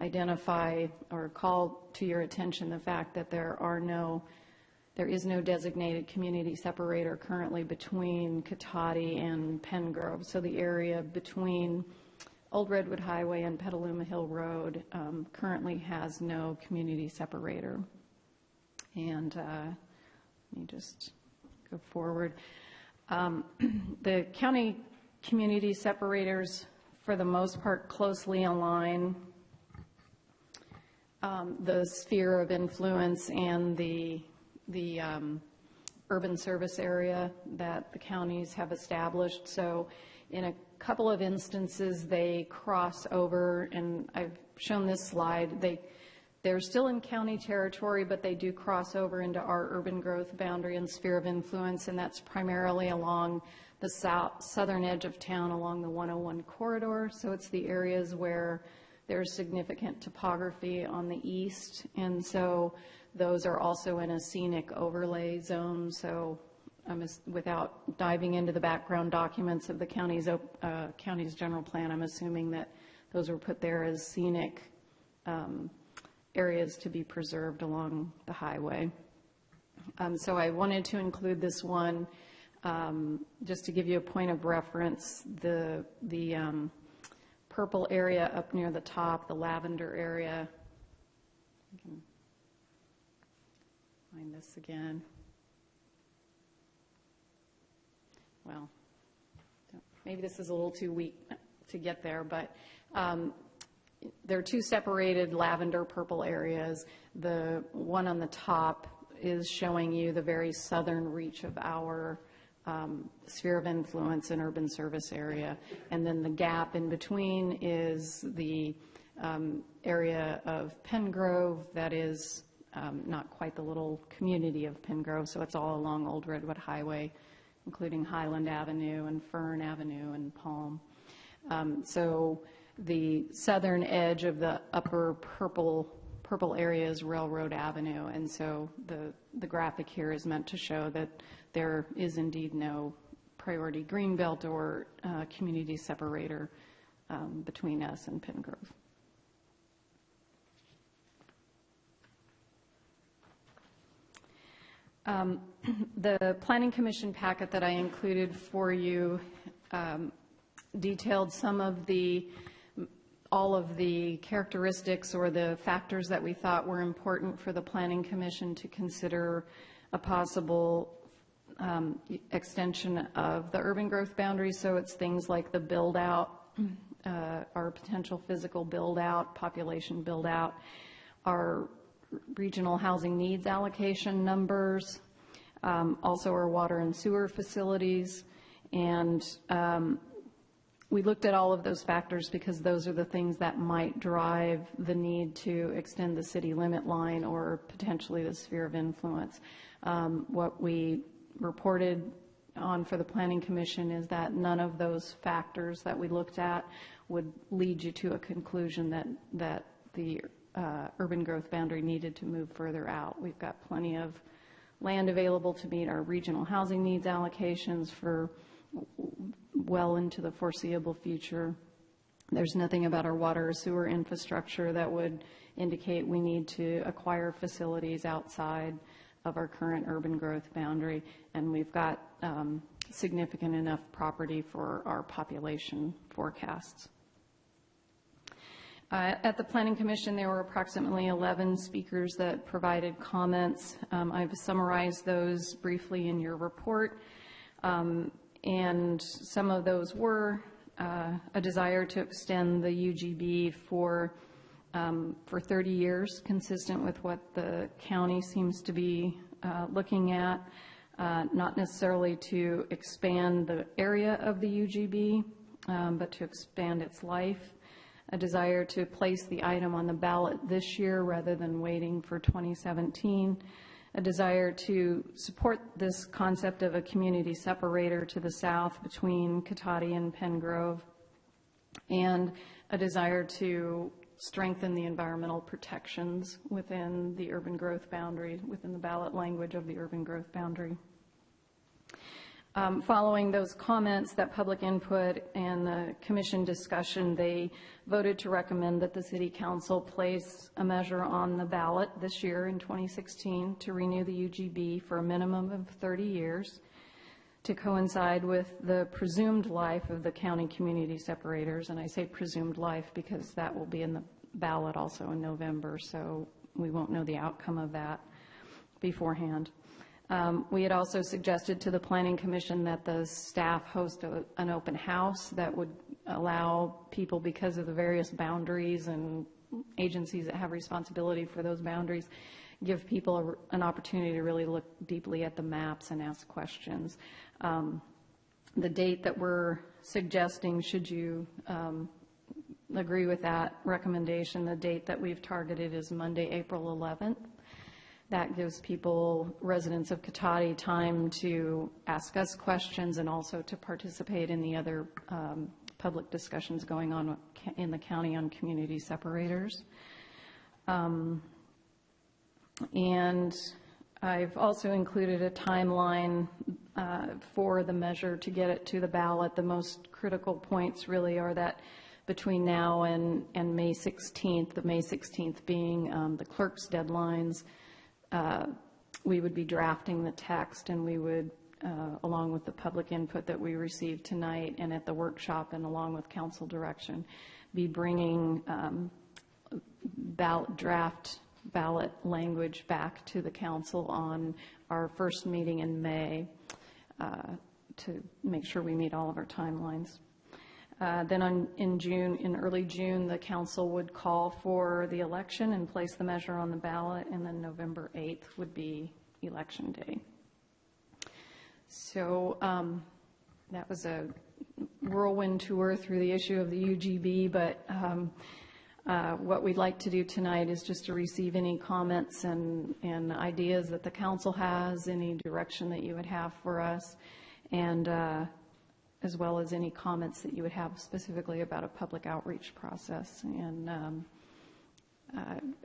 Speaker 21: identify or call to your attention the fact that there is no designated community separator currently between Cotati and Pengrove. So the area between Old Redwood Highway and Petaluma Hill Road currently has no community separator. And let me just go forward. The county community separators, for the most part, closely align the sphere of influence and the urban service area that the counties have established. So in a couple of instances, they cross over, and I've shown this slide. They're still in county territory, but they do cross over into our urban growth boundary and sphere of influence, and that's primarily along the southern edge of town along the 101 corridor. So it's the areas where there's significant topography on the east, and so those are also in a scenic overlay zone. So without diving into the background documents of the county's general plan, I'm assuming that those were put there as scenic areas to be preserved along the highway. So I wanted to include this one just to give you a point of reference. The purple area up near the top, the lavender area. I can find this again. Well, maybe this is a little too weak to get there, but there are two separated lavender purple areas. The one on the top is showing you the very southern reach of our sphere of influence and urban service area. And then the gap in between is the area of Pengrove that is not quite the little community of Pengrove, so it's all along Old Redwood Highway, including Highland Avenue and Fern Avenue and Palm. So the southern edge of the upper purple area is Railroad Avenue, and so the graphic here is meant to show that there is indeed no priority greenbelt or community separator between us and Pengrove. The Planning Commission packet that I included for you detailed all of the characteristics or the factors that we thought were important for the Planning Commission to consider a possible extension of the urban growth boundary. So it's things like the build out, our potential physical build out, population build out, our regional housing needs allocation numbers, also our water and sewer facilities, and we looked at all of those factors because those are the things that might drive the need to extend the city limit line or potentially the sphere of influence. What we reported on for the Planning Commission is that none of those factors that we looked at would lead you to a conclusion that the urban growth boundary needed to move further out. We've got plenty of land available to meet our regional housing needs allocations for well into the foreseeable future. There's nothing about our water or sewer infrastructure that would indicate we need to acquire facilities outside of our current urban growth boundary, and we've got significant enough property for our population forecasts. At the Planning Commission, there were approximately 11 speakers that provided comments. I've summarized those briefly in your report. And some of those were a desire to extend the UGB for 30 years, consistent with what the county seems to be looking at, not necessarily to expand the area of the UGB, but to expand its life. A desire to place the item on the ballot this year rather than waiting for 2017. A desire to support this concept of a community separator to the south between Cotati and Pen Grove, and a desire to strengthen the environmental protections within the urban growth boundary, within the ballot language of the urban growth boundary. Following those comments, that public input and the commission discussion, they voted to recommend that the City Council place a measure on the ballot this year in 2016 to renew the UGB for a minimum of 30 years to coincide with the presumed life of the county community separators. And I say presumed life because that will be in the ballot also in November, so we won't know the outcome of that beforehand. We had also suggested to the Planning Commission that the staff host an open house that would allow people, because of the various boundaries and agencies that have responsibility for those boundaries, give people an opportunity to really look deeply at the maps and ask questions. The date that we're suggesting, should you agree with that recommendation, the date that we've targeted is Monday, April 11th. That gives people, residents of Cotati, time to ask us questions and also to participate in the other public discussions going on in the county on community separators. And I've also included a timeline for the measure to get it to the ballot. The most critical points really are that between now and May 16th, the May 16th being the clerk's deadlines, we would be drafting the text, and we would, along with the public input that we received tonight and at the workshop and along with council direction, be bringing draft ballot language back to the council on our first meeting in May to make sure we meet all of our timelines. Then in early June, the council would call for the election and place the measure on the ballot, and then November 8th would be election day. So that was a whirlwind tour through the issue of the UGB, but what we'd like to do tonight is just to receive any comments and ideas that the council has, any direction that you would have for us, and as well as any comments that you would have specifically about a public outreach process. And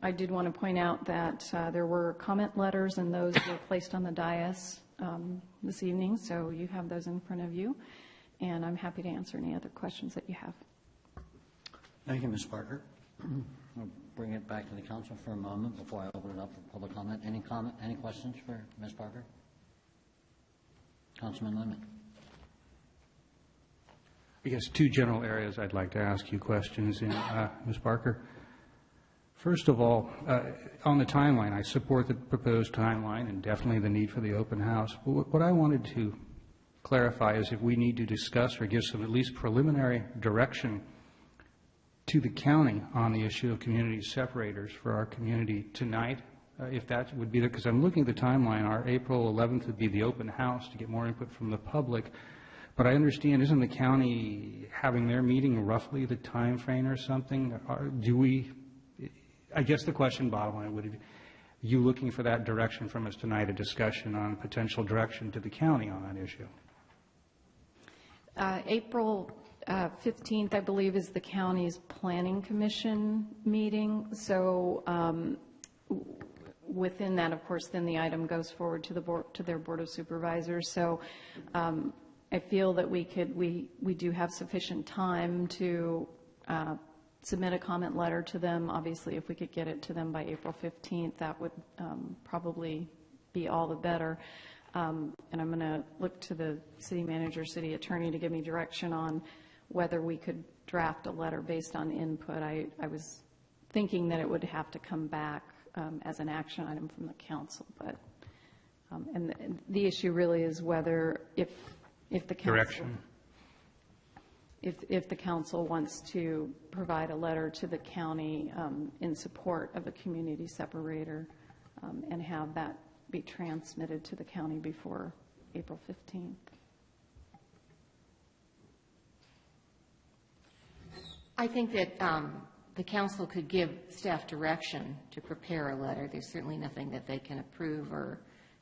Speaker 21: I did want to point out that there were comment letters, and those were placed on the dais this evening, so you have those in front of you, and I'm happy to answer any other questions that you have.
Speaker 1: Thank you, Ms. Parker. I'll bring it back to the council for a moment before I open it up for public comment. Any questions for Ms. Parker? Councilman Lemon.
Speaker 7: I guess two general areas I'd like to ask you questions in, Ms. Parker. First of all, on the timeline, I support the proposed timeline and definitely the need for the open house. But what I wanted to clarify is if we need to discuss or give some at least preliminary direction to the county on the issue of community separators for our community tonight if that would be, because I'm looking at the timeline, our April 11th would be the open house to get more input from the public. But I understand, isn't the county having their meeting roughly the time frame or something? I guess the question, bottom line, would be, you looking for that direction from us tonight, a discussion on potential direction to the county on that issue?
Speaker 21: April 15th, I believe, is the county's planning commission meeting. So within that, of course, then the item goes forward to the board, to their board of supervisors. So I feel that we do have sufficient time to submit a comment letter to them. Obviously, if we could get it to them by April 15th, that would probably be all the better. And I'm going to look to the city manager, city attorney to give me direction on whether we could draft a letter based on input. I was thinking that it would have to come back as an action item from the council, but and the issue really is whether if the council
Speaker 7: direction.
Speaker 21: If the council wants to provide a letter to the county in support of a community separator and have that be transmitted to the county before April 15th.
Speaker 19: I think that the council could give staff direction to prepare a letter. There's certainly nothing that they can approve or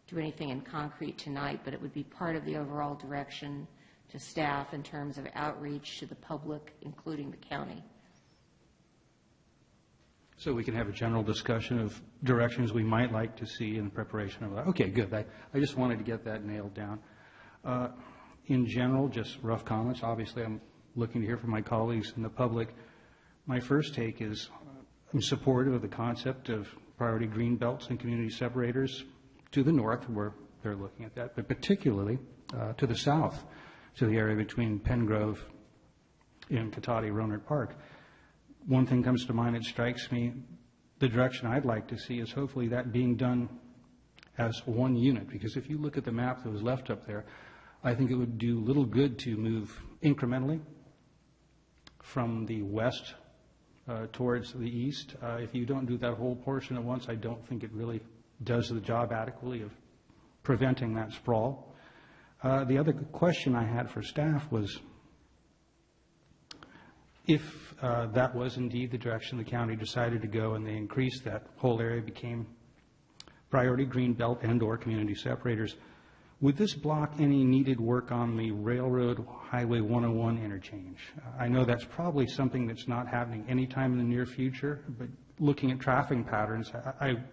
Speaker 19: do anything in concrete tonight, but it would be part of the overall direction to staff in terms of outreach to the public, including the county.
Speaker 7: So we can have a general discussion of directions we might like to see in preparation of that. Okay, good. I just wanted to get that nailed down. In general, just rough comments. Obviously, I'm looking to hear from my colleagues in the public. My first take is I'm supportive of the concept of priority green belts and community separators to the north, where they're looking at that, but particularly to the south, to the area between Pengrove and Cotati Rohnert Park. One thing comes to mind, it strikes me, the direction I'd like to see is hopefully that being done as one unit, because if you look at the map that was left up there, I think it would do little good to move incrementally from the west towards the east. If you don't do that whole portion at once, I don't think it really does the job adequately of preventing that sprawl. The other question I had for staff was, if that was indeed the direction the county decided to go and they increased that whole area, became priority green belt and or community separators, would this block any needed work on the Railroad Highway 101 interchange? I know that's probably something that's not happening anytime in the near future, but looking at traffic patterns, I'm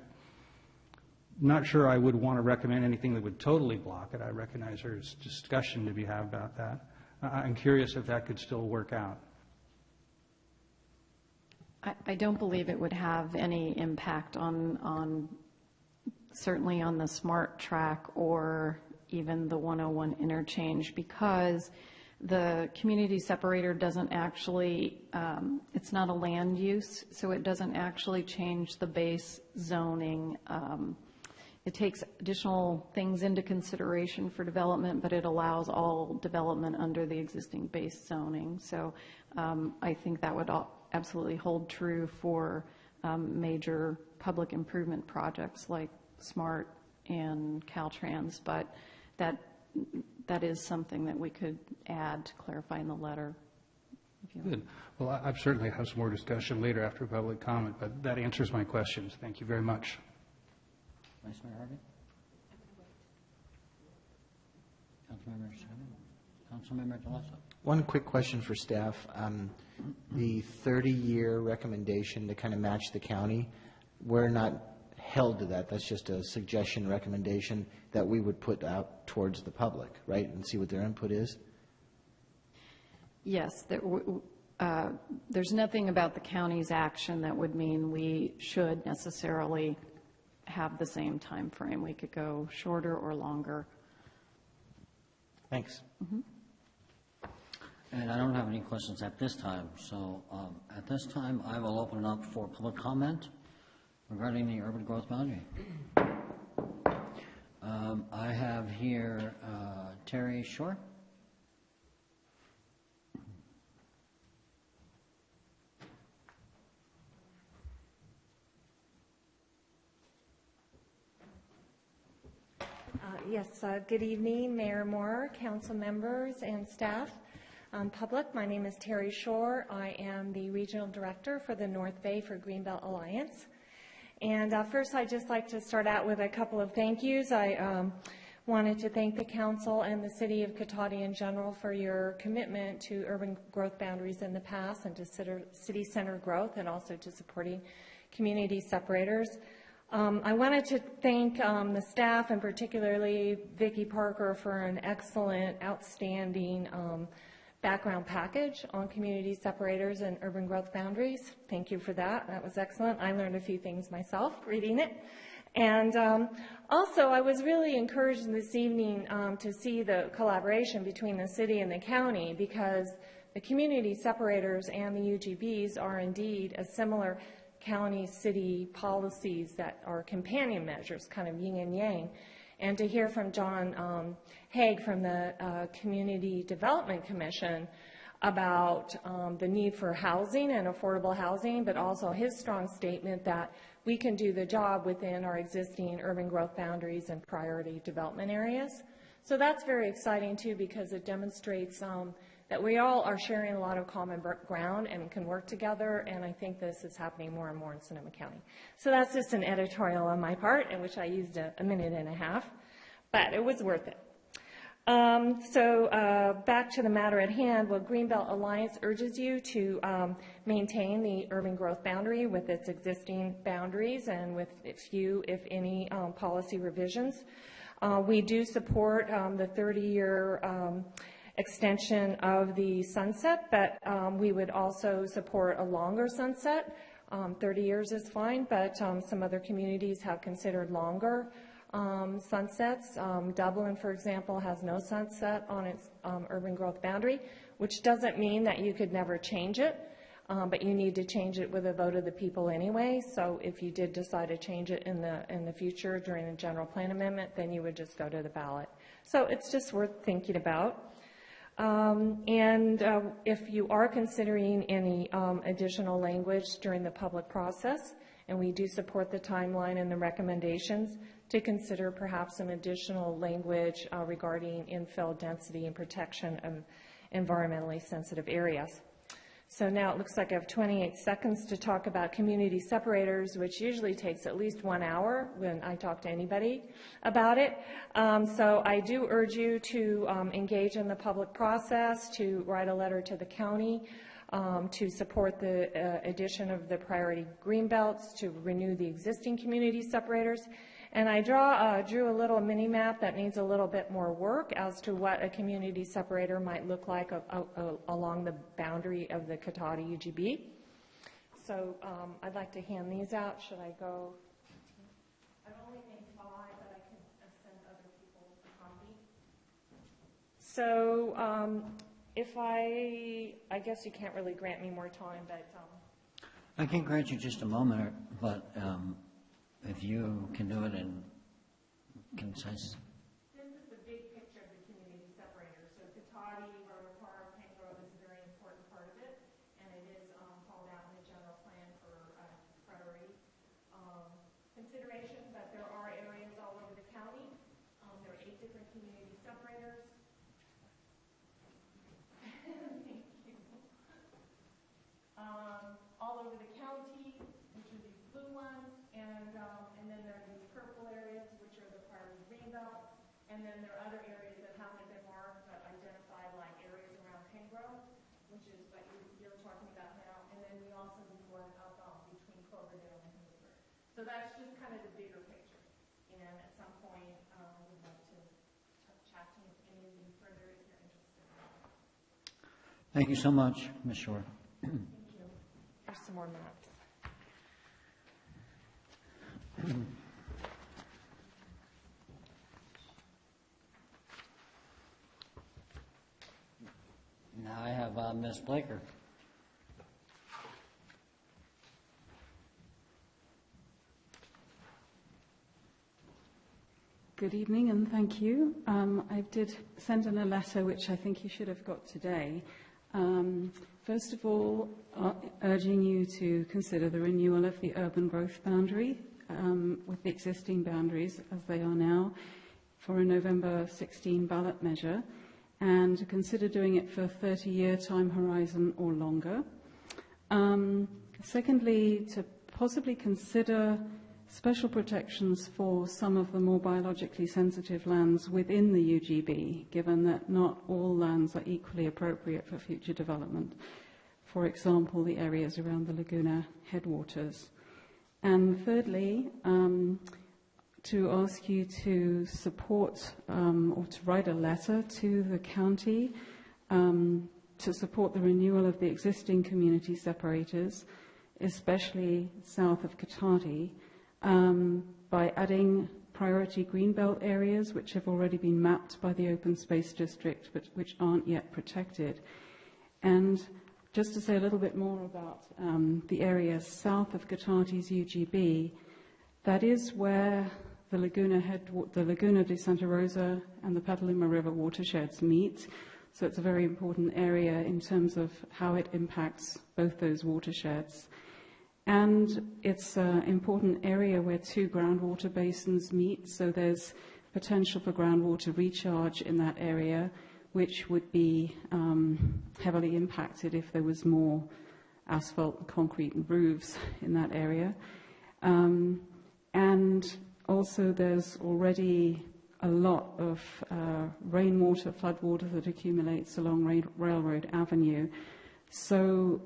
Speaker 7: not sure I would want to recommend anything that would totally block it. I recognize there's discussion to be had about that. I'm curious if that could still work out.
Speaker 21: I don't believe it would have any impact on certainly on the SMART track or even the 101 interchange, because the community separator doesn't actually, it's not a land use, so it doesn't actually change the base zoning. It takes additional things into consideration for development, but it allows all development under the existing base zoning. So I think that would absolutely hold true for major public improvement projects like SMART and Caltrans, but that is something that we could add to clarify in the letter.
Speaker 7: Good. Well, I certainly have some more discussion later after public comment, but that answers my questions. Thank you very much.
Speaker 1: Vice Mayor Harvey? Councilmember DeLasso?
Speaker 3: One quick question for staff. The 30-year recommendation to kind of match the county, we're not held to that. That's just a suggestion, recommendation that we would put out towards the public, right, and see what their input is?
Speaker 21: Yes. There's nothing about the county's action that would mean we should necessarily have the same time frame. We could go shorter or longer.
Speaker 3: Thanks.
Speaker 21: Mm-hmm.
Speaker 1: And I don't have any questions at this time, so at this time, I will open it up for public comment regarding the urban growth boundary. I have here Terry Shore.
Speaker 12: Good evening, Mayor Moore, council members, and staff. Public, my name is Terry Shore. I am the Regional Director for the North Bay for Greenbelt Alliance. And first, I'd just like to start out with a couple of thank yous. I wanted to thank the council and the city of Cotati in general for your commitment to urban growth boundaries in the past and to city center growth, and also to supporting community separators. I wanted to thank the staff, and particularly Vicki Parker, for an excellent, outstanding background package on community separators and urban growth boundaries. Thank you for that. That was excellent. I learned a few things myself reading it. And also, I was really encouraged this evening to see the collaboration between the city and the county, because the community separators and the UGBs are indeed a similar county-city policies that are companion measures, kind of yin and yang. And to hear from John Haig from the Community Development Commission about the need for housing and affordable housing, but also his strong statement that we can do the job within our existing urban growth boundaries and priority development areas. So that's very exciting too, because it demonstrates that we all are sharing a lot of common ground and can work together, and I think this is happening more and more in Sonoma County. So that's just an editorial on my part, in which I used a minute and a half, but it was worth it. Back to the matter at hand. Well, Greenbelt Alliance urges you to maintain the urban growth boundary with its existing boundaries and with few, if any, policy revisions. We do support the 30-year extension of the sunset, but we would also support a longer sunset. 30 years is fine, but some other communities have considered longer sunsets. Dublin, for example, has no sunset on its urban growth boundary, which doesn't mean that you could never change it, but you need to change it with a vote of the people anyway. So if you did decide to change it in the future during a general plan amendment, then you would just go to the ballot. So it's just worth thinking about. If you are considering any additional language during the public process, and we do support the timeline and the recommendations, to consider perhaps some additional language regarding infill density and protection of environmentally sensitive areas. So now it looks like I have 28 seconds to talk about community separators, which usually takes at least 1 hour when I talk to anybody about it. So I do urge you to engage in the public process, to write a letter to the county, to support the addition of the priority green belts, to renew the existing community separators. And I drew a little mini map that needs a little bit more work as to what a community separator might look like along the boundary of the Cotati UGB. So I'd like to hand these out. Should I go? I've only made 5, but I can send other people a copy. So if I guess you can't really grant me more time, but
Speaker 1: I can grant you just a moment, but if you can do it in concise.
Speaker 12: This is the big picture of the community separator. So Cotati, Rohnert Park, Hank Grove is a very important part of it, and it is called out in the general plan for priority consideration, but there are areas all over the county. There are 8 different community separators. Thank you. All over the county, which are these blue ones. And then there are these purple areas, which are the priority green belt. And then there are other areas that haven't been marked but identified, like areas around Pengrove, which is what you're talking about now. And then we also do one up between Cloverdale and Hillsborough. So that's just kind of the bigger picture. And at some point, we'd like to chat to any of you further if you're interested.
Speaker 1: Thank you so much, Ms. Shore.
Speaker 12: Thank you. There's some more maps.
Speaker 1: Now I have Ms. Blaker.
Speaker 22: Good evening and thank you. I did send in a letter which I think you should have got today. First of all, urging you to consider the renewal of the urban growth boundary with the existing boundaries as they are now. for a November 16 ballot measure, and to consider doing it for a 30-year time horizon or longer. Secondly, to possibly consider special protections for some of the more biologically sensitive lands within the UGB, given that not all lands are equally appropriate for future development. For example, the areas around the Laguna headwaters. And thirdly, to ask you to support or to write a letter to the county to support the renewal of the existing community separators, especially south of Cotati, by adding priority greenbelt areas which have already been mapped by the Open Space District but which aren't yet protected. And just to say a little bit more about the area south of Cotati's UGB, that is where the Laguna de Santa Rosa and the Petaluma River watersheds meet. So it's a very important area in terms of how it impacts both those watersheds. And it's an important area where two groundwater basins meet, so there's potential for groundwater recharge in that area, which would be heavily impacted if there was more asphalt, concrete and roofs in that area. And also there's already a lot of rainwater, floodwater that accumulates along Railroad Avenue. So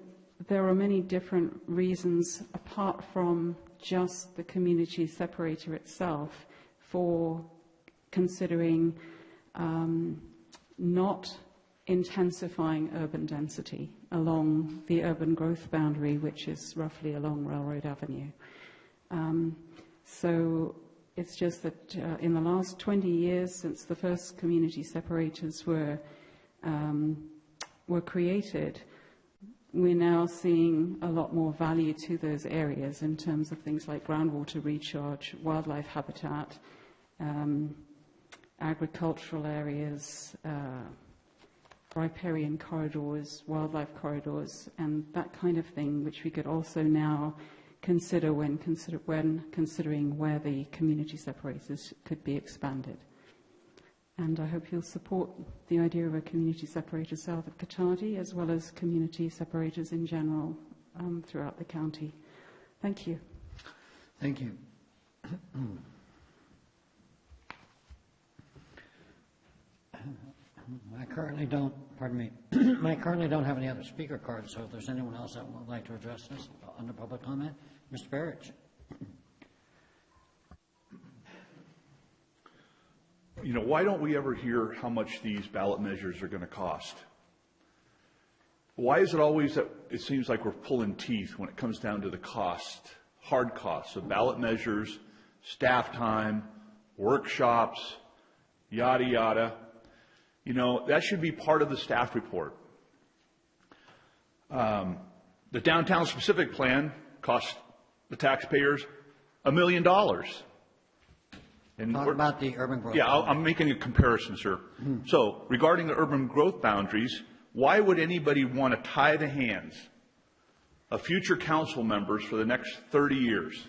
Speaker 22: there are many different reasons, apart from just the community separator itself, for considering not intensifying urban density along the urban growth boundary, which is roughly along Railroad Avenue. So it's just that in the last 20 years, since the first community separators were created, we're now seeing a lot more value to those areas in terms of things like groundwater recharge, wildlife habitat, agricultural areas, riparian corridors, wildlife corridors, and that kind of thing, which we could also now consider when considering where the community separators could be expanded. And I hope you'll support the idea of a community separator south of Cotati, as well as community separators in general throughout the county. Thank you.
Speaker 1: Thank you. I currently don't have any other speaker cards, so if there's anyone else that would like to address this under public comment, Mr. Barrett.
Speaker 14: You know, why don't we ever hear how much these ballot measures are going to cost? Why is it always that it seems like we're pulling teeth when it comes down to the cost, hard costs of ballot measures, staff time, workshops, yada, yada? You know, that should be part of the staff report. The downtown specific plan cost the taxpayers $1 million. And
Speaker 1: talk about the urban growth.
Speaker 14: Yeah, I'm making a comparison, sir. So, regarding the urban growth boundaries, why would anybody want to tie the hands of future council members for the next 30 years?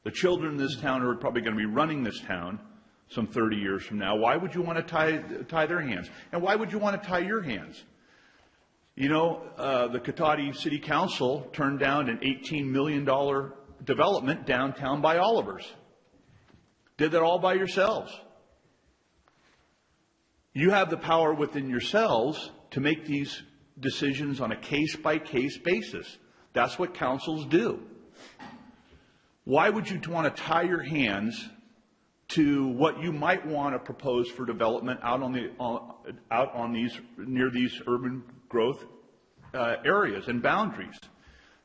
Speaker 14: The children in this town who are probably going to be running this town some 30 years from now, why would you want to tie their hands? And why would you want to tie your hands? You know, the Cotati City Council turned down an $18 million development downtown by Oliver's. Did that all by yourselves. You have the power within yourselves to make these decisions on a case-by-case basis. That's what councils do. Why would you want to tie your hands to what you might want to propose for development out on these near these urban growth areas and boundaries?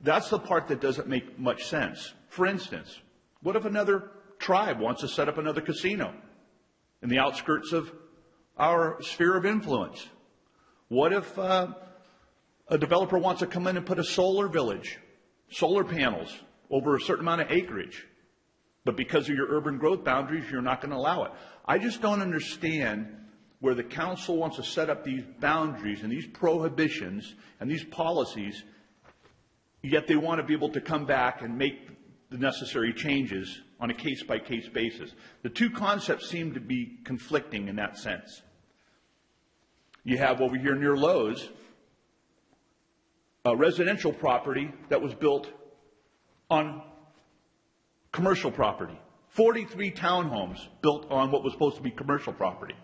Speaker 14: That's the part that doesn't make much sense. For instance, what if another tribe wants to set up another casino in the outskirts of our sphere of influence? What if a developer wants to come in and put a solar village, solar panels over a certain amount of acreage, but because of your urban growth boundaries, you're not going to allow it? I just don't understand where the council wants to set up these boundaries and these prohibitions and these policies, yet they want to be able to come back and make the necessary changes on a case-by-case basis. The two concepts seem to be conflicting in that sense. You have over here near Lowe's a residential property that was built on commercial property. 43 townhomes built on what was supposed to be commercial property.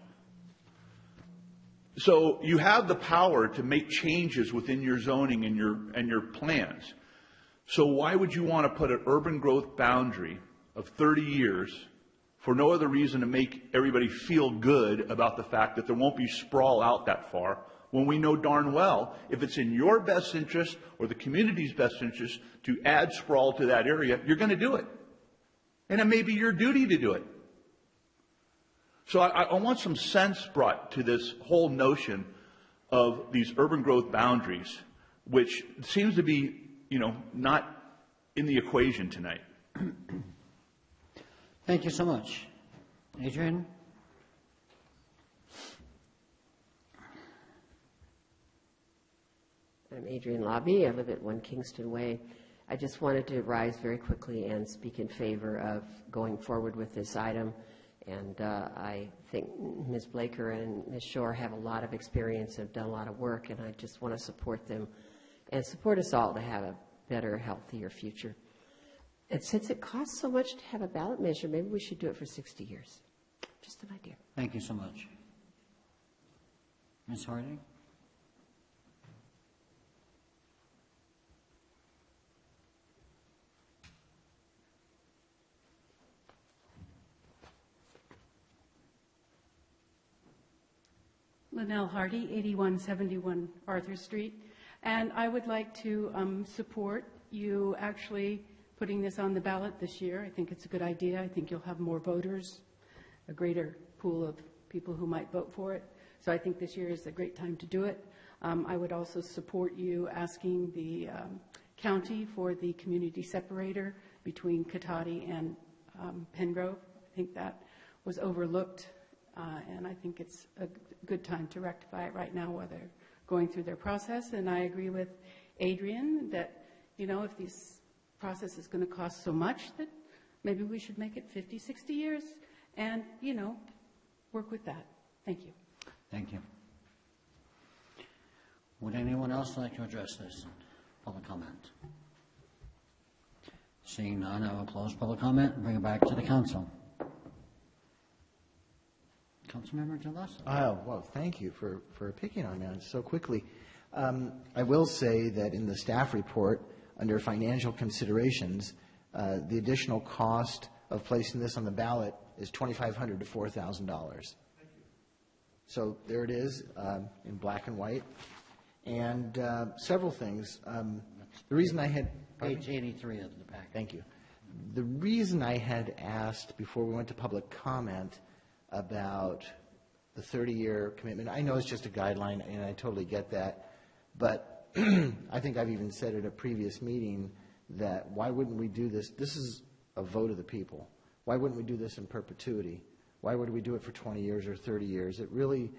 Speaker 14: So you have the power to make changes within your zoning and your plans. So why would you want to put an urban growth boundary of 30 years for no other reason to make everybody feel good about the fact that there won't be sprawl out that far, when we know darn well if it's in your best interest or the community's best interest to add sprawl to that area, you're going to do it. And it may be your duty to do it. So I want some sense brought to this whole notion of these urban growth boundaries, which seems to be, not in the equation tonight.
Speaker 1: Thank you so much. Adrian?
Speaker 11: I'm Adrian Lobby. I live at 1 Kingston Way. I just wanted to rise very quickly and speak in favor of going forward with this item. And I think Ms. Blaker and Ms. Shore have a lot of experience, have done a lot of work, and I just want to support them and support us all to have a better, healthier future. And since it costs so much to have a ballot measure, maybe we should do it for 60 years. Just an idea.
Speaker 1: Thank you so much. Ms. Harding?
Speaker 22: Linnell Hardy, 8171 Arthur Street. And I would like to support you actually putting this on the ballot this year. I think it's a good idea. I think you'll have more voters, a greater pool of people who might vote for it. So I think this year is a great time to do it. I would also support you asking the county for the community separator between Cotati and Pengrove. I think that was overlooked. And I think it's a good time to rectify it right now while they're going through their process. And I agree with Adrian that, if this process is going to cost so much, that maybe we should make it 50, 60 years and, work with that. Thank you.
Speaker 1: Thank you. Would anyone else like to address this public comment? Seeing none, I will close public comment and bring it back to the council. Councilmember Jalassa.
Speaker 3: Oh, well, thank you for picking on me so quickly. I will say that in the staff report, under financial considerations, the additional cost of placing this on the ballot is $2,500 to $4,000. So there it is in black and white. And several things. The reason I had...
Speaker 1: Page 83 of the packet.
Speaker 3: Thank you. The reason I had asked before we went to public comment about the 30-year commitment, I know it's just a guideline, and I totally get that, but I think I've even said at a previous meeting that why wouldn't we do this? This is a vote of the people. Why wouldn't we do this in perpetuity? Why would we do it for 20 years or 30 years? It really,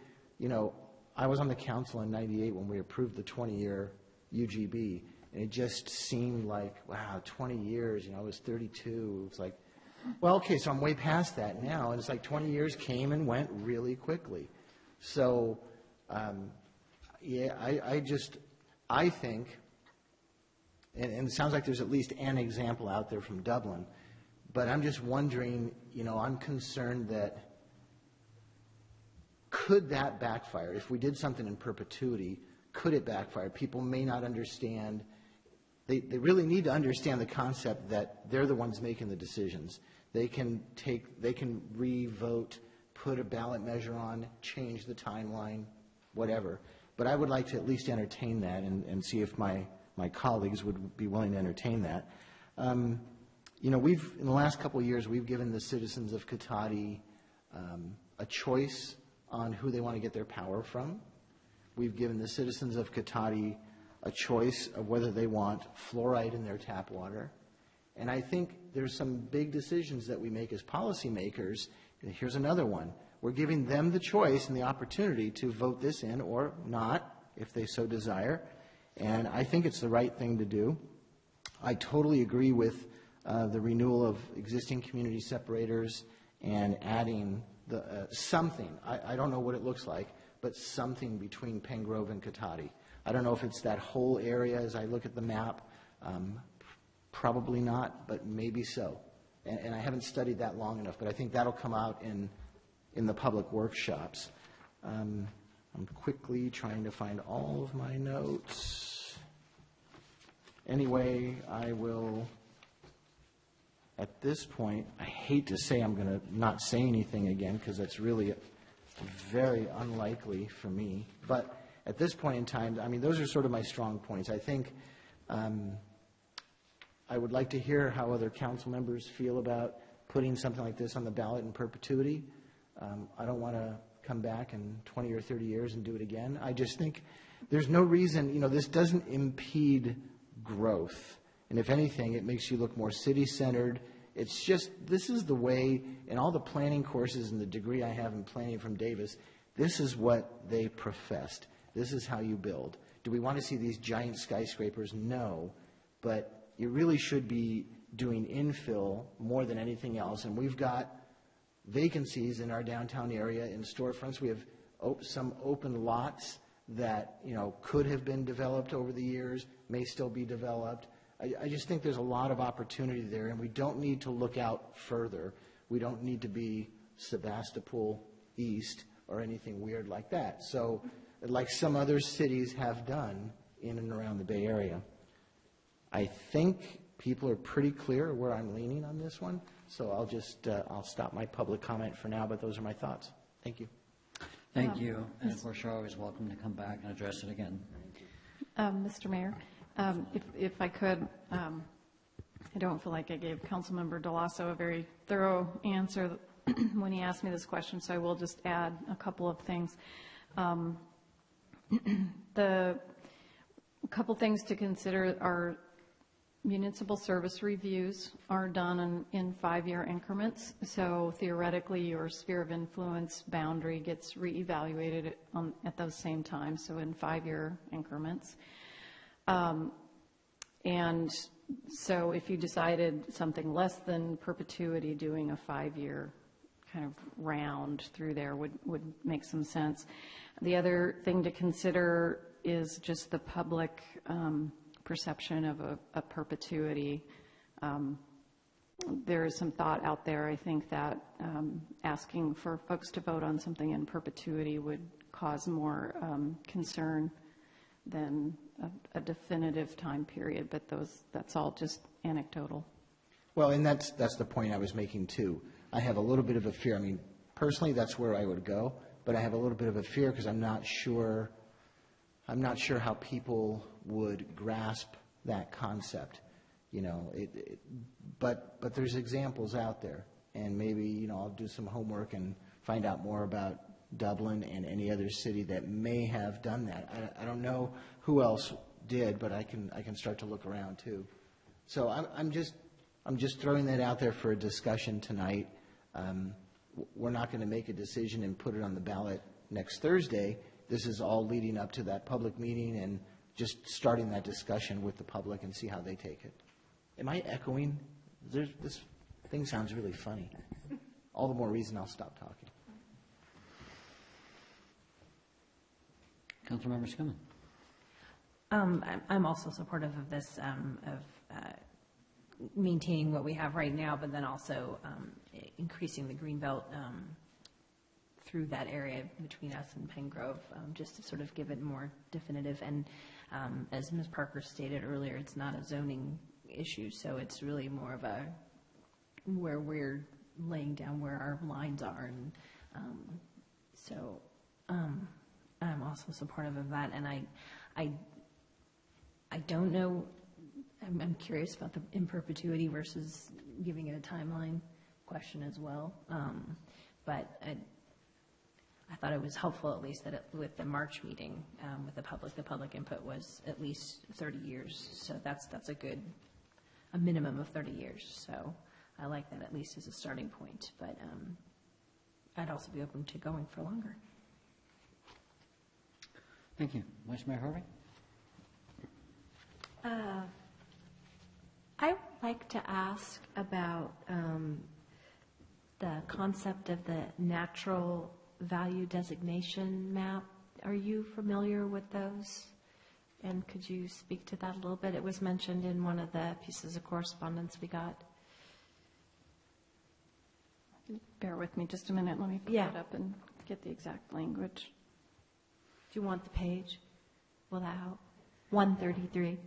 Speaker 3: I was on the council in 98 when we approved the 20-year UGB, and it just seemed like, wow, 20 years, I was 32. It was like, well, okay, so I'm way past that now, and it's like 20 years came and went really quickly. So, I think, and it sounds like there's at least an example out there from Dublin, but I'm just wondering, I'm concerned that could that backfire? If we did something in perpetuity, could it backfire? People may not understand. They really need to understand the concept that they're the ones making the decisions. They can re-vote, put a ballot measure on, change the timeline, whatever. But I would like to at least entertain that and see if my colleagues would be willing to entertain that. In the last couple of years, we've given the citizens of Cotati a choice on who they want to get their power from. We've given the citizens of Cotati a choice of whether they want fluoride in their tap water. And I think there's some big decisions that we make as policymakers. Here's another one. We're giving them the choice and the opportunity to vote this in or not, if they so desire. And I think it's the right thing to do. I totally agree with the renewal of existing community separators and adding something. I don't know what it looks like, but something between Pen Grove and Cotati. I don't know if it's that whole area as I look at the map. Probably not, but maybe so. And I haven't studied that long enough, but I think that'll come out in the public workshops. I'm quickly trying to find all of my notes. Anyway, I will, at this point, I hate to say I'm going to not say anything again because that's really very unlikely for me. But at this point in time, I mean, those are sort of my strong points. I think I would like to hear how other council members feel about putting something like this on the ballot in perpetuity. I don't want to come back in 20 or 30 years and do it again. I just think there's no reason, this doesn't impede growth. And if anything, it makes you look more city-centered. It's just, this is the way, in all the planning courses and the degree I have in planning from Davis, this is what they professed. This is how you build. Do we want to see these giant skyscrapers? No. But you really should be doing infill more than anything else. And we've got vacancies in our downtown area in storefronts. We have some open lots that, could have been developed over the years, may still be developed. I just think there's a lot of opportunity there, and we don't need to look out further. We don't need to be Sebastopol East or anything weird like that. So, like some other cities have done in and around the Bay Area. I think people are pretty clear where I'm leaning on this one, so I'll just I'll stop my public comment for now, but those are my thoughts. Thank you.
Speaker 1: Thank you. And of course, you're always welcome to come back and address it again.
Speaker 21: Mr. Mayor, if I could, I don't feel like I gave Councilmember Delasso a very thorough answer when he asked me this question, so I will just add a couple of things. The couple things to consider are municipal service reviews are done in 5-year increments. So theoretically, your sphere of influence boundary gets reevaluated at those same times, so in 5-year increments. And so if you decided something less than perpetuity, doing a 5-year kind of round through there would make some sense. The other thing to consider is just the public perception of a perpetuity. There is some thought out there, I think, that asking for folks to vote on something in perpetuity would cause more concern than a definitive time period, but that's all just anecdotal.
Speaker 3: Well, and that's the point I was making, too. I have a little bit of a fear. I mean, personally, that's where I would go, but I have a little bit of a fear because I'm not sure how people would grasp that concept, but there's examples out there, and maybe, I'll do some homework and find out more about Dublin and any other city that may have done that. I don't know who else did, but I can start to look around too. So I'm just throwing that out there for a discussion tonight. We're not going to make a decision and put it on the ballot next Thursday. This is all leading up to that public meeting and just starting that discussion with the public and see how they take it. Am I echoing? This thing sounds really funny. All the more reason I'll stop talking.
Speaker 1: Councilmember Skillman.
Speaker 2: I'm also supportive of this, maintaining what we have right now, but then also increasing the greenbelt through that area between us and Pen Grove, just to sort of give it more definitive. And as Ms. Parker stated earlier, it's not a zoning issue, so it's really more of a where we're laying down where our lines are. And so I'm also supportive of that. And I don't know, I'm curious about the in perpetuity versus giving it a timeline question as well. But I thought it was helpful, at least, that with the March meeting with the public input was at least 30 years. So that's a minimum of 30 years. So I like that at least as a starting point. But I'd also be open to going for longer.
Speaker 1: Thank you. Vice Mayor Harvey?
Speaker 2: like to ask about the concept of the natural value designation map. Are you familiar with those? And could you speak to that a little bit? It was mentioned in one of the pieces of correspondence we got.
Speaker 21: Bear with me just a minute. Let me pull it up and get the exact language.
Speaker 2: Do you want the page? Will that help? 133.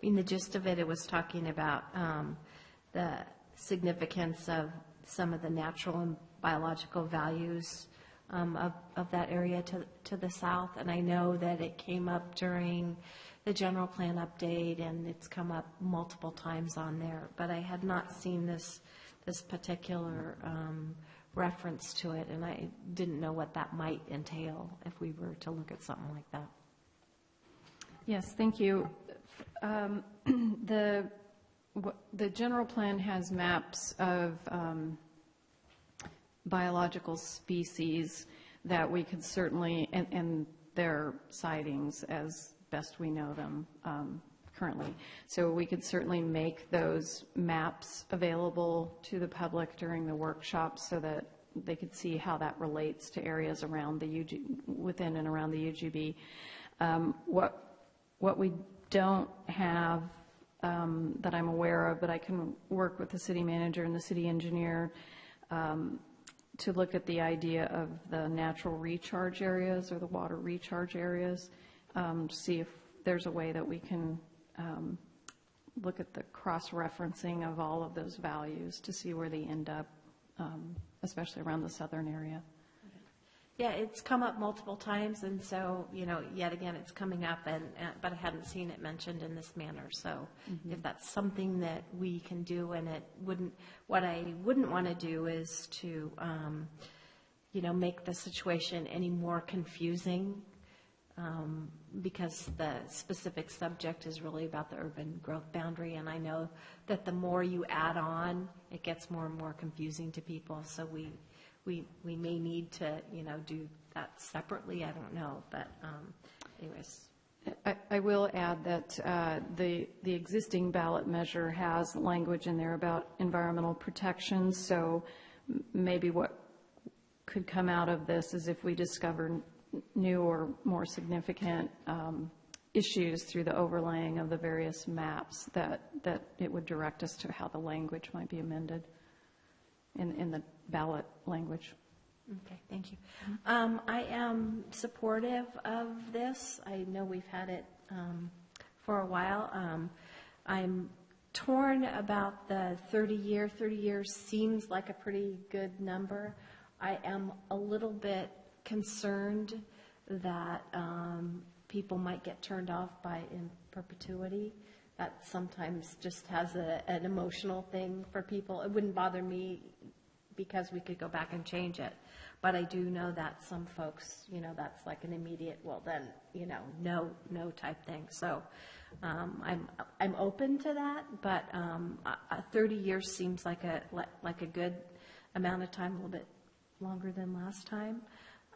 Speaker 2: I mean, the gist of it, it was talking about the significance of some of the natural and biological values of that area to the south. And I know that it came up during the general plan update, and it's come up multiple times on there. But I had not seen this particular reference to it, and I didn't know what that might entail if we were to look at something like that.
Speaker 21: Yes, thank you. The general plan has maps of biological species that we could certainly, and their sightings as best we know them currently. So we could certainly make those maps available to the public during the workshops so that they could see how that relates to areas around the within and around the UGB. What we don't have that I'm aware of, but I can work with the city manager and the city engineer to look at the idea of the natural recharge areas or the water recharge areas, see if there's a way that we can look at the cross-referencing of all of those values to see where they end up, especially around the southern area.
Speaker 2: Yeah, it's come up multiple times, and so, yet again, it's coming up, but I hadn't seen it mentioned in this manner. So if that's something that we can do, and what I wouldn't want to do is to, make the situation any more confusing, because the specific subject is really about the urban growth boundary, and I know that the more you add on, it gets more and more confusing to people. So we may need to, do that separately. I don't know, but anyways.
Speaker 21: I will add that the existing ballot measure has language in there about environmental protection. So maybe what could come out of this is if we discover new or more significant issues through the overlaying of the various maps, that it would direct us to how the language might be amended in the ballot language.
Speaker 2: Okay, thank you. I am supportive of this. I know we've had it for a while. I'm torn about the 30-year. 30 years seems like a pretty good number. I am a little bit concerned that people might get turned off by in perpetuity. That sometimes just has an emotional thing for people. It wouldn't bother me because we could go back and change it. But I do know that some folks, that's like an immediate, well then, no type thing. So I'm open to that, but 30 years seems like a good amount of time, a little bit longer than last time.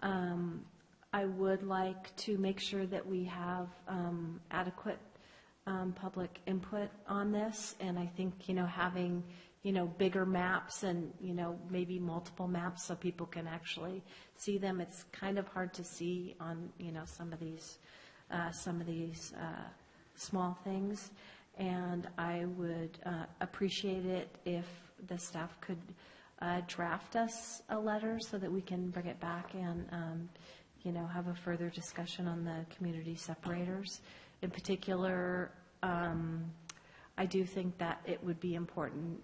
Speaker 2: I would like to make sure that we have adequate public input on this, and I think, having, bigger maps and, maybe multiple maps so people can actually see them. It's kind of hard to see on, some of these small things, and I would appreciate it if the staff could draft us a letter so that we can bring it back and, have a further discussion on the community separators. In particular, I do think that it would be important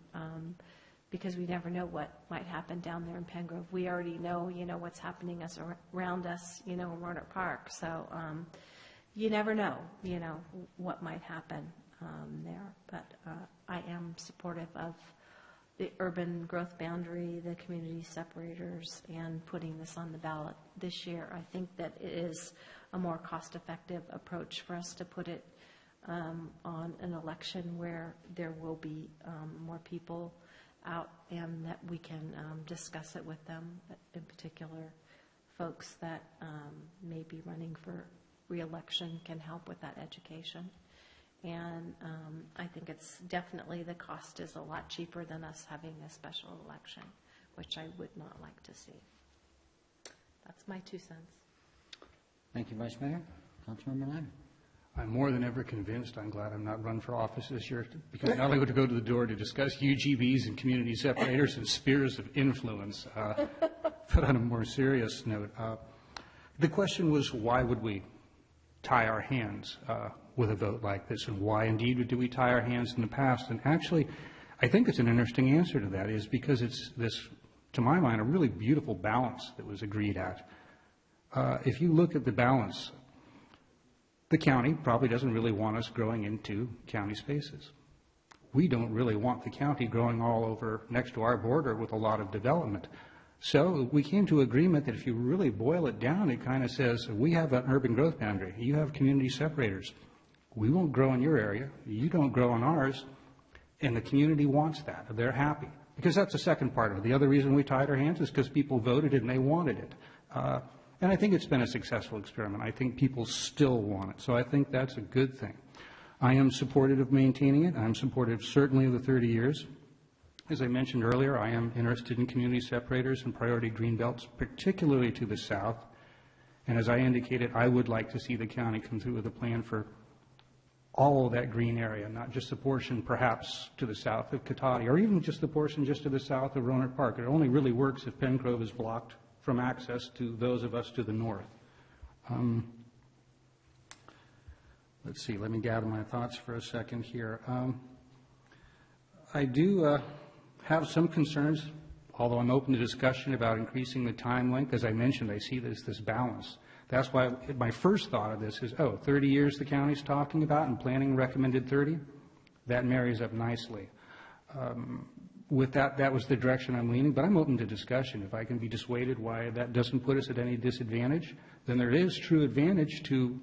Speaker 2: because we never know what might happen down there in Pengrove. We already know, what's happening around us, in Rohnert Park. So you never know, what might happen there. But I am supportive of the urban growth boundary, the community separators, and putting this on the ballot this year. I think that it is a more cost-effective approach for us to put it
Speaker 6: on an election where there will be more people out, and that we can discuss it with them, in particular folks that may be running for re-election can help with that education. And I think it's definitely, the cost is a lot cheaper than us having a special election, which I would not like to see. That's my 2 cents.
Speaker 1: Thank you, Vice Mayor. Councilmember Nyman.
Speaker 7: I'm more than ever convinced I'm glad I'm not running for office this year, because not only would to go to the door to discuss UGBs and community separators and spheres of influence, but on a more serious note, the question was, why would we tie our hands with a vote like this, and why indeed do we tie our hands in the past? And actually, I think it's an interesting answer to that, is because it's this, to my mind, a really beautiful balance that was agreed at. If you look at the balance, the county probably doesn't really want us growing into county spaces. We don't really want the county growing all over next to our border with a lot of development. So we came to agreement that if you really boil it down, it kind of says, we have an urban growth boundary. You have community separators. We won't grow in your area. You don't grow in ours. And the community wants that. They're happy. Because that's the second part of it. The other reason we tied our hands is because people voted and they wanted it. And I think it's been a successful experiment. I think people still want it. So I think that's a good thing. I am supportive of maintaining it. I'm supportive certainly of the 30 years. As I mentioned earlier, I am interested in community separators and priority green belts, particularly to the south. And as I indicated, I would like to see the county come through with a plan for all of that green area, not just the portion perhaps to the south of Cotati, or even just the portion just to the south of Rohnert Park. It only really works if Pen Grove is blocked from access to those of us to the north. Let's see, let me gather my thoughts for a second here. I do have some concerns, although I'm open to discussion about increasing the time length. As I mentioned, I see this balance. That's why my first thought of this is, 30 years the county's talking about and planning recommended 30? That marries up nicely. With that was the direction I'm leaning, but I'm open to discussion. If I can be dissuaded why that doesn't put us at any disadvantage, then there is true advantage to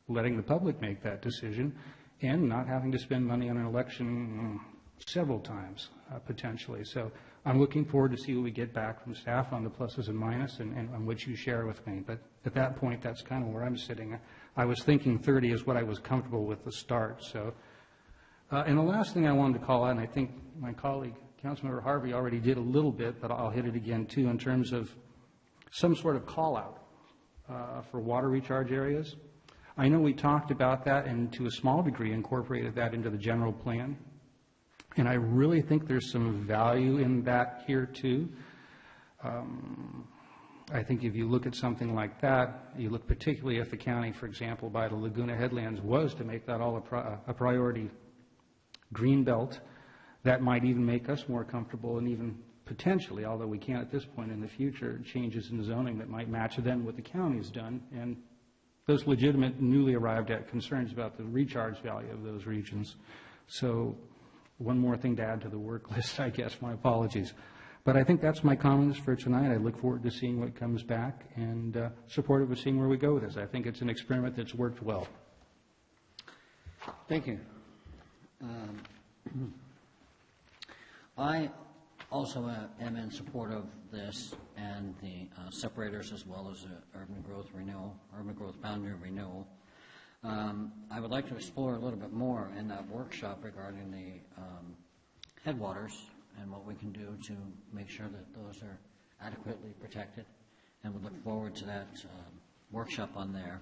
Speaker 7: letting the public make that decision and not having to spend money on an election several times, potentially. So I'm looking forward to see what we get back from staff on the pluses and minuses and what you share with me. But at that point, that's kind of where I'm sitting. I was thinking 30 is what I was comfortable with to start. So, and the last thing I wanted to call out, and I think my colleague, Councilmember Harvey, already did a little bit, but I'll hit it again too, in terms of some sort of call out for water recharge areas. I know we talked about that and to a small degree incorporated that into the general plan. And I really think there's some value in that here too. I think if you look at something like that, you look particularly if the county, for example, by the Laguna Headlands was to make that all a priority green belt, that might even make us more comfortable and even potentially, although we can't at this point in the future, changes in zoning that might match then what the county's done. And those legitimate newly arrived at concerns about the recharge value of those regions. So one more thing to add to the work list, I guess. My apologies. But I think that's my comments for tonight. I look forward to seeing what comes back and supportive of seeing where we go with this. I think it's an experiment that's worked well.
Speaker 1: Thank you. I also am in support of this and the separators as well as the urban growth boundary renewal. I would like to explore a little bit more in that workshop regarding the headwaters and what we can do to make sure that those are adequately protected, and we look forward to that workshop on there.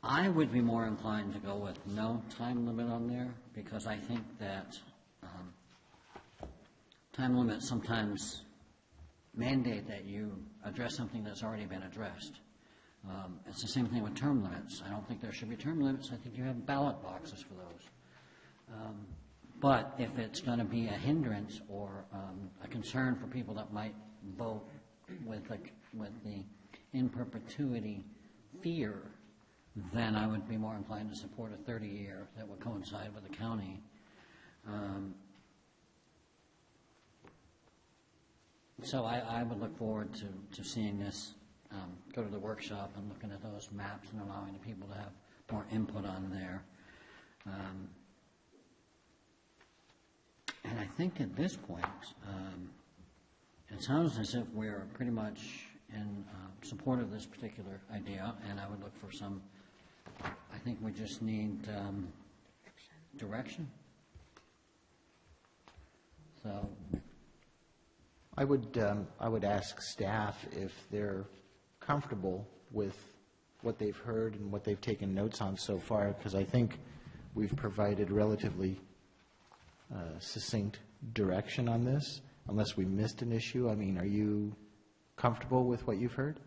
Speaker 1: I would be more inclined to go with no time limit on there, because I think that time limits sometimes mandate that you address something that's already been addressed. It's the same thing with term limits. I don't think there should be term limits. I think you have ballot boxes for those. But if it's going to be a hindrance or a concern for people that might vote with the in perpetuity fear, then I would be more inclined to support a 30-year that would coincide with the county. So I would look forward to seeing this go to the workshop and looking at those maps and allowing the people to have more input on there. And I think at this point, it sounds as if we're pretty much in support of this particular idea, and I would look for some, I think we just need direction. So
Speaker 3: I would ask staff if they're comfortable with what they've heard and what they've taken notes on so far, because I think we've provided relatively succinct direction on this, unless we missed an issue. I mean, are you comfortable with what you've heard?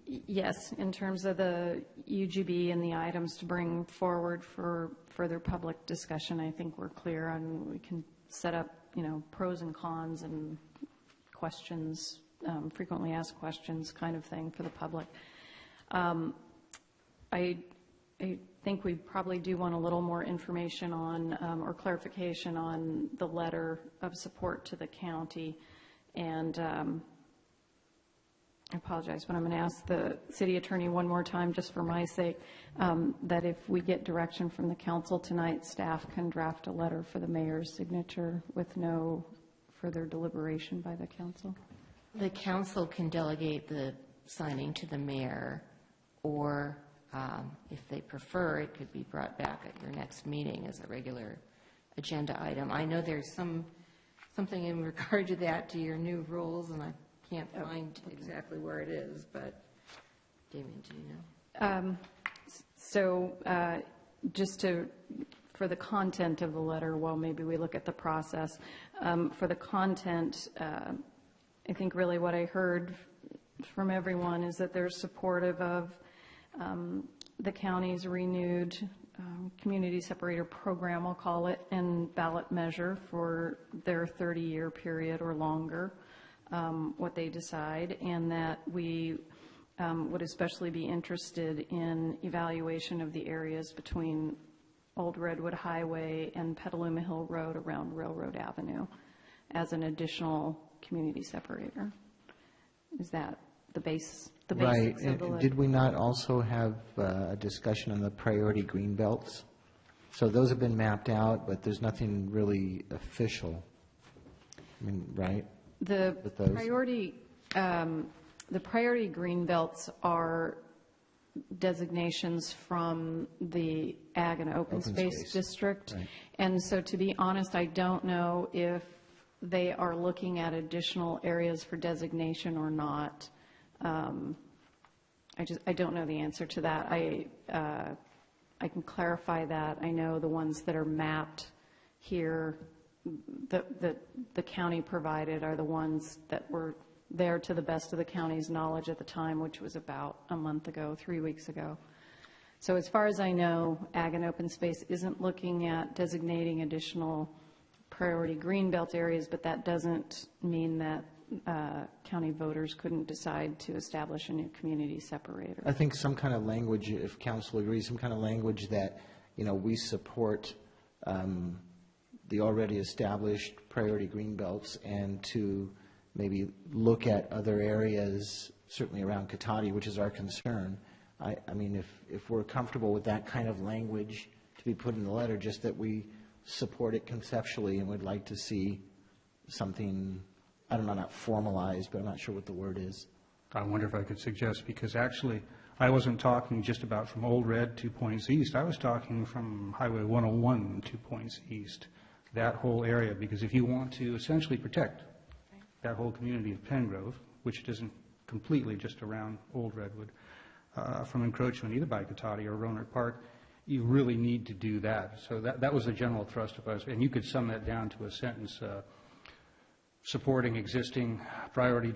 Speaker 21: Yes, in terms of the UGB and the items to bring forward for further public discussion, I think we're clear on, we can set up, pros and cons and questions, frequently asked questions kind of thing for the public. I think we probably do want a little more information on, or clarification on the letter of support to the county. And I apologize, but I'm going to ask the city attorney one more time, just for my sake, that if we get direction from the council tonight, staff can draft a letter for the mayor's signature with no further deliberation by the council.
Speaker 19: The council can delegate the signing to the mayor, or if they prefer, it could be brought back at your next meeting as a regular agenda item. I know there's something in regard to that, to your new rules, and I can't find exactly where it is, but Damien, do you know?
Speaker 21: So just for the content of the letter, well, maybe we look at the process. For the content, I think really what I heard from everyone is that they're supportive of the county's renewed community separator program, I'll call it, and ballot measure for their 30-year period or longer, what they decide, and that we would especially be interested in evaluation of the areas between Old Redwood Highway and Petaluma Hill Road around Railroad Avenue as an additional community separator. Is that the basics
Speaker 3: Right.
Speaker 21: of the letter?
Speaker 3: Did we not also have a discussion on the priority green belts? So those have been mapped out, but there's nothing really official. I mean, right?
Speaker 21: The
Speaker 3: With those?
Speaker 21: priority green belts are designations from the Ag and Open Space District.
Speaker 3: Right.
Speaker 21: And so, to be honest, I don't know if they are looking at additional areas for designation or not. I don't know the answer to that. I can clarify that. I know the ones that are mapped here that the county provided are the ones that were there to the best of the county's knowledge at the time, which was about a month ago, 3 weeks ago. So as far as I know, Ag and Open Space isn't looking at designating additional priority greenbelt areas, but that doesn't mean that county voters couldn't decide to establish a new community separator.
Speaker 3: I think some kind of language, if council agrees, some kind of language that, we support the already established priority green belts, and to maybe look at other areas, certainly around Cotati, which is our concern. I mean, if we're comfortable with that kind of language to be put in the letter, just that we support it conceptually and would like to see something, I don't know, not formalized, but I'm not sure what the word is.
Speaker 7: I wonder if I could suggest, because actually I wasn't talking just about from Old Red 2 points east. I was talking from Highway 101 2 points east, that whole area, because if you want to essentially protect that whole community of Pengrove, which isn't completely just around Old Redwood, from encroachment either by Cotati or Rohnert Park, you really need to do that. So that was the general thrust of us, and you could sum that down to a sentence, supporting existing priority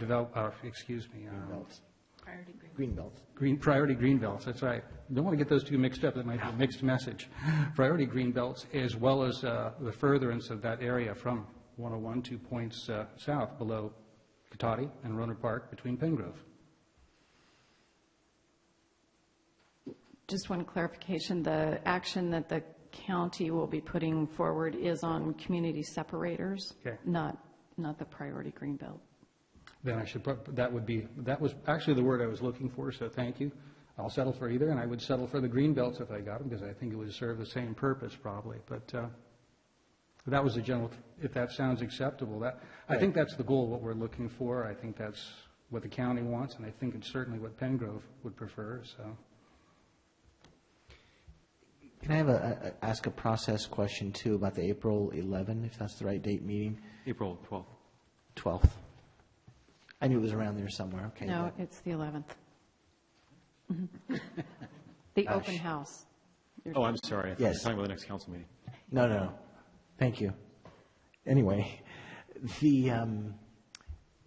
Speaker 7: priority green belts, that's right. Don't want to get those two mixed up, that might be a mixed message. Priority green belts, as well as the furtherance of that area from 101 2 points south below Cotati and Rohnert Park between Pengrove.
Speaker 21: Just one clarification, the action that the county will be putting forward is on community separators,
Speaker 7: Okay.
Speaker 21: not the priority green belt.
Speaker 7: Then I should put, that was actually the word I was looking for, so thank you. I'll settle for either, and I would settle for the green belts if I got them, because I think it would serve the same purpose probably. But that was the general, if that sounds acceptable. I think that's the goal, what we're looking for. I think that's what the county wants, and I think it's certainly what Pengrove would prefer, so.
Speaker 3: Can I ask a process question, too, about the April 11, if that's the right date, meeting?
Speaker 4: April 12th.
Speaker 3: 12th. I knew it was around there somewhere, okay.
Speaker 21: No, it's the 11th. The open house.
Speaker 4: Oh, I'm sorry. I thought you were talking about the next council meeting.
Speaker 3: No. Thank you. Anyway,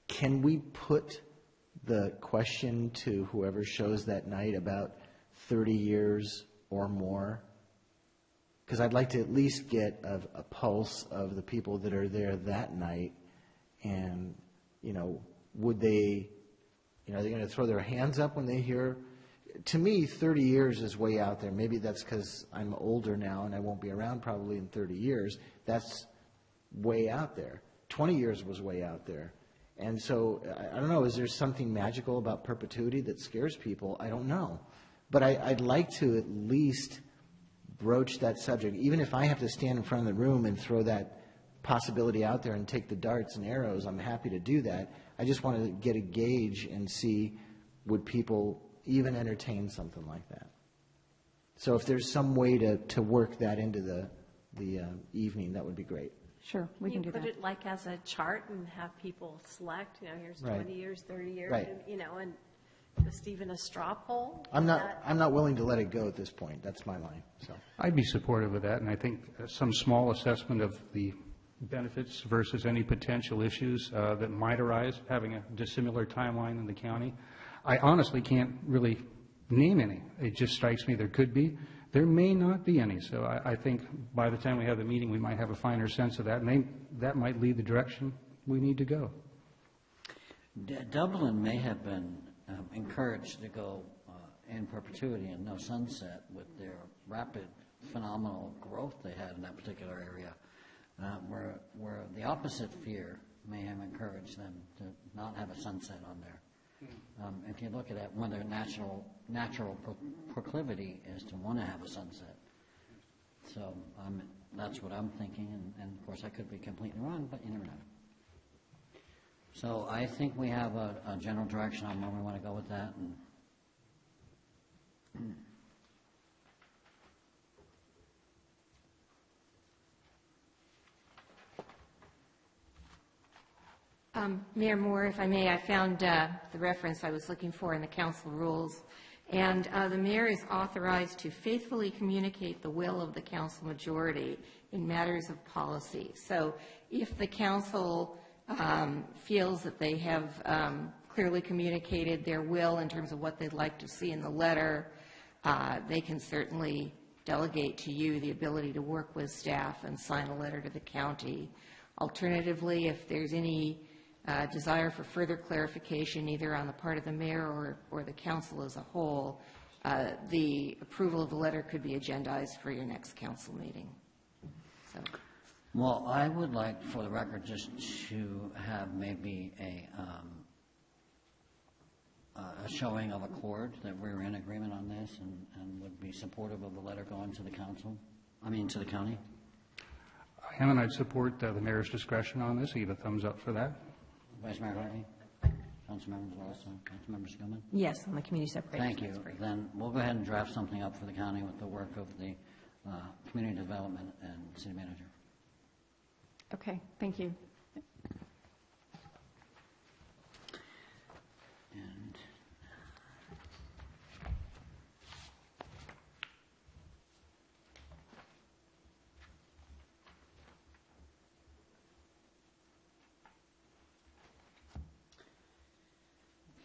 Speaker 3: can we put the question to whoever shows that night about 30 years or more? Because I'd like to at least get a pulse of the people that are there that night, and, would they, are they going to throw their hands up when they hear? To me, 30 years is way out there. Maybe that's because I'm older now and I won't be around probably in 30 years. That's way out there. 20 years was way out there. And so, I don't know, is there something magical about perpetuity that scares people? I don't know. But I'd like to at least broach that subject, even if I have to stand in front of the room and throw that possibility out there and take the darts and arrows. I'm happy to do that. I just want to get a gauge and see, would people even entertain something like that? So if there's some way to work that into the evening, that would be great.
Speaker 21: Sure, we can do that.
Speaker 2: Put it like as a chart and have people select, here's
Speaker 3: Right.
Speaker 2: 20 years, 30 years,
Speaker 3: Right.
Speaker 2: and just even a straw poll.
Speaker 3: I'm not willing to let it go at this point. That's my line. So
Speaker 7: I'd be supportive of that, and I think some small assessment of the benefits versus any potential issues that might arise, having a dissimilar timeline in the county. I honestly can't really name any. It just strikes me there could be. There may not be any. So I think by the time we have the meeting, we might have a finer sense of that, and that might lead the direction we need to go.
Speaker 1: Dublin may have been encouraged to go in perpetuity and no sunset with their rapid, phenomenal growth they had in that particular area, where the opposite fear may have encouraged them to not have a sunset on there. If you look at it, one of their natural proclivity is to want to have a sunset. So that's what I'm thinking, and of course I could be completely wrong, but you never know. So I think we have a general direction on where we want to go with that.
Speaker 19: Mayor Moore, if I may, I found the reference I was looking for in the council rules. And the mayor is authorized to faithfully communicate the will of the council majority in matters of policy. So if the council feels that they have clearly communicated their will in terms of what they'd like to see in the letter, they can certainly delegate to you the ability to work with staff and sign a letter to the county. Alternatively, if there's any desire for further clarification, either on the part of the mayor or the council as a whole, the approval of the letter could be agendized for your next council meeting. So.
Speaker 1: Well, I would like, for the record, just to have maybe a showing of accord that we're in agreement on this and would be supportive of the letter going to the to the county.
Speaker 7: I am, and I'd support the mayor's discretion on this. Give a thumbs up for that.
Speaker 1: Vice Mayor Harvey? Councilmembers also? Councilmember Skillman?
Speaker 2: Yes, on the community separation.
Speaker 1: Thank you. Then we'll go ahead and draft something up for the county with the work of the community development and city manager.
Speaker 21: Okay, thank you.
Speaker 1: And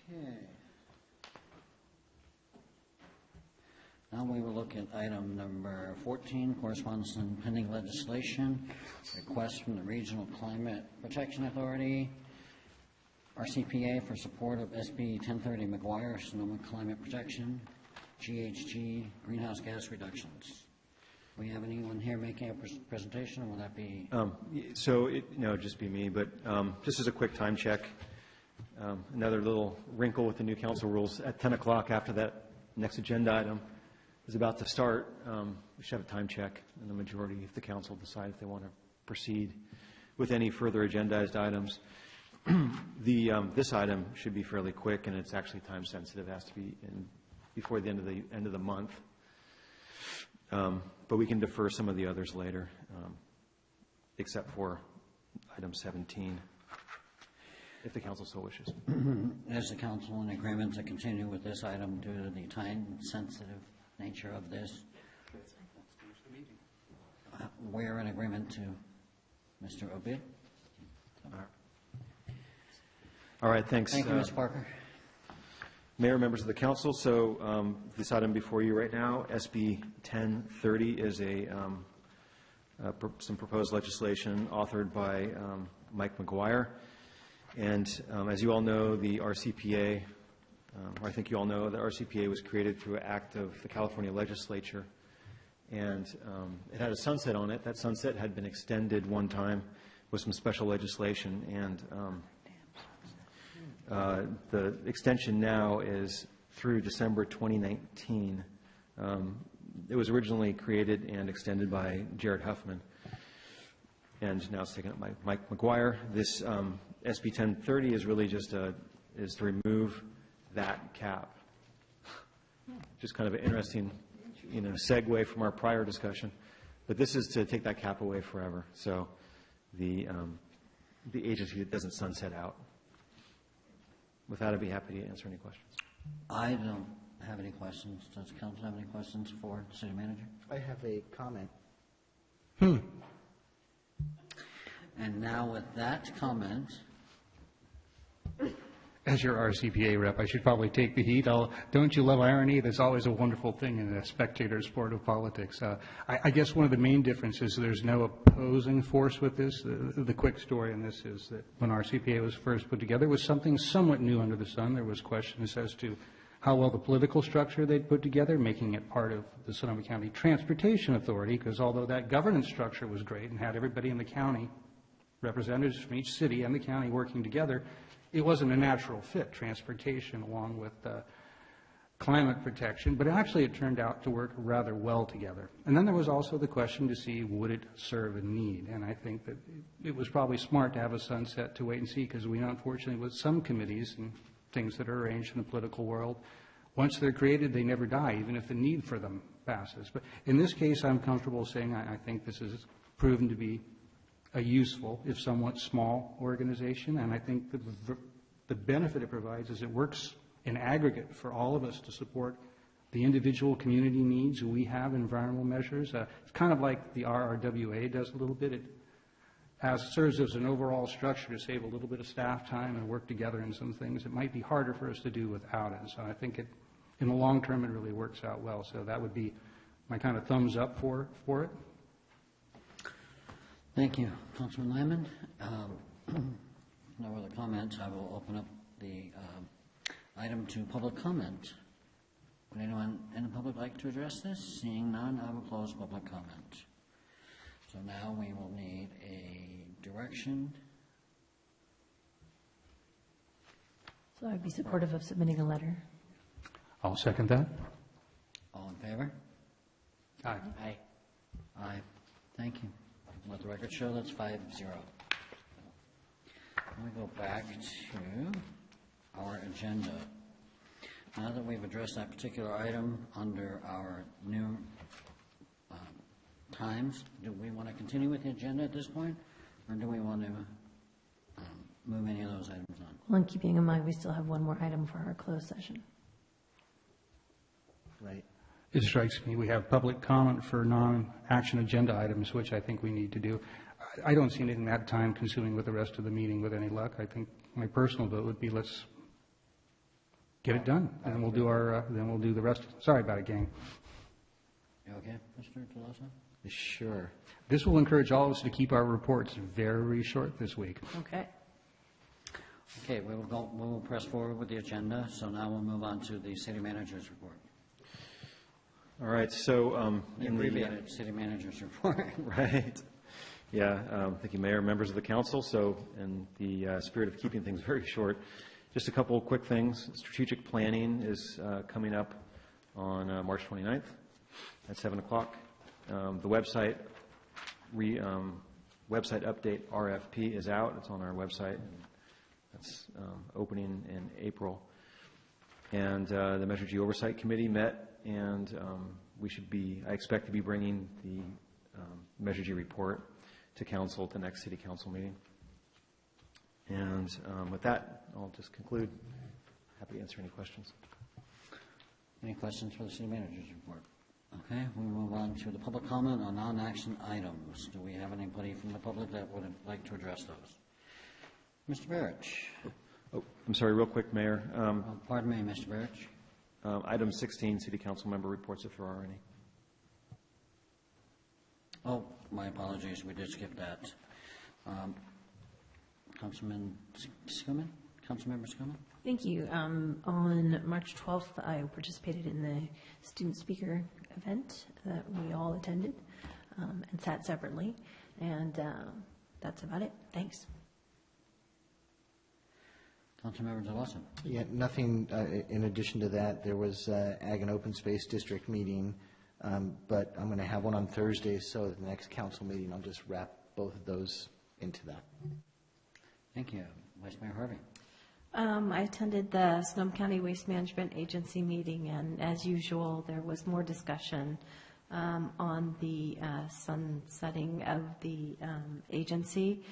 Speaker 1: okay. Now we will look at item number 14, correspondence and pending legislation, request from the Regional Climate Protection Authority, RCPA, for support of SB 1030 McGuire, Sonoma Climate Protection, GHG, greenhouse gas reductions. We have anyone here making a presentation, or will that be?
Speaker 4: No, just be me, but just as a quick time check, another little wrinkle with the new council rules. At 10 o'clock after that next agenda item is about to start. We should have a time check in the majority if the council decides if they want to proceed with any further agendized items. This item should be fairly quick, and it's actually time sensitive. It has to be before the end of the month. But we can defer some of the others later, except for item 17, if the council so wishes.
Speaker 1: Is the council in agreement to continue with this item due to the time-sensitive nature of this? We're in agreement to Mr. Obid.
Speaker 4: All right, thanks.
Speaker 1: Thank you, Ms. Parker.
Speaker 4: Mayor, members of the council, so this item before you right now, SB 1030, is some proposed legislation authored by Mike McGuire. And as you all know, the RCPA, or I think you all know, the RCPA was created through an act of the California legislature. And it had a sunset on it. That sunset had been extended one time with some special legislation. And the extension now is through December 2019. It was originally created and extended by Jared Huffman, and now it's taken up by Mike McGuire. This SB 1030 is really just is to remove that cap. Just kind of an interesting, segue from our prior discussion. But this is to take that cap away forever. So the agency doesn't sunset out. With that, I'd be happy to answer any questions.
Speaker 1: I don't have any questions. Does the council have any questions for the city manager?
Speaker 3: I have a comment.
Speaker 1: And now with that comment,
Speaker 7: As your RCPA rep, I should probably take the heat. Don't you love irony? That's always a wonderful thing in a spectator sport of politics. I guess one of the main differences is there's no opposing force with this. The quick story on this is that when RCPA was first put together, it was something somewhat new under the sun. There was questions as to how well the political structure they'd put together, making it part of the Sonoma County Transportation Authority, because although that governance structure was great and had everybody in the county, representatives from each city and the county working together, it wasn't a natural fit, transportation along with climate protection, but actually it turned out to work rather well together. And then there was also the question to see, would it serve a need? And I think that it was probably smart to have a sunset to wait and see, because we know, unfortunately, with some committees and things that are arranged in the political world, once they're created, they never die, even if the need for them passes. But in this case, I'm comfortable saying I think this is proven to be a useful, if somewhat small, organization, and I think the benefit it provides is it works in aggregate for all of us to support the individual community needs. We have environmental measures. It's kind of like the RRWA does a little bit. It serves as an overall structure to save a little bit of staff time and work together in some things. It might be harder for us to do without it. So I think in the long term, it really works out well. So that would be my kind of thumbs up for it.
Speaker 1: thank you, Councilman Lyman. No other comments. I will open up the item to public comment. Would anyone in the public like to address this? Seeing none, I will close public comment. So now we will need a direction.
Speaker 2: So I'd be supportive of submitting a letter.
Speaker 7: I'll second that.
Speaker 1: All in favor?
Speaker 7: Aye.
Speaker 1: Aye. Aye. Thank you. Let the record show that's 5-0. Let me go back to our agenda. Now that we've addressed that particular item under our new times, do we want to continue with the agenda at this point, or do we want to move any of those items on?
Speaker 2: Well, and keeping in mind, we still have one more item for our closed session.
Speaker 3: Right.
Speaker 7: It strikes me we have public comment for non-action agenda items, which I think we need to do. I don't see anything that time consuming with the rest of the meeting with any luck. I think my personal vote would be let's get it done, and we'll do the rest. Sorry about it, gang.
Speaker 1: You okay, Mr. Tolosa?
Speaker 4: Sure.
Speaker 7: This will encourage all of us to keep our reports very short this week.
Speaker 2: Okay.
Speaker 1: Okay, we will press forward with the agenda. So now we'll move on to the city manager's report.
Speaker 4: All right, so
Speaker 1: The abbreviated city manager's report.
Speaker 4: Right. Yeah, thank you, Mayor, members of the council. So in the spirit of keeping things very short, just a couple of quick things. Strategic planning is coming up on March 29th at 7 o'clock. The website update RFP is out. It's on our website. And that's opening in April. And the Measure G Oversight Committee met, and I expect to be bringing the Measure G report to council at the next city council meeting. And with that, I'll just conclude. Happy to answer any questions.
Speaker 1: Any questions for the city manager's report? Okay, we move on to the public comment on non-action items. Do we have anybody from the public that would like to address those? Mr. Barrich.
Speaker 4: Oh, I'm sorry, real quick, Mayor.
Speaker 1: Pardon me, Mr. Barrich.
Speaker 4: Item 16, city council member reports, if there are any.
Speaker 1: Oh, my apologies. We did skip that. Councilman Scuman? Councilmember Scuman?
Speaker 2: Thank you. On March 12th, I participated in the student speaker event that we all attended and sat separately. And that's about it. Thanks.
Speaker 1: Councilmember DeLawson.
Speaker 3: Yeah, nothing in addition to that. There was Ag and Open Space District meeting, but I'm going to have one on Thursday, so the next council meeting, I'll just wrap both of those into that.
Speaker 1: Thank you. Vice Mayor Harvey.
Speaker 2: I attended the Sonoma County Waste Management Agency meeting, and as usual, there was more discussion on the sunsetting of the agency.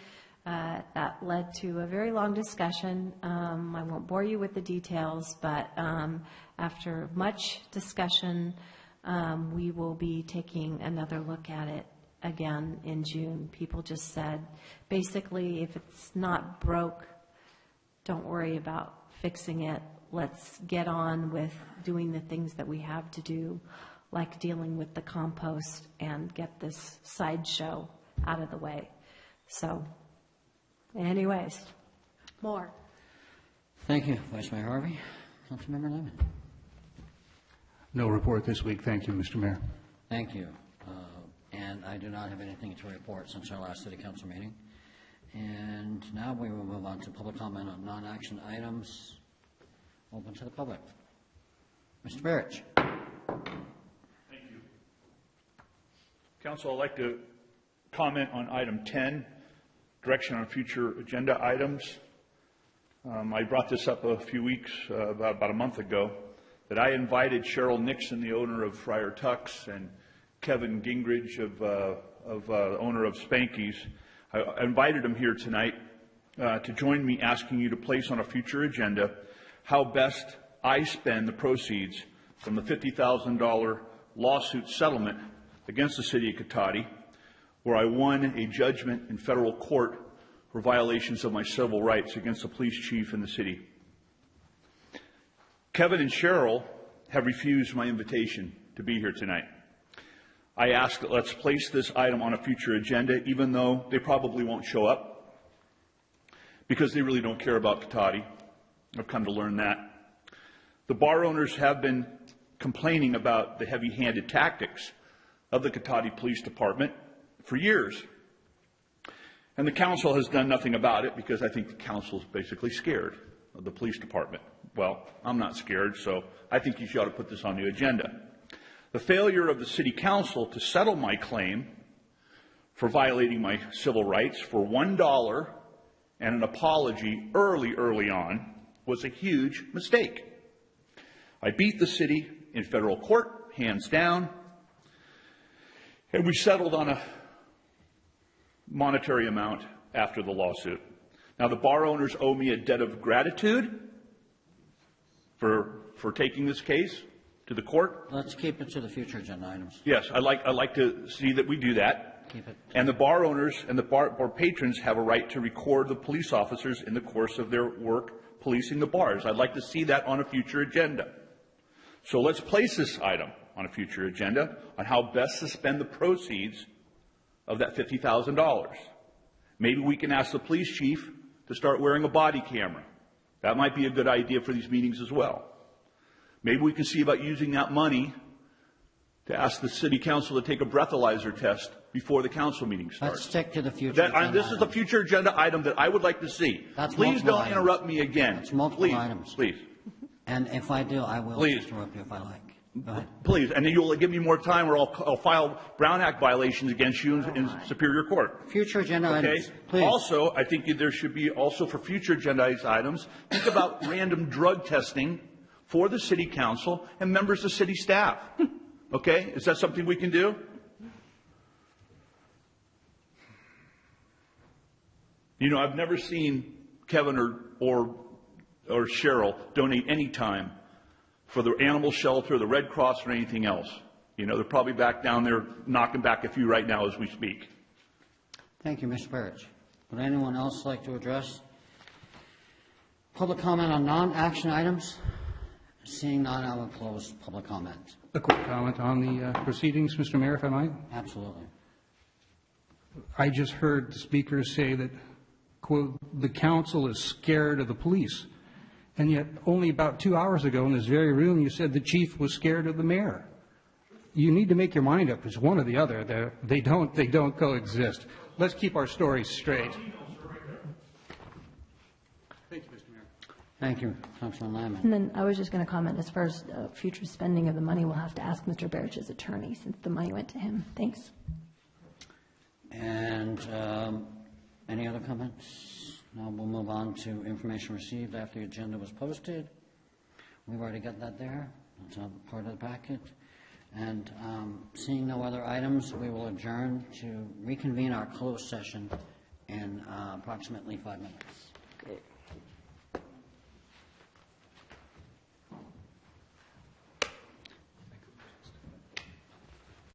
Speaker 2: That led to a very long discussion. I won't bore you with the details, but after much discussion, we will be taking another look at it again in June. People just said, basically, if it's not broke, don't worry about fixing it. Let's get on with doing the things that we have to do, like dealing with the compost and get this sideshow out of the way. So, anyways, more.
Speaker 1: Thank you, Vice Mayor Harvey. Councilmember Lemon.
Speaker 7: No report this week. Thank you, Mr. Mayor.
Speaker 1: Thank you. And I do not have anything to report since our last city council meeting. And now we will move on to public comment on non-action items open to the public. Mr. Barrich.
Speaker 14: Thank you. Council, I'd like to comment on item 10, direction on future agenda items. I brought this up a few weeks, about a month ago, that I invited Cheryl Nixon, the owner of Friar Tuck's, and Kevin Gingrich, owner of Spanky's. I invited them here tonight to join me asking you to place on a future agenda how best I spend the proceeds from the $50,000 lawsuit settlement against the city of Cotati, where I won a judgment in federal court for violations of my civil rights against the police chief in the city. Kevin and Cheryl have refused my invitation to be here tonight. I ask that let's place this item on a future agenda, even though they probably won't show up, because they really don't care about Cotati. I've come to learn that. The bar owners have been complaining about the heavy-handed tactics of the Cotati Police Department for years. And the council has done nothing about it because I think the council is basically scared of the police department. Well, I'm not scared, so I think you should ought to put this on the agenda. The failure of the city council to settle my claim for violating my civil rights for $1 and an apology early on was a huge mistake. I beat the city in federal court, hands down, and we settled on a monetary amount after the lawsuit. Now, the bar owners owe me a debt of gratitude for taking this case to the court.
Speaker 1: Let's keep it to the future agenda items.
Speaker 14: Yes, I'd like to see that we do that.
Speaker 1: Keep it.
Speaker 14: And the bar owners and the bar patrons have a right to record the police officers in the course of their work policing the bars. I'd like to see that on a future agenda. So let's place this item on a future agenda on how best to spend the proceeds of that $50,000. Maybe we can ask the police chief to start wearing a body camera. That might be a good idea for these meetings as well. Maybe we can see about using that money to ask the city council to take a breathalyzer test before the council meeting starts.
Speaker 1: Let's stick to the future agenda
Speaker 14: This is a future agenda item that I would like to see. Please don't interrupt me again.
Speaker 1: It's multiple items.
Speaker 14: Please.
Speaker 1: And if I do, I will
Speaker 14: Please.
Speaker 1: interrupt you if I like.
Speaker 14: Please, and then you'll give me more time, or I'll file Brown Act violations against you in Superior Court.
Speaker 1: Future agenda
Speaker 14: Okay?
Speaker 1: items, please.
Speaker 14: Also, I think there should be also for future agenda items, think about random drug testing for the city council and members of city staff. Okay? Is that something we can do? You know, I've never seen Kevin or Cheryl donate any time for the animal shelter, the Red Cross, or anything else. You know, they're probably back down there knocking back a few right now as we speak.
Speaker 1: Thank you, Mr. Burridge. Would anyone else like to address public comment on non-action items? Seeing none, I will close public comment.
Speaker 7: A quick comment on the proceedings, Mr. Mayor, if I might.
Speaker 1: Absolutely.
Speaker 7: I just heard the speaker say that, quote, the council is scared of the police. And yet, only about 2 hours ago in this very room, you said the chief was scared of the mayor. You need to make your mind up. It's one or the other. They don't coexist. Let's keep our stories straight. Thank you, Mr. Mayor.
Speaker 1: Thank you, Councilman Lyman.
Speaker 2: And then I was just going to comment, as far as future spending of the money, we'll have to ask Mr. Burridge's attorney, since the money went to him. Thanks.
Speaker 1: And any other comments? Now we'll move on to information received after the agenda was posted. We've already got that there. That's a part of the packet. And seeing no other items, we will adjourn to reconvene our closed session in approximately 5 minutes.
Speaker 5: Great.